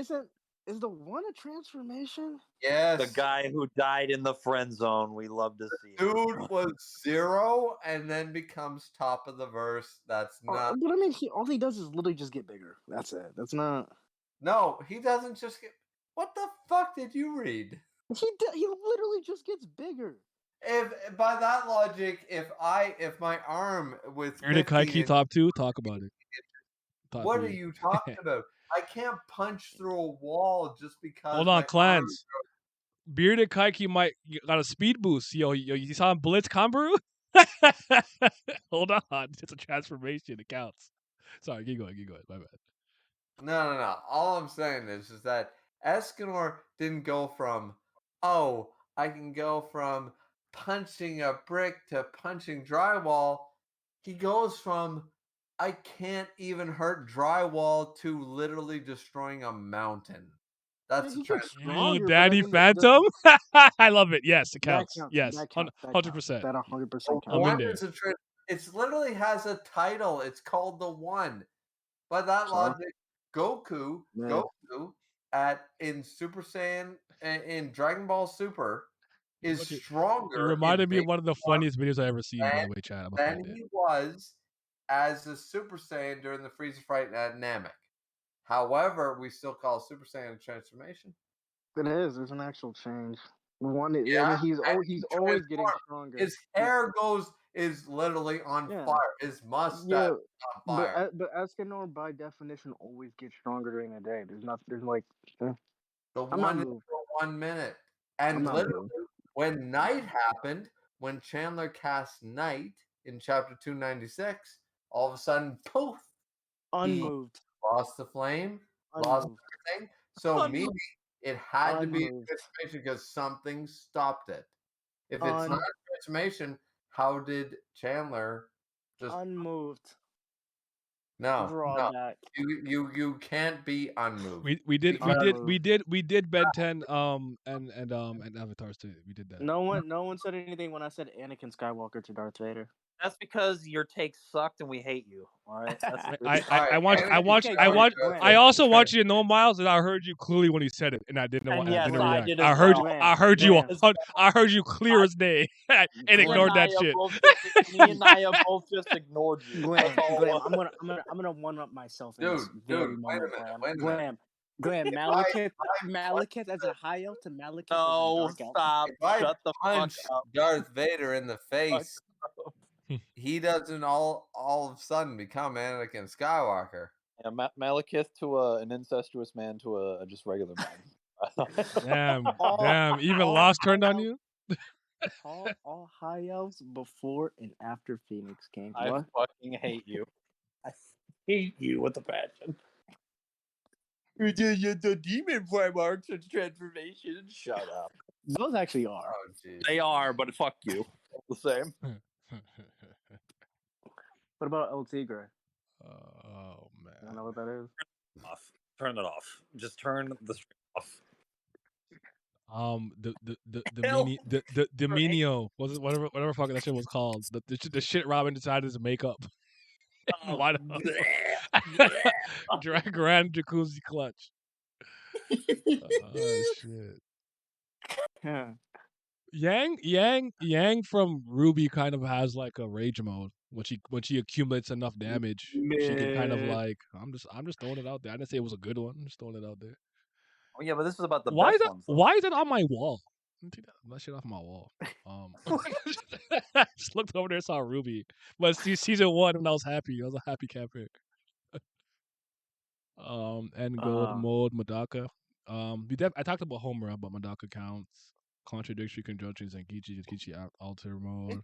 is the one a transformation? Yes, the guy who died in the friend zone. We love to see it. dude was 0 and then becomes top of the verse. That's not. But I mean, all he does is literally just get bigger. That's it. That's not. No, he doesn't just get. What the fuck did you read? He literally just gets bigger. If by that logic, if my arm with Bearded 15 Kaiki top 2, talk about it. Top what 3. are you talking about? I can't punch through a wall just because. Hold on, my clans. Bearded Kaiki got a speed boost. Yo, you saw him blitz Kambaru? Hold on, it's a transformation. It counts. Sorry, keep going. My bad. No. All I'm saying is that Escanor didn't go from, oh, I can go from punching a brick to punching drywall. He goes from, I can't even hurt drywall to literally destroying a mountain. That's a He gets transformation. stronger. Daddy but I mean, Phantom. I love it. Yes, it that counts. counts. Yes, That counts. That 100%. That 100% The counts. I'm in one there. is it literally has a title. It's called The One. By that So? logic, Goku Yeah. in Super Saiyan in Dragon Ball Super is Okay, stronger. It reminded me in of one of the funniest videos I ever seen. By the way, Chad. I'm gonna than find it. he was as a Super Saiyan during the Frieza fight at Namek. However, we still call Super Saiyan a transformation. It is. There's an actual change. One. I Yeah, mean, he's and he's he always getting transformed. stronger. His hair is literally on Yeah. fire. His mustache Yeah, is on fire. but Escanor by definition always gets stronger during the day. There's not. There's like. The I'm not one is moved. for 1 minute. I'm And not literally, moved. when night happened, when Chandler cast night in chapter 296, all of a sudden, poof, he Unmoved. lost the flame, lost Unmoved. everything. So maybe it had to be a Unmoved. transformation because something stopped it. If it's not Un- a transformation, how did Chandler just Unmoved. no? Drawback. You can't be unmoved. We did Unmoved. Ben 10 and Avatars too. We did that. No one said anything when I said Anakin Skywalker to Darth Vader. That's because your takes sucked and we hate you. All right. I also want you to know, Miles, that I heard you clearly when he said it, and I didn't know. And I yes, didn't I react. did I as heard well. I heard you. Graham. I heard you clear as day, and ignored that Naya shit. me and Naya both just ignored you. Graham, That's all it Graham, was. I'm gonna one up myself in this Dude, very wait a moment, minute, Graham. Graham, Malekith as a high elf to Malekith as a No, dark elf. stop. If I Shut the fuck punch up. Darth Vader in the face, he doesn't all of a sudden become Anakin Skywalker. Yeah, Malekith to an incestuous man to a just regular man. Damn. Even Lost turned on you. all high elves before and after Phoenix King. I What? fucking hate you. I hate you with a passion. The demon form arcs and transformation. Shut up. Those actually are. Oh, jeez. They are, but fuck you. The same. What about El Tigre? Oh man. I don't know what that is. Off. Turn it off. Just turn the stream off. Hell, the Minio was it whatever fucking that shit was called. The shit Robin decided to make up. Why Grand Jacuzzi Clutch. Oh shit. Yeah. Yang from Ruby kind of has like a rage mode. When she accumulates enough damage, she can kind of Meh. like I'm just throwing it out there. I didn't say it was a good one. I'm just throwing it out there. Oh, yeah, but this is about the Why is best that? ones. Though. Why is it on my wall? Let me take that shit off my wall. Just looked over there, saw Ruby. But season 1, and I was happy. I was a happy camper. And gold mode Madaka. I talked about Homura, but Madaka counts. Contradictory conjunctions and Kichi alter mode.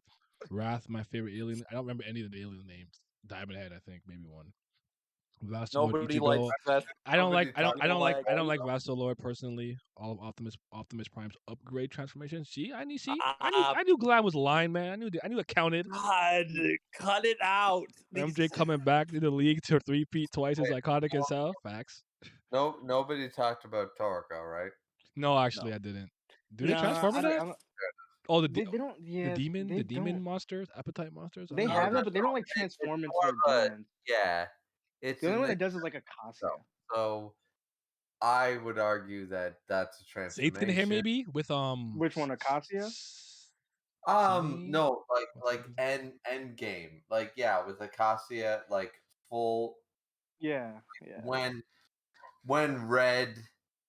Wrath, my favorite alien. I don't remember any of the alien names. Diamond Head, I think, maybe one. Vastalord Nobody Ichigo. likes that. I don't like Ichigo. Vastalord personally. All of Optimus Prime's upgrade transformations. I knew Glam was lying, man. I knew it counted. God, cut it out. MJ coming back to the league to 3-peat twice as iconic as hell. Facts. No, nobody talked about Toriko, right? No, actually, I didn't. Do they transform into that? Oh, they don't. Yeah, the demon monsters, appetite monsters. They have it, but they don't like transform into a demon. Yeah, it's the only one that does is like a Cassia. So I would argue that that's a transformation. Eighth in here, maybe with Which one, Acacia? No, like end game, like with Acacia, like full. Yeah. When Red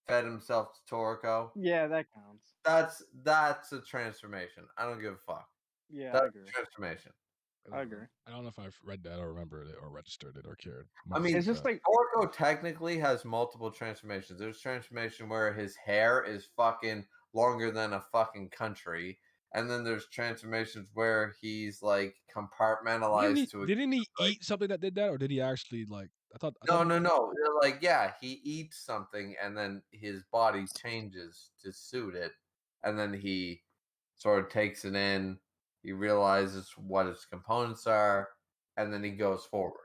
fed himself to Toriko. Yeah, that counts. That's a transformation. I don't give a fuck. Yeah, that's I agree. A transformation. I agree. I don't know if I've read that or remembered it or registered it or cared. I mean, it's just like Toriko technically has multiple transformations. There's transformation where his hair is fucking longer than a fucking country. And then there's transformations where he's like compartmentalized Didn't he eat something that did that, or did he actually like? I thought No. Like, he eats something and then his body changes to suit it, and then he sort of takes it in. He realizes what its components are, and then he goes forward.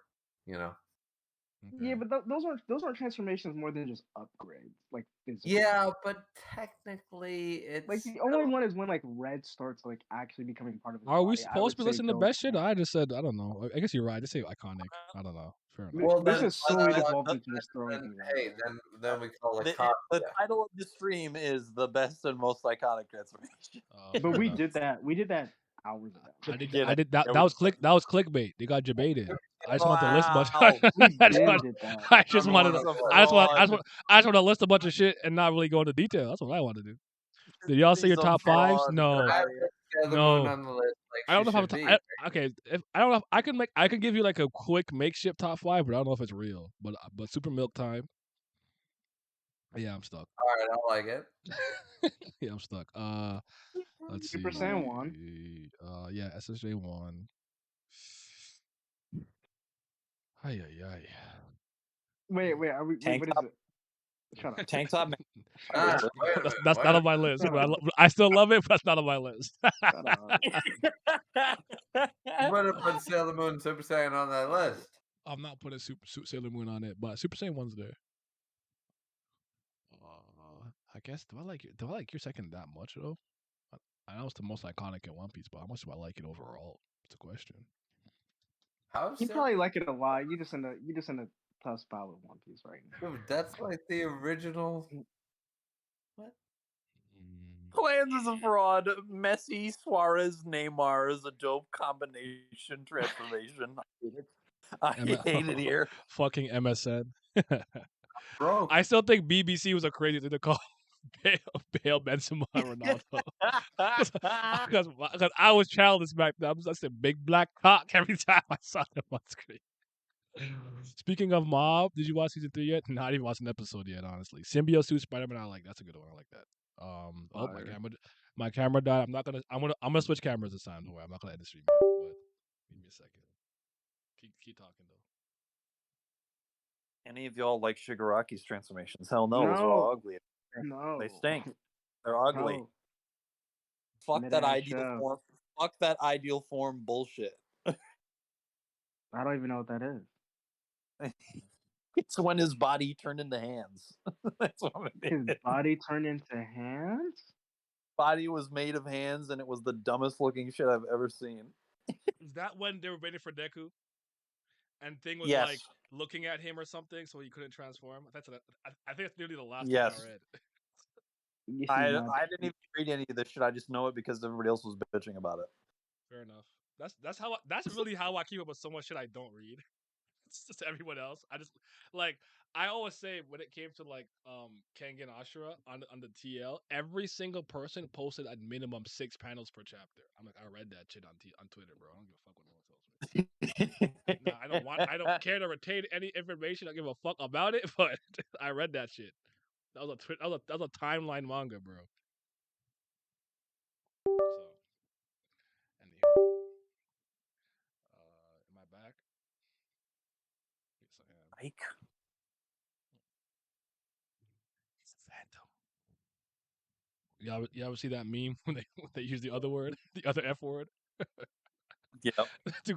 Yeah, but those aren't transformations more than just upgrades, like physical. Yeah, but technically, it's like the only one is when like Red starts like actually becoming part of. Are we supposed to be listening to best shit? I just said I don't know. I guess you're right. I just say iconic. I don't know. Fair enough. Well, this is solely devolving to just throwing. Then we call it. The title of the stream is the best and most iconic transformation. But we did that. We did that hours ago. I did that. That was clickbait. They got debated. I just want to list a bunch. I just want to list a bunch of shit and not really go into detail. That's what I want to do. Did y'all say your top fives? No. No. I don't know if okay. I don't know if I can give you like a quick makeshift top 5, but I don't know if it's real. But Super Milk Time. Yeah, I'm stuck. All right, I like it. Yeah, I'm stuck. Let's Super see. Saiyan 1. Yeah, SSJ 1. Ay. Wait. Are we? What is it? Shut up. Tank top. That's not on my list. I still love it, but that's not on my list. You better put Sailor Moon and Super Saiyan on that list. I'm not putting Sailor Moon on it, but Super Saiyan 1's there. I guess do I like your second that much though? I know it's the most iconic in One Piece, but how much do I like it overall? It's a question. You probably like it a lot. You just in a tough spot with One Piece right now. Dude, that's like the original. What? Clans is a fraud. Messi, Suarez, Neymar is a dope combination transformation. I hate it here. Fucking MSN. Bro, I still think BBC was a crazy thing to call Bale, Benzema, Ronaldo. Because I was childish back then. I said big black cock every time I saw them on screen. Speaking of Mob, did you watch season 3 yet? Not even watched an episode yet, honestly. Symbiote Suit Spider-Man, I like. That's a good one. I like that. My camera died. I'm gonna switch cameras this time. Don't worry, I'm not gonna end the stream yet, but give me a second. Keep talking though. Any of y'all like Shigaraki's transformations? Hell no, those are all ugly. No, they stink. They're ugly. No. Fuck that ideal form. Fuck that ideal form bullshit. I don't even know what that is. It's when his body turned into hands. That's what it His is. body turned into hands. Body was made of hands, and it was the dumbest looking shit I've ever seen. Is that when they were waiting for Deku? And Thing was Yes. like looking at him or something, so he couldn't transform. I think that's nearly the last Yes. thing I read. You see, I now, didn't even read any of this shit. I just know it because everybody else was bitching about it. Fair enough. That's really how I keep up with so much shit I don't read. It's just everyone else. I always say when it came to like Kengan Ashura on the TL, every single person posted at minimum 6 panels per chapter. I'm like, I read that shit on Twitter, bro. I don't give a fuck what no one tells me. Nah, I don't care to retain any information. I give a fuck about it, but I read that shit. That was a timeline manga, bro. So, anywho, am I back? Yes, I am. Mike. He's a phantom. You ever see that meme when they use the other word, the other F word? Yep. He's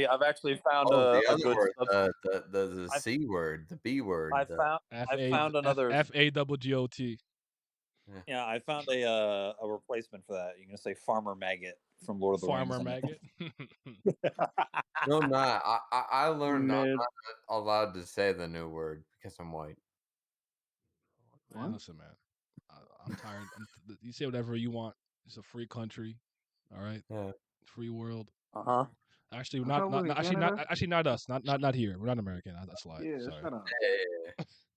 I've actually found Oh, a the other good word, the C word, the B word. I found another FAGGOT. Yeah, I found a replacement for that. You can say Farmer Maggot from Lord of the Farmer Rings. Maggot. No, not. I learned I'm Mid. not allowed to say the new word because I'm white. Man, listen, man. I'm tired. You say whatever you want. It's a free country. All right. Yeah. Free world. Uh-huh. Actually, I thought it was Canada. not us. Not here. We're not American. That's a lie. Yeah, Sorry. shut up.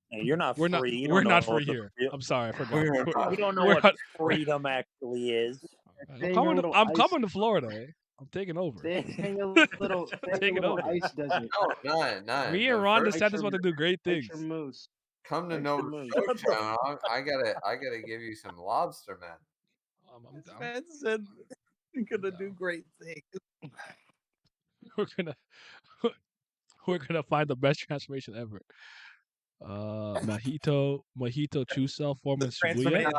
Hey, you're not We're free. not. We're not free here. I'm sorry. I forgot. You don't know We're what not- freedom actually is. I'm coming to Florida. Eh? I'm taking over. Staying a little, Taking over. ice desert. No, not. Me and Ron DeSantis want to do great Fight things. your moose. Come to Fight Nova your moose. Scotia. I gotta give you some lobster, man. I'm down. Man said you're gonna do great things. We're gonna find the best transformation ever. Mojito Chusa forming Shibuya.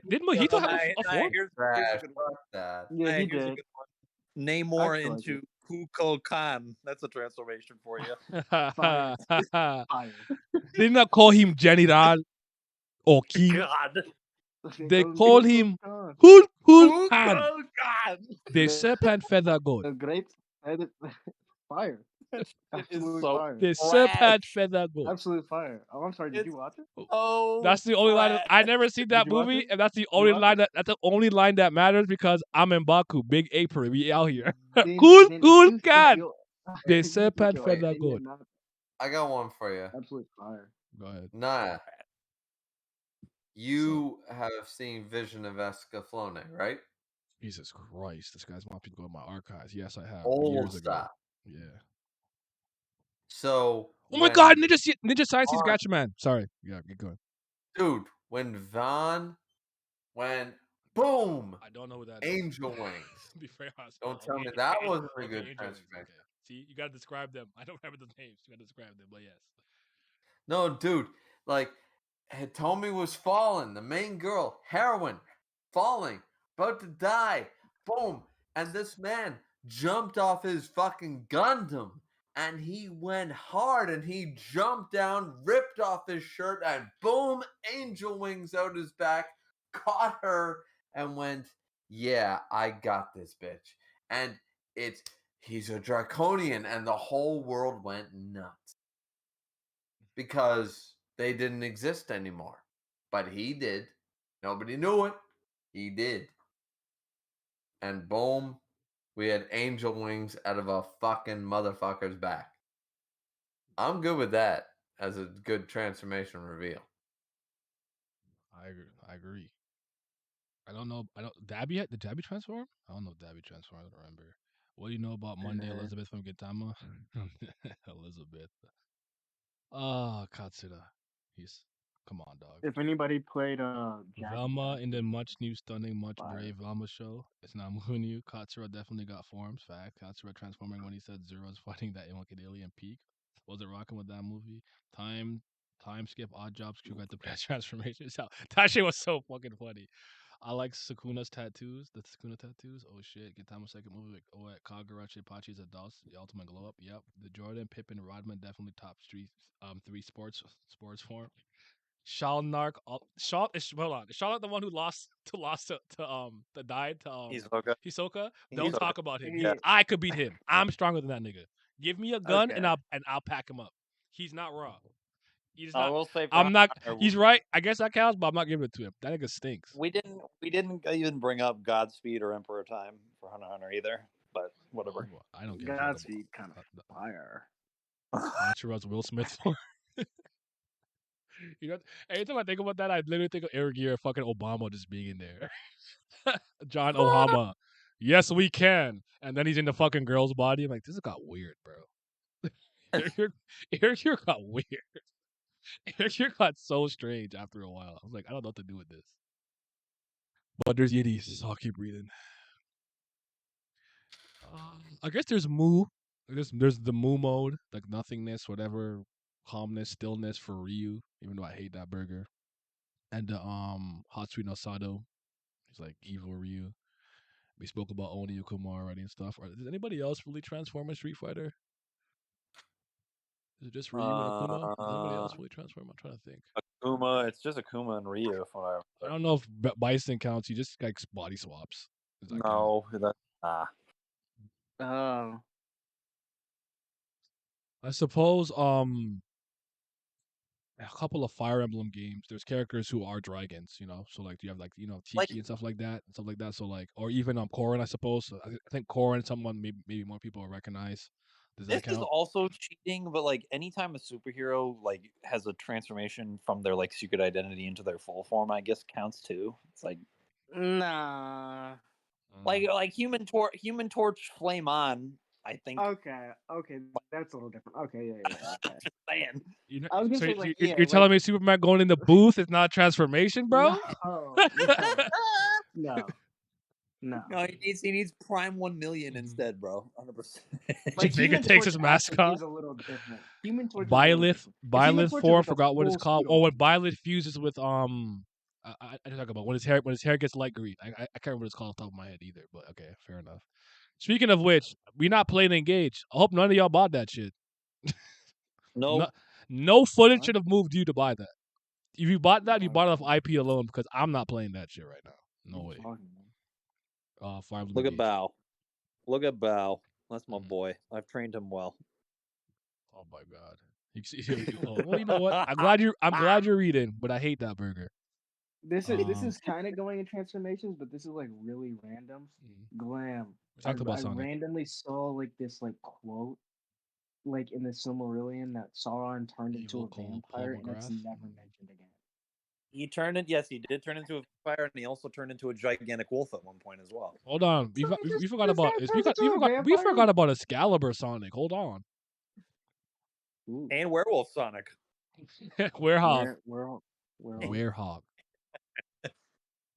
Did Mojito have a form? Trash. Fuck that. Yeah, he Here's a did. good one. Namor Actually, into Kukulkan. That's a transformation for you. Fire. They not call him General or King. God. They call him Hulk Han. The serpent feather god. The great fire. Absolute so fire. The serpent feather god. Absolute fire. Oh, I'm sorry. Did you watch it? Oh, that's the only line. I never seen that Did you watch movie, it? and that's the only line that's the only line that matters because I'm in Baku, big apron. We out here. Cool can. The serpent feather god. I got one for you. Absolute fire. Go ahead. Nah. You have seen Vision of Escaflowne, right? Jesus Christ, this guy's want people to go to my archives. Yes, I have. Old years ago. stuff. Yeah. So. Oh my God, Ninja Science's Gatchaman. Sorry. Yeah, get going. Dude, when Vaughn went boom. I don't know who that Angel is. Wings. Be fair, Don't tell me that wasn't a good transformation. Okay. See, you gotta describe them. I don't remember the names. You gotta describe them, but yes. No, dude. Like, Hitomi was falling. The main girl, heroine, falling, about to die. Boom. And this man jumped off his fucking Gundam. And he went hard and he jumped down, ripped off his shirt, and boom, angel wings out his back, caught her, and went, yeah, I got this bitch. And he's a draconian, and the whole world went nuts. Because they didn't exist anymore. But he did. Nobody knew it. He did. And boom, we had angel wings out of a fucking motherfucker's back. I'm good with that as a good transformation reveal. I agree. Dabby, did Dabby transform? I don't know if Dabby transformed. I don't remember. What do you know about Monday Elizabeth from Gintama? Elizabeth. Katsura. Come on, dog. If anybody played Velma in the much new, stunning, much brave Velma show. It's not moving you. Katsura definitely got forms. Fact. Katsura transforming when he said Zero's fighting that alien peak. Was it rocking with that movie? Time skip, odd jobs, crew got the best transformations out. That shit was so fucking funny. I like Sukuna's tattoos. The Sukuna tattoos. Oh shit! Gintama second movie. Like, oh, at Kagurachi Apache's adults. The ultimate glow up. Yep. The Jordan, Pippen, Rodman definitely top street. Three sports form. Shalnark. Hold on. Is Charlotte the one who died to Hisoka. Hisoka? Don't Hisoka. talk about him. Yeah. I could beat him. I'm stronger than that nigga. Give me a gun and Okay. I'll pack him up. He's not raw. He's I not. will say, for I'm not. Hunter, He's right. I guess that counts, but I'm not giving it to him. That nigga stinks. we didn't even bring up Godspeed or Emperor Time for Hunter x Hunter either. But whatever. I don't give a fuck Godspeed kind of fire. Natural Will Smith for. You know, every time I think about that, I literally think of Eric Gear, fucking Obama just being in there. John Ohama. Yes, we can. And then he's in the fucking girl's body. I'm like, this got weird, bro. Eric Gear got weird. Eric Gear got so strange after a while. I was like, I don't know what to do with this. But there's Yiddies, so I'll keep reading. I guess there's Moo. There's the Moo mode, like nothingness, whatever, calmness, stillness for Ryu. Even though I hate that burger, and the Hatsui no Sado, he's like evil Ryu. We spoke about Oni Ukuma already and stuff. Does anybody else really transform in Street Fighter? Is it just Ryu and Akuma? Does anybody else really transform? I'm trying to think. Akuma, it's just Akuma and Ryu. From what I don't know if Bison counts. He just like body swaps. Does that count? No, that's Oh. I suppose a couple of Fire Emblem games. There's characters who are dragons, you know. So like you have like Tiki Like- and stuff like that, So like, or even Korin, I suppose. I think Korin, someone maybe more people will recognize. Does that This is count? also cheating, but like anytime a superhero like has a transformation from their like secret identity into their full form, I guess counts too. It's like Nah. like Human Torch Flame On. I think. Okay, that's a little different. Okay, yeah. Okay. Just saying. I was gonna So say, like, you're yeah, telling me Superman going in the booth is not a transformation, bro? No. No, he needs Prime 1 million instead, bro. 100%. Like Vega takes his mask off. Is a little different. Human Torch. Byleth Torch is form like a forgot what it's full called. suit Oh, when on. Byleth fuses with I talk about when his hair gets light green. I can't remember what it's called off the top of my head either. But okay, fair enough. Speaking of which, we not playing Engage. I hope none of y'all bought that shit. No. No footage should have moved you to buy that. If you bought that, you bought it off IP alone because I'm not playing that shit right now. No way. Fire Emblem Look at Engage. Bao. Look at Bao. That's my boy. I've trained him well. Oh my god. Well, you know what? I'm glad you're reading, but I hate that burger. This is kind of going in transformations, but this is like really random. Glam. We talked about I Sonic. randomly saw like this like quote, like in the Silmarillion, that Sauron turned into a vampire, and it's never mentioned again. He did turn into a vampire, and he also turned into a gigantic wolf at one point as well. Hold on, we forgot about we forgot about Excalibur Sonic. Hold on. Ooh. And Werewolf Sonic. Werehog. Werehog.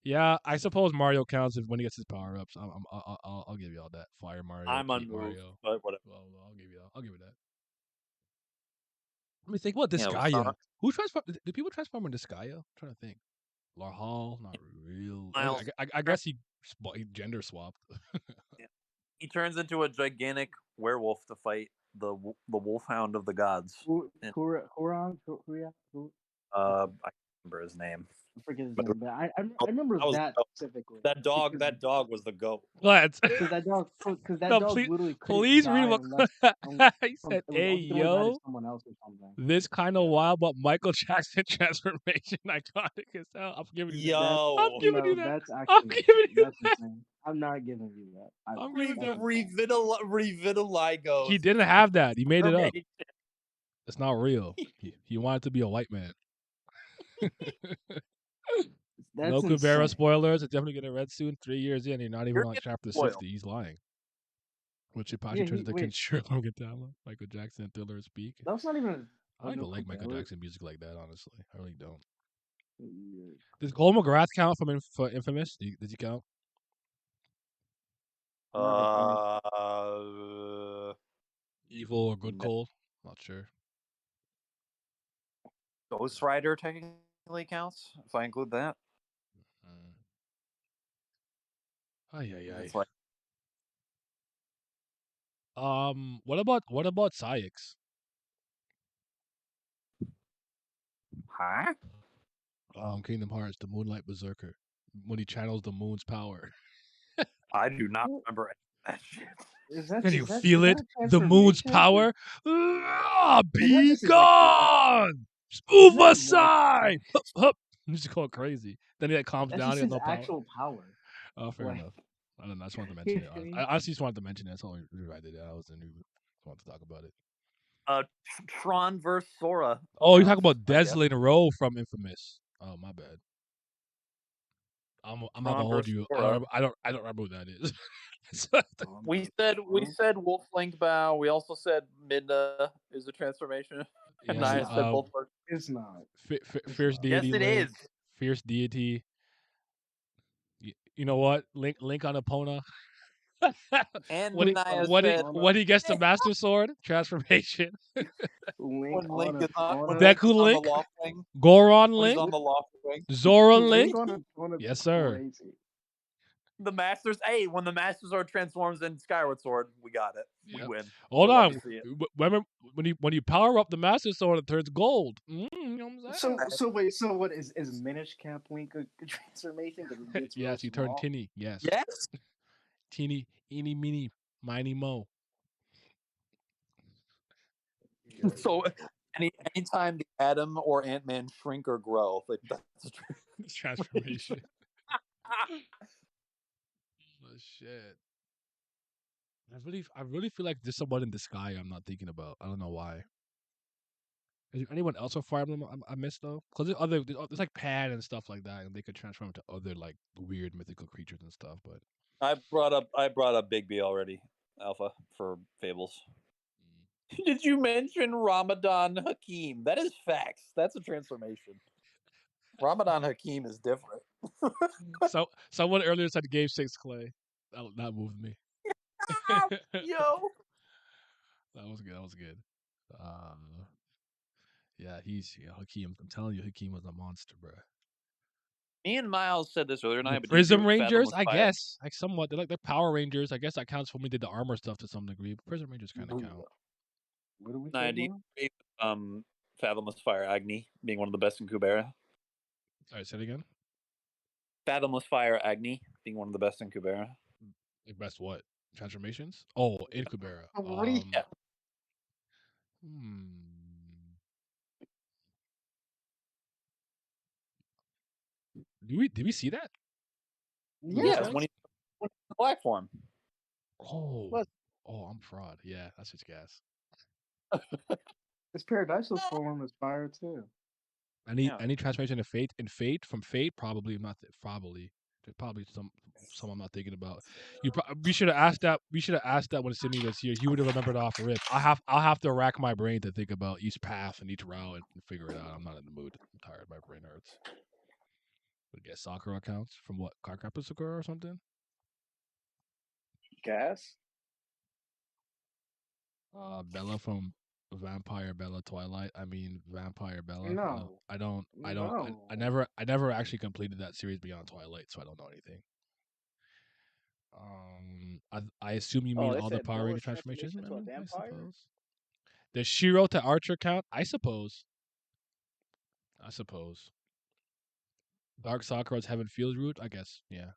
Yeah, I suppose Mario counts when he gets his power ups. I'll give you all that. Fire Mario. I'm Heat unmoved, Mario. but whatever. Well, I'll give you that. Let me think. What Disgaea? Sonic. Who transform? Do people transform in Disgaea? I'm trying to think. Larhal, not real. Miles. I guess he gender swapped. Yeah. He turns into a gigantic werewolf to fight the Wolfhound of the gods. Huron? I remember his name. I forget his name, but I remember that specifically. That dog was the goat. What? Because that dog literally please read what he said. Hey yo, someone else or something. This kind of wild, but Michael Jackson transformation iconic as hell. I'm giving you that. I'm giving you that. That's actually, I'm giving you that's that. insane. I'm not giving you that. I'm giving you that. Revitaligo. He didn't have that. He made it up. It's not real. He wanted to be a white man. No Kubera spoilers. It's definitely gonna read soon. 3 years in, you're not even on chapter 60. He's lying. Which Apache turns into Kenshiro Logan Michael Jackson Thriller speak. That's not even. I don't even like Michael Jackson music like that, honestly. I really don't. Does Cole McGrath count for Infamous? Does he count? Evil or good Cole? Not sure. Ghost Rider technically counts if I include that. Ay, ay, ay. It's like, What about Syx? huh? Kingdom Hearts, the Moonlight Berserker, when he channels the moon's power. I do not remember any of that shit. Is that Can you is that, feel is it? that a The moon's transformation? power. Ah, Or be that just is gone! isn't Move that aside! Hup, hup. He's just going crazy. Then he like calms that's down. just He has his no power. actual power. Oh, fair Like, enough. I don't know. I just wanted to mention it. I honestly just wanted to mention it. That's all I did. I was in. Just wanted to talk about it. Tron versus Sora. Oh, you're talking counts, about I guess. Deslin Rowe from Infamous. Oh, my bad. I'm not Tron gonna hold versus you. Sora. I don't remember who that is. We said Wolf Link Bow. We also said Midna is a transformation. And Yeah, I said both parts. It's not. Fierce not. deity. Yes, it Link, is. Fierce deity. You know what? Link on Epona. And when Naya he said when he gets the Master Sword transformation. Link when Link on is on, when Epona. Link is Deku on the Link, Loft Wing. Goron When he's Link, on the Loft Wing. Zora Link Link. on Yes, sir. Crazy. The Masters. Hey, when the Master Sword transforms in Skyward Sword, we got it. We Yep. win. Hold We love on. to see it. Remember when you power up the Master Sword, it turns gold. You know what I'm saying? So wait, so what is Minish Cap Link a transformation? Because it gets real Yes, he turned small? tinny. Yes. Yes. Teeny, eeny, meeny, miny, mo. So anytime the Atom or Ant-Man shrink or grow, like, that's a Transformation. Oh shit. I really feel like there's someone in the sky I'm not thinking about. I don't know why. Is there anyone else on Fire Emblem I missed though? Because there's like Pan and stuff like that, and they could transform into other like weird mythical creatures and stuff. But I brought up Big B already, Alpha, for Fables. Did you mention Ramadan Hakim? That is facts. That's a transformation. Ramadan Hakim is different. so someone earlier said Game 6 Clay. That moved me. Yo. That was good. That was good. Yeah, Hakim. I'm telling you, Hakim was a monster, bro. Me and Miles said this earlier tonight, but Prism Rangers, I guess, like somewhat. They're Power Rangers. I guess that counts for when we did the armor stuff to some degree. But Prism Rangers kind of count. What do we Nah, say? do you Fathomless Fire Agni being one of the best in Kubera? Sorry, say it again. Fathomless Fire Agni being one of the best in Kubera. Like best what? Transformations? Oh, in Kubera. Yeah. Did we see that? Yes, when he's in the black form. Oh, I'm fraud. Yeah, that's just gas. His Paradisal form is fire too. Any transformation in Fate from Fate probably not probably. There's probably some I'm not thinking about. We should have asked that. We should have asked that when Sydney was here. He would have remembered off the rip. I'll have to rack my brain to think about each path and each route and figure it out. I'm not in the mood. I'm tired. My brain hurts. Would get Sakura accounts from what? Cardcaptor Sakura or something? Gas? Bella from Vampire Bella Twilight. I mean Vampire Bella. No. I don't. No. I never actually completed that series beyond Twilight, so I don't know anything. I assume you mean all the Power Ranger transformations. Into a vampire? I suppose. Does Shiro to Archer count? I suppose. Dark Sakura's Heaven Fields route. I guess. Yeah.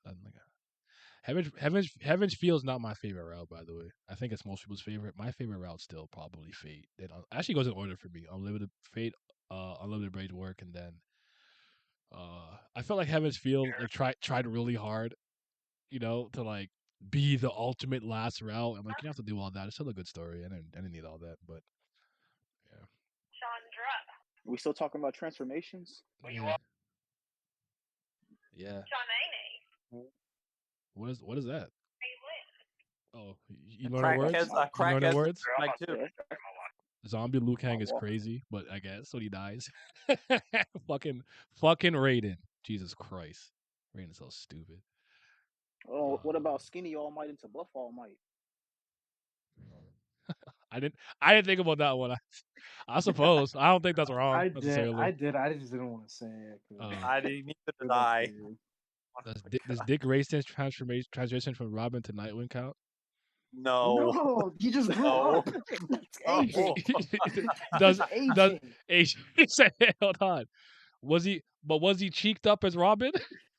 Heaven's Field's not my favorite route, by the way. I think it's most people's favorite. My favorite route's still probably Fate. It actually goes in order for me. Unlimited Fate, Unlimited Rage Work, and then I felt like Heaven's Field like tried really hard, to like be the ultimate last route. I'm like, you don't have to do all that. It's still a good story. I didn't need all that, but yeah. We still talking about transformations? Yeah. What is that? Oh, you learn words? You learn words? Zombie Liu Kang is crazy, but I guess when he dies, fucking Raiden. Jesus Christ, Raiden's so stupid. Oh, what about Skinny All Might into Buff All Might? I didn't think about that one. I suppose. I don't think that's wrong. I necessarily. did. I just didn't want to say it. I didn't need to die. Does Dick Grayson's transition from Robin to Nightwing count? No. No, he just grew No. up. That's aging. does That's does aging. hold on? Was he cheeked up as Robin?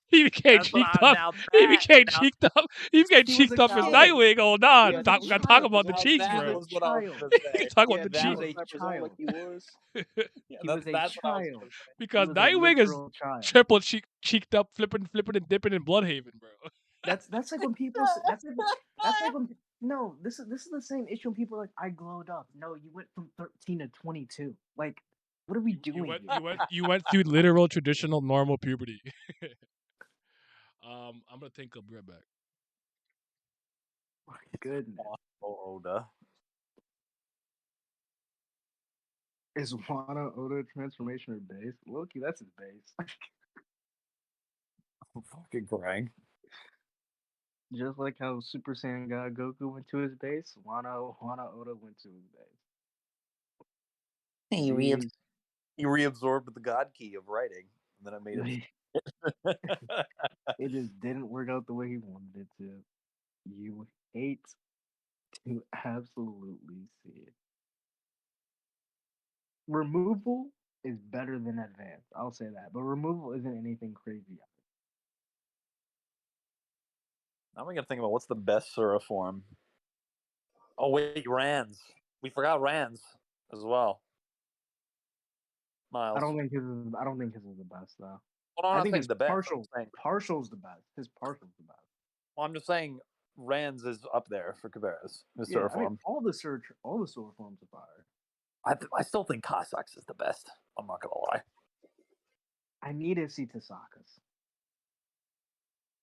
He became That's what cheeked I- up. now He that- became now- cheeked up. He became He was cheeked a up as kid. Nightwing. Hold on, He was we a gotta talk child. about the Now cheeks, that bro. was what I was Child. gonna say. Talk about the that cheeks. was a Diapers on like he was. Yeah, He was a that's what I was child. gonna say. Because He was a Nightwing is literal child. triple cheeked up, flipping and dipping in Bloodhaven, bro. That's like when people say, that's like when no, this is the same issue when people are like, I glowed up. No, you went from 13 to 22. Like, what are we doing here? You went through literal traditional normal puberty. I'm gonna think I'll be right back. My goodness. Oh, Oda. Is Wano Oda transformation or base? Loki, that's his base. I'm fucking crying. Just like how Super Saiyan God Goku went to his base, Wano Oda went to his base. He reabsorbed the god key of writing, and then it made it. It just didn't work out the way he wanted it to. You hate to absolutely see it. Removal is better than advance. I'll say that. But removal isn't anything crazy. Now we gotta think about what's the best Sura form. Oh wait, Rands. We forgot Rands as well. Miles. I don't think his is the best though. Well, I'm I not think saying his the best. partial's the best. His partial's the best. Well, I'm just saying Rands is up there for Cabarrus. His Yeah, Sura I mean, form. all the Sura forms are fire. I still think Cossacks is the best. I'm not gonna lie. I need to see Tasaka's.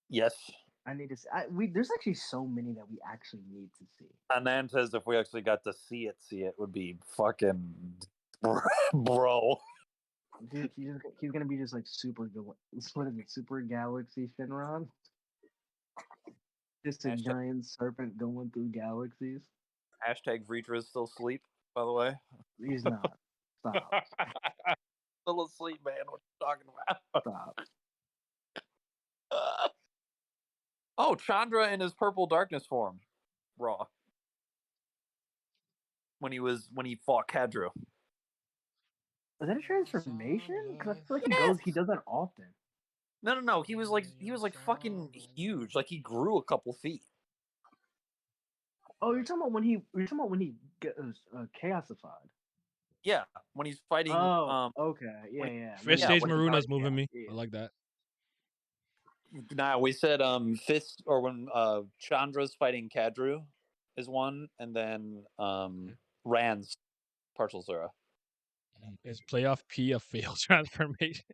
Yes. I need to see. There's actually so many that we actually need to see. Anantes, if we actually got to see it would be fucking bro. Dude, he's gonna be just like super. What is it? Super Galaxy Shinron. Just a giant serpent going through galaxies. Hashtag Vritra is still asleep, by the way. He's not. Stop. Still asleep, man. What are you talking about? Stop. Oh, Chandra in his purple darkness form. Raw. When he fought Kadru. Is that a transformation? Because I feel like he does that often. No. He was like fucking huge. Like he grew a couple feet. Oh, you're talking about when he gets chaosified. Yeah, when he's fighting. Oh, okay, yeah. Fish Stage Maruna's moving me. Yeah. I like that. Nah, we said Fist or when Chandra's fighting Kadru is one, and then Rand's partial Zura. Is Playoff P a failed transformation?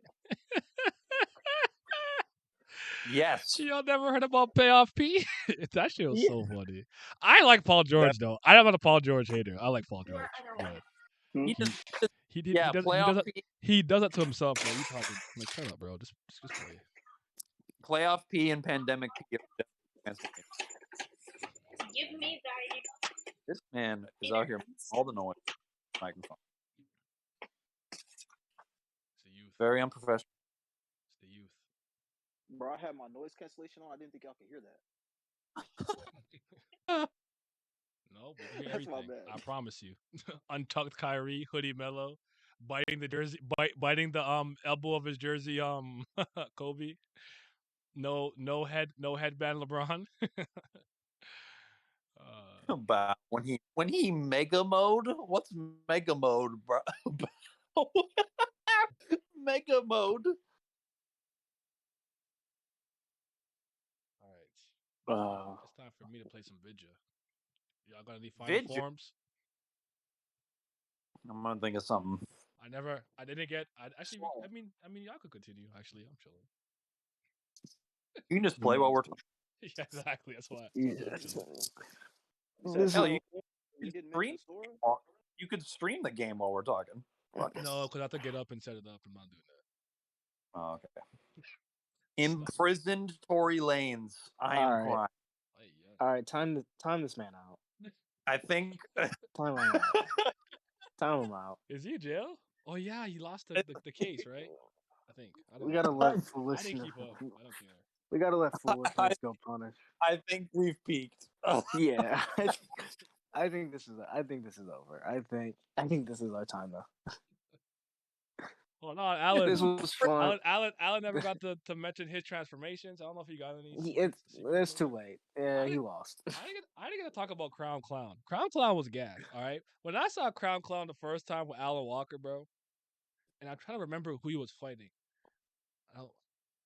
Yes. Y'all never heard about Payoff P? That shit was so funny. I like Paul George though. I'm not a Paul George hater. I like Paul George. But he does it to himself. Bro. You talking? Like, shut up, bro. Just play. Playoff P and Pandemic P. Give me that. This man is out here all the noise. Microphone. It's the youth. Very unprofessional. It's the youth. Bro, I had my noise cancellation on. I didn't think y'all could hear that. No, but we hear That's my everything. bad. I promise you. Untucked Kyrie, hoodie Mello, biting the jersey, biting the elbow of his jersey, Kobe. No headband LeBron. About when he mega mode. What's mega mode, bro? Mega mode. All right. It's time for me to play some Vidya. Y'all got any final Vidya? forms? I'm gonna think of something. I didn't get. I mean, y'all could continue. Actually, I'm chilling. You can just play while we're talking. Yeah, exactly. That's why. Hell, you could stream the game while we're talking. No, because I have to get up and set it up. I'm not doing that. Oh, okay. Imprisoned Tory Lanes. I am crying. All right, time this man out. I think. Time him out. Time him out. Is he in jail? Oh yeah, he lost the case, right? I think. We gotta let I Felicia. didn't keep up. I don't care. We gotta let foolishness go punish. I think we've peaked. Yeah, I think this is over. I think this is our time though. Hold on, Alan. This was fun. Alan never got to mention his transformations. I don't know if you got any. It's too late. Yeah, he lost. I didn't get to talk about Crown Clown. Crown Clown was gas. All right, when I saw Crown Clown the first time with Alan Walker, bro, and I'm trying to remember who he was fighting.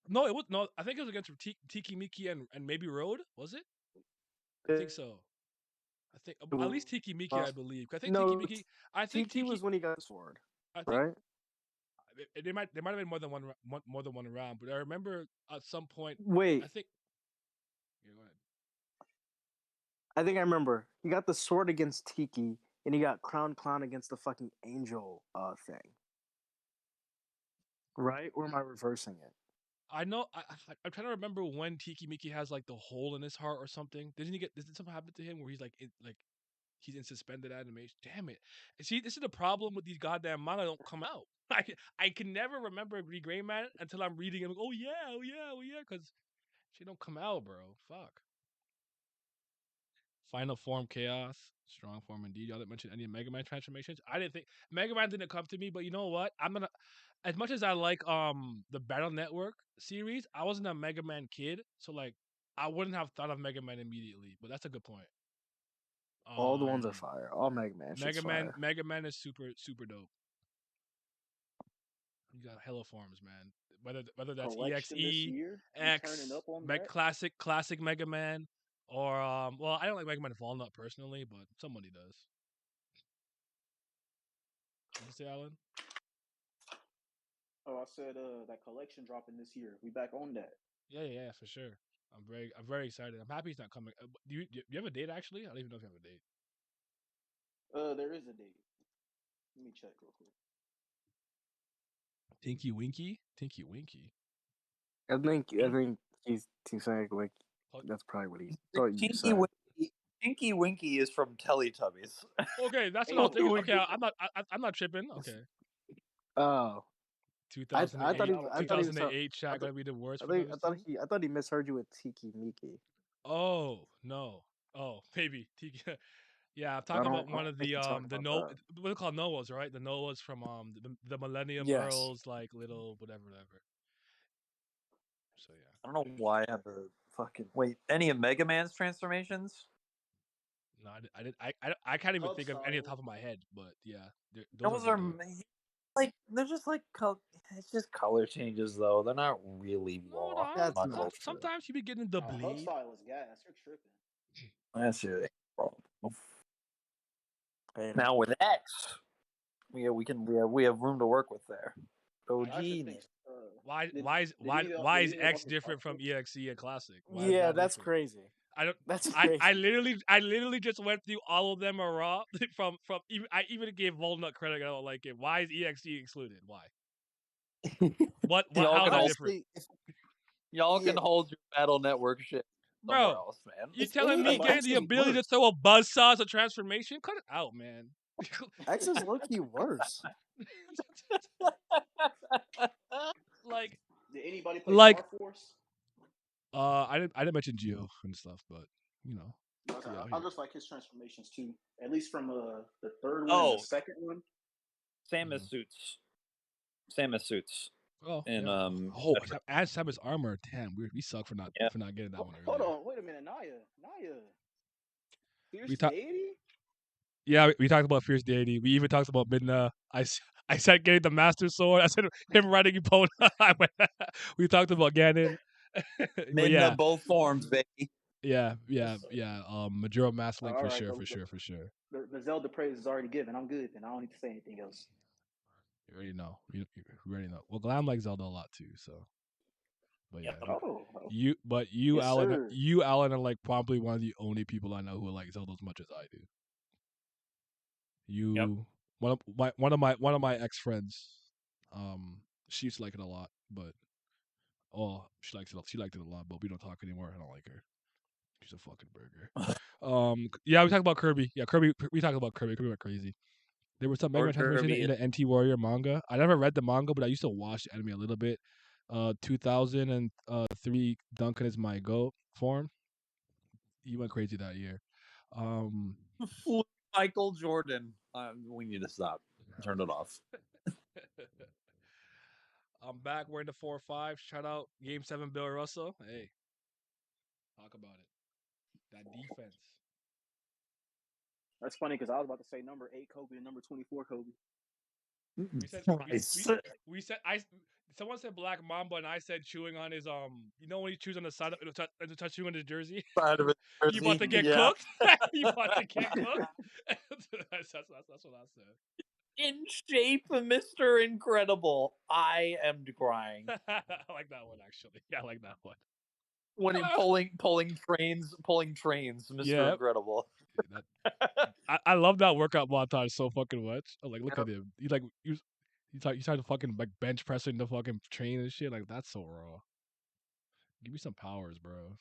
No, it was no. I think it was against Tiki Miki and maybe Road. Was it? I think so. I think at least Tiki Miki, I believe. I think Tiki Miki. I think Tiki was when he got the sword. I think, right? There might have been more than one round, but I remember at some point. Wait. I think. Yeah, go ahead. I think I remember. He got the sword against Tiki, and he got Crown Clown against the fucking angel thing. Right? Or am I reversing it? I know. I'm trying to remember when Tiki Miki has like the hole in his heart or something. Did something happen to him where he's like he's in suspended animation? Damn it! See, this is the problem with these goddamn manga don't come out. I can never remember Gray Man until I'm reading it. Oh yeah, because she don't come out, bro. Fuck. Final form chaos, strong form indeed. Y'all didn't mention any Mega Man transformations. I didn't think Mega Man didn't come to me, but you know what? I'm gonna. As much as I like the Battle Network series, I wasn't a Mega Man kid, so like I wouldn't have thought of Mega Man immediately. But that's a good point. All the ones are fire. All Mega Man. Mega Man is super dope. You got hella forms, man. Whether that's EXE, X, classic Mega Man, or well, I don't like Mega Man Walnut personally, but somebody does. What you say, Alan? Oh, I said that collection dropping this year. We back on that. Yeah, for sure. I'm very excited. I'm happy he's not coming. Do you have a date actually? I don't even know if you have a date. There is a date. Let me check real quick. Tinky Winky. I think he's saying like that's probably what he's. Tinky Winky is from Teletubbies. Okay, that's what I was thinking. Okay, I'm not tripping. Okay. Oh. 2008 shot gonna be the worst. I thought he misheard you with Tiki Miki. Oh no! Oh, maybe Tiki. Yeah, I'm talking about one of the what are called Noahs, right? The Noahs from the Millennium Earls, like little whatever. So yeah. I don't know why I have the fucking any of Mega Man's transformations. No, I can't even think of any off the top of my head, but yeah, those are like they're just like it's just color changes though. They're not really sometimes you be getting the blade. Style is gas. You're tripping. That's your problem. Now with X, we have room to work with there. OG. Why is X different from EXE and Classic? Yeah, that's crazy. I literally just went through all of them are raw from I even gave Walnut credit. I don't like it. Why is EXE excluded? Why? What? How is that different? Y'all can hold your Battle Network shit. Bro, else, man. You telling me getting the ability to throw a buzzsaw as a transformation? Cut it out, man. X is low-key worse. Like, did anybody play Star Force? I didn't mention Geo and stuff, but you know. Okay. I just like his transformations too. At least from the third one and the second one. Samus suits. Oh, and add Samus armor. Damn, we suck for not getting that one. Hold on, wait a minute, Naya. Fierce Deity? Yeah, we talked about Fierce Deity. We even talked about Midna. I said getting the Master Sword. I said him riding Epona. We talked about Ganon. Midna both forms, baby. Yeah. Majora Mask Link for sure. The Zelda praise is already given. I'm good, and I don't need to say anything else. You already know. You already know. Well, Glam likes Zelda a lot too, so. But yeah, you, Alan, are like probably one of the only people I know who like Zelda as much as I do. One of my ex friends, she used to like it a lot, but she liked it a lot, but we don't talk anymore. I don't like her. She's a fucking burger. Yeah, we talked about Kirby. Yeah, Kirby. We talked about Kirby. Kirby went crazy. There was some Mega Man transformation in the NT Warrior manga. I never read the manga, but I used to watch the anime a little bit. 2003 3 Duncan is my GOAT form. He went crazy that year. Michael Jordan. We need to stop. Turn it off. I'm back wearing the 4-5. Shout out Game 7 Bill Russell. Hey, talk about it. That defense. That's funny because I was about to say number 8 Kobe and number 24 Kobe. We said someone said Black Mamba and I said chewing on his you know when he chews on the side of the touch chewing on his jersey. Side of his jersey. You about to get cooked? You about to get cooked? that's what I said. In shape, Mr. Incredible. I am crying. I like that one actually. Yeah, I like that one. When he pulling trains, Mr. Incredible. I love that workout montage so fucking much. I'm like, look at him. He like you tried to fucking like bench pressing the fucking train and shit. Like that's so raw. Give me some powers, bro.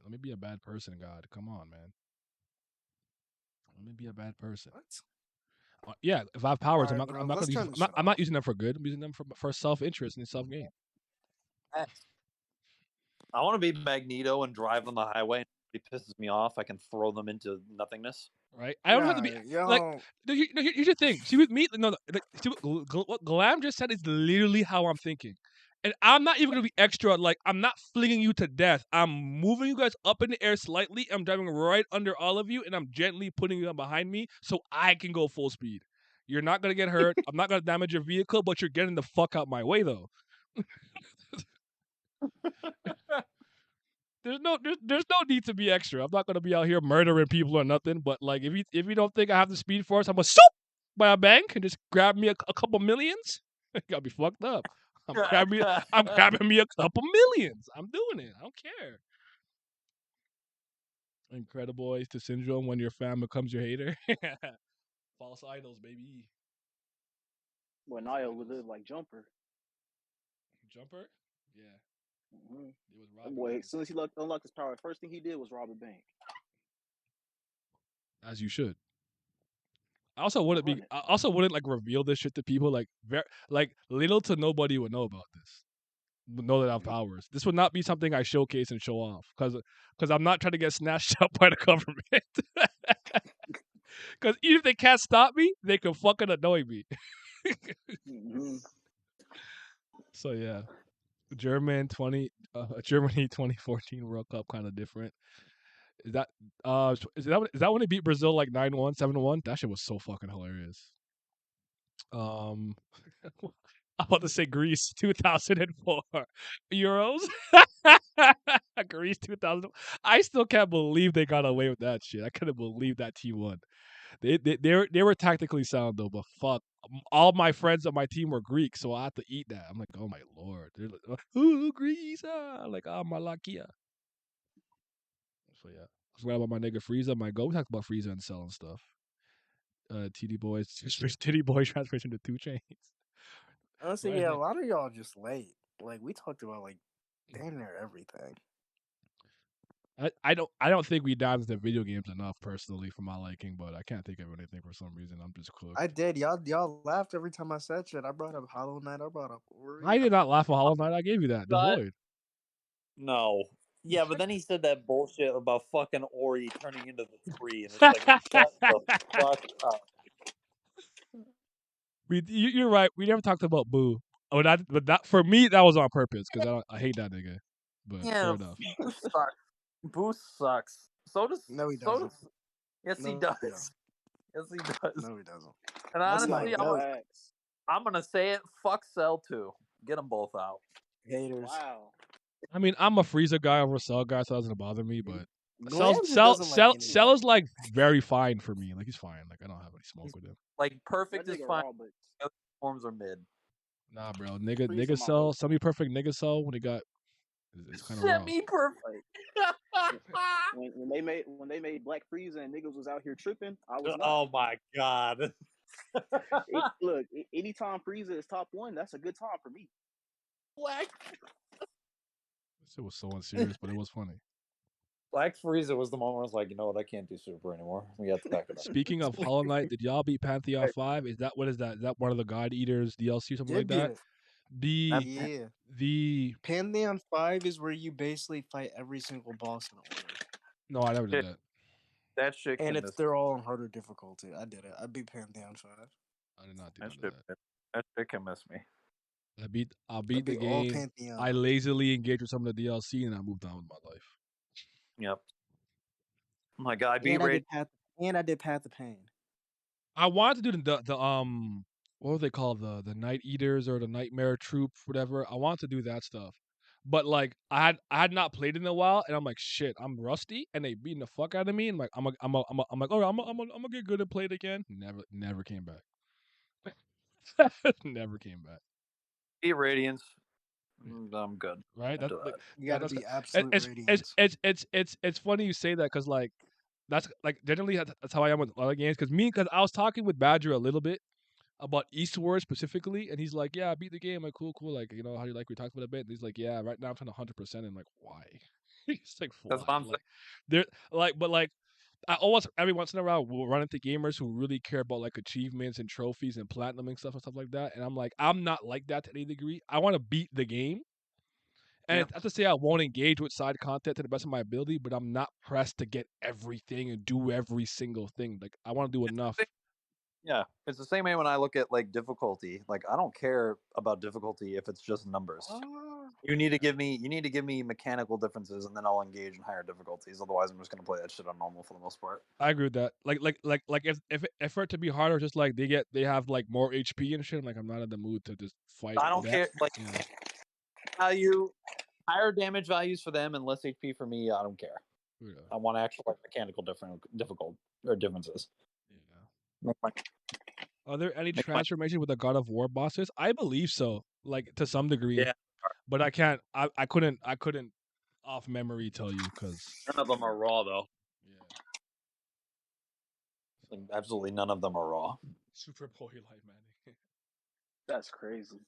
Let me be a bad person, God. Come on, man. Let me be a bad person. What? Yeah, if I have powers, I'm not using them for good. I'm using them for self-interest and self-gain. I want to be Magneto and drive on the highway. And if he pisses me off, I can throw them into nothingness. Right? I don't have to be like. Here's the thing. See, with me, what Glam just said is literally how I'm thinking, and I'm not even gonna be extra. Like, I'm not flinging you to death. I'm moving you guys up in the air slightly. I'm driving right under all of you, and I'm gently putting you behind me so I can go full speed. You're not gonna get hurt. I'm not gonna damage your vehicle, but you're getting the fuck out my way, though. There's no need to be extra. I'm not gonna be out here murdering people or nothing. But like, if you don't think I have the speed force, I'm gonna soup by a bank and just grab me a couple millions. You gotta be fucked up. I'm grabbing me a couple millions. I'm doing it. I don't care. Incredible to syndrome when your fan becomes your hater. False idols, baby. Well, Naya would live like Jumper. Jumper? Yeah. Mm-hmm. It was Robin. Boy, as soon as he unlocked his power, the first thing he did was rob a bank. As you should. I also wouldn't like reveal this shit to people. Like little to nobody would know about this. Know that I have powers. This would not be something I showcase and show off because I'm not trying to get snatched up by the government. Because even if they can't stop me, they can fucking annoy me. Mm-hmm. So yeah, Germany 2014 World Cup kind of different. Is that when they beat Brazil like 9-1, 7-1? That shit was so fucking hilarious. I'm about to say Greece 2004 Euros. Greece 2000. I still can't believe they got away with that shit. I couldn't believe that team won. They were tactically sound though, but fuck. All my friends on my team were Greek, so I had to eat that. I'm like, oh my lord. They're like, ooh, Greece. Like, Malakia. So yeah. I forgot about my nigga Frieza. My go. We talked about Frieza and Cell and stuff. TD Boys transformation to 2 Chainz. Honestly, right, yeah, a lot of y'all just late. Like we talked about like damn near everything. I don't think we dived into video games enough personally for my liking, but I can't think of anything for some reason. I'm just cooked. I did. Y'all laughed every time I said shit. I brought up Hollow Knight. I brought up Ori. I did not laugh at Hollow Knight. I gave you that. The Void. No. Yeah, but then he said that bullshit about fucking Ori turning into the tree, and it's like, shut the fuck up. You're right. We never talked about Boo. Oh, but that for me that was on purpose because I hate that nigga. But fair enough. Boo sucks. Boo sucks. So does he doesn't. Yes, he does. Yes, he does. No, he doesn't. And honestly, I'm gonna say it. Fuck Cell too. Get them both out. Haters. Wow. I mean, I'm a Frieza guy over a Cell guy, so it doesn't bother me. But Cell is like very fine for me. Like he's fine. Like I don't have any smoke with him. Like perfect is fine. Other forms are mid. Nah, bro. Nigga Cell, semi-perfect nigga Cell when he got. It's kind of semi-perfect. when they made Black Frieza and niggas was out here tripping, I was. Oh my god. Look, anytime Frieza is top 1, that's a good time for me. Black. It was so unserious, but it was funny. Black Frieza was the moment where I was like, you know what, I can't do Super anymore. We have to back it up. Speaking of Hollow Knight, did y'all beat Pantheon 5? What is that? Is that one of the God Eaters DLC or something like that? The Pantheon 5 is where you basically fight every single boss in order. No, I never did that. That shit And can they're all on harder difficulty. I did it. I beat Pantheon 5. I did not do that. That shit can miss me. I'll beat the all game. Pantheon. I lazily engaged with some of the DLC and I moved on with my life. Yep. Oh my god, I did Path of Pain. I wanted to do the what were they called, the Night Eaters or the Nightmare Troop, whatever. I wanted to do that stuff, but like I had not played in a while, and I'm like, shit, I'm rusty, and they beating the fuck out of me, and like I'm like, all right, I'm gonna get good and play it again. Never came back. Never came back. Beat Radiance. I'm good. Right? You gotta be absolute Radiance. It's funny you say that because like that's like generally that's how I am with other games. Because I was talking with Badger a little bit about Eastward specifically, and he's like, "Yeah, I beat the game." I'm like, cool. Like, you know, how do you like? We talked about it a bit. And he's like, "Yeah, right now I'm trying to 100%." And I'm like, why? He's like, That's what I'm like, there, like, but like, I always every once in a while will run into gamers who really care about like achievements and trophies and platinum and stuff like that. And I'm like, I'm not like that to any degree. I want to beat the game. And it's not to say I won't engage with side content to the best of my ability, but I'm not pressed to get everything and do every single thing. Like I want to do enough. Yeah, it's the same way when I look at like difficulty. Like I don't care about difficulty if it's just numbers. You need to give me mechanical differences, and then I'll engage in higher difficulties. Otherwise, I'm just gonna play that shit on normal for the most part. I agree with that. Like if for it to be harder, just like they have like more HP and shit. Like I'm not in the mood to just fight. I don't care. Like yeah. value, higher damage values for them and less HP for me. I don't care. Yeah. I want actual like mechanical differences. Yeah. Are there any transformation with the God of War bosses? I believe so, like to some degree. Yeah. But I can't. I couldn't off memory tell you because none of them are raw though. Yeah. Like, absolutely none of them are raw. Super Boy Light Man. That's crazy.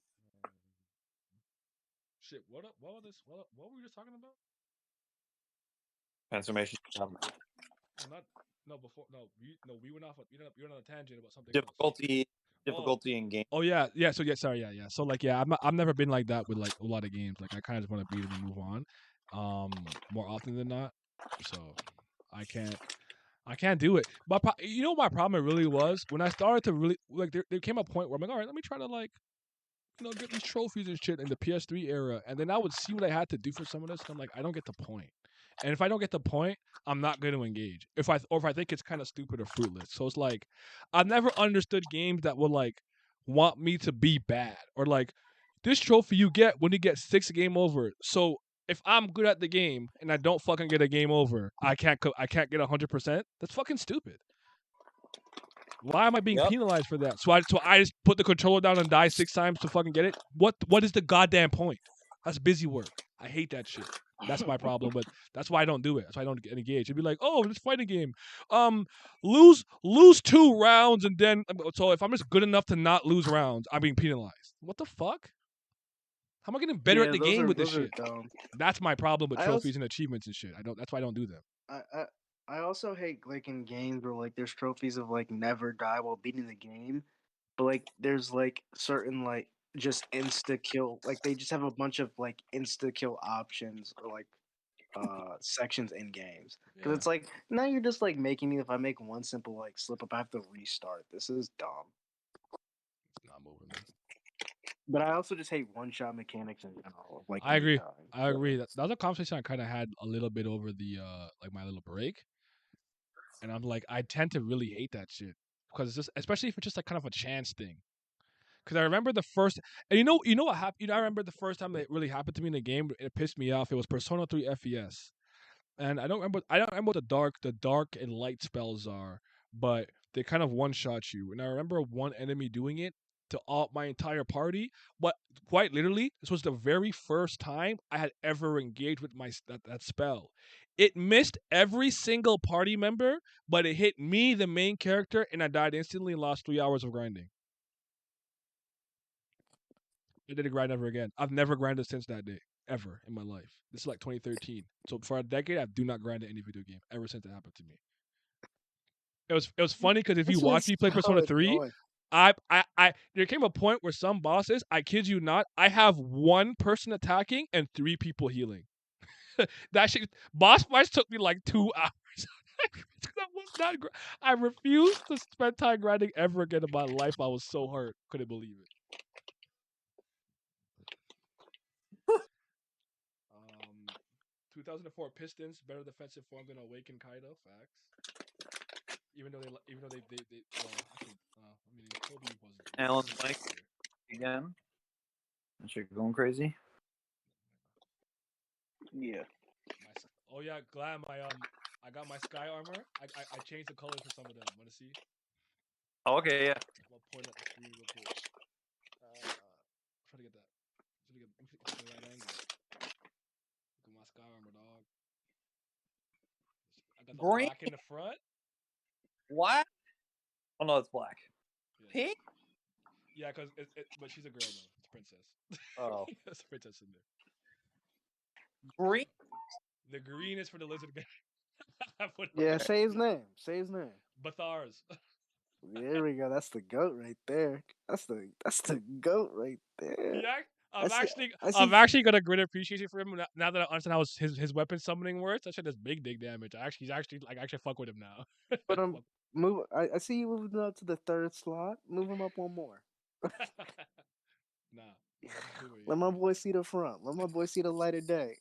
Shit. What was this? What were we just talking about? Transformation. We went off. You went on a tangent about something. Difficulty in game. Oh yeah. So sorry. Yeah. So like I've never been like that with like a lot of games. Like I kind of just want to beat them and move on. More often than not. So I can't do it. But you know my problem really was when I started to really like there came a point where I'm like, all right, let me try to like, you know, get these trophies and shit in the PS3 era, and then I would see what I had to do for some of this, and I'm like, I don't get the point. And if I don't get the point, I'm not going to engage. If I think it's kind of stupid or fruitless. So it's like, I've never understood games that would like want me to be bad or like this trophy you get when you get 6 game over. So if I'm good at the game and I don't fucking get a game over, I can't get 100%. That's fucking stupid. Why am I being penalized for that? So I just put the controller down and die 6 times to fucking get it. What is the goddamn point? That's busy work. I hate that shit. That's my problem, but that's why I don't do it. That's why I don't get engaged. It'd be like, oh, this fighting game, lose 2 rounds, and then so if I'm just good enough to not lose rounds, I'm being penalized. What the fuck? How am I getting better at the game with this shit? That's my problem with trophies and achievements and shit. That's why I don't do them. I also hate like in games where like there's trophies of like never die while beating the game, but like there's like certain like just insta kill, like they just have a bunch of like insta kill options or like sections in games because it's like now you're just like making me, if I make one simple like slip up I have to restart. This is dumb. It's not moving. But I also just hate one shot mechanics in general. Like I agree. That was a conversation I kind of had a little bit over the like my little break, and I'm like, I tend to really hate that shit because it's just, especially if it's just like kind of a chance thing. Because I remember the first, and you know what happened. I remember the first time that really happened to me in the game. It pissed me off. It was Persona 3 FES, and I don't remember what the dark and light spells are, but they kind of one shot you. And I remember one enemy doing it to all my entire party. But quite literally, this was the very first time I had ever engaged with that spell. It missed every single party member, but it hit me, the main character, and I died instantly and lost 3 hours of grinding. I didn't grind ever again. I've never grinded since that day, ever in my life. This is like 2013. So for a decade, I do not grind any video game ever since it happened to me. It was funny because if you watch me play Persona 3, There came a point where some bosses, I kid you not, I have one person attacking and 3 people healing. That shit, boss fights took me like 2 hours. That was not. I refused to spend time grinding ever again in my life. I was so hurt, couldn't believe it. 2004 Pistons better defensive form than Awakened Kaido. Facts. Even though they well, actually, I mean, Kobe wasn't. Alan's mic again. That shit going crazy. Yeah. Oh yeah, glad I got my sky armor. I changed the colors for some of them. Want to see? Oh, okay, yeah. I'll point up the screen real quick. Try to get that. Try to get the right angle. Look at my sky armor, dog. I got the Green. black in the front. What? Oh no, it's black. Yeah. Pink? Yeah, but she's a girl though. It's a princess. Oh. There's a princess in there. Green. The green is for the lizard guy. Yeah, say his name. Say his name. Bathars. There we go. That's the goat right there. That's the goat right there. Yeah, I'm I actually gonna great appreciation for him now that I understand how his weapon summoning works. That shit does big dig damage. He's actually fuck with him now. But I see you moving up to the 3rd slot. Move him up one more. Nah. Let my boy see the front. Let my boy see the light of day.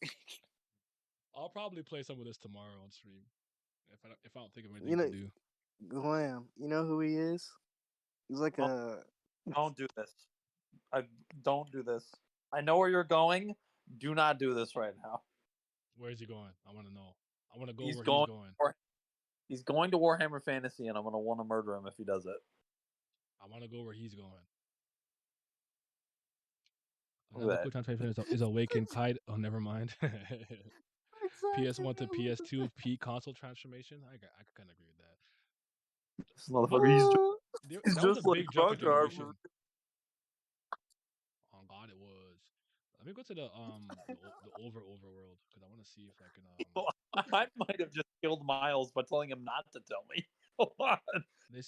I'll probably play some of this tomorrow on stream if I don't think of anything to do. Glam, you know who he is? He's like a. Don't do this. Don't do this. I know where you're going. Do not do this right now. Where is he going? I want to know. I want to go he's where going, he's going. He's going to Warhammer Fantasy, and I'm gonna want to murder him if he does it. I want to go where he's going. Another quick time is Awakened Kite. Oh, never mind. PS1 to PS2 P console transformation. I could kind of agree with that. This motherfucker, he's just like Rock Armor. Oh God, it was. Let me go to the overworld because I want to see if I can. I might have just killed Miles by telling him not to tell me. They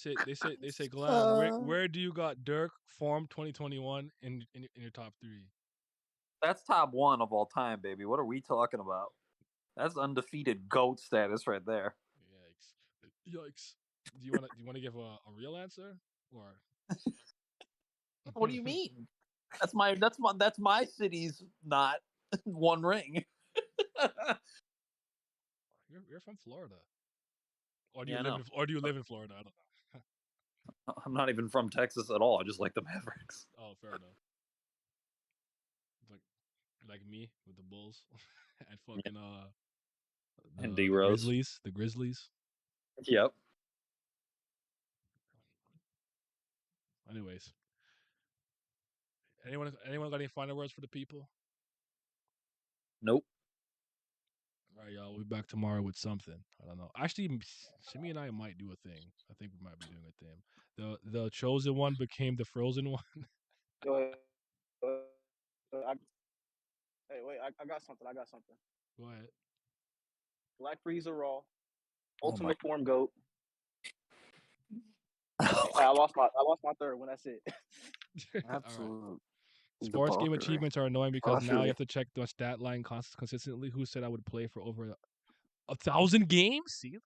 say, Glam, where do you got Dirk Form 2021 in your top 3? That's top 1 of all time, baby. What are we talking about? That's undefeated GOAT status right there. Yikes! Do you want to give a real answer or? What do you mean? That's my city's not one ring. You're from Florida, or do you live in Florida? I don't know. I'm not even from Texas at all. I just like the Mavericks. Oh, fair enough. Like me with the Bulls and fucking and D-Rose. The Grizzlies. Yep. Anyways, anyone got any final words for the people? Nope. All right, y'all. We'll be back tomorrow with something. I don't know. Actually, Shimmy and I might do a thing. I think we might be doing a thing. The chosen one became the frozen one. Go ahead. Hey, wait! I got something. Go ahead. Black Frieza Raw, Ultimate Form Goat. I lost my 3rd one. That's it. Absolutely. Sports game achievements are annoying because now you have to check the stat line consistently. Who said I would play for over 1,000 games? See,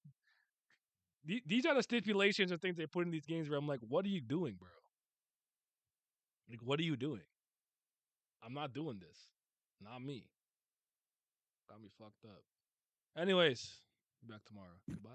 these are the stipulations and things they put in these games where I'm like, what are you doing, bro? Like, what are you doing? I'm not doing this. Not me. Got me fucked up. Anyways, be back tomorrow. Goodbye.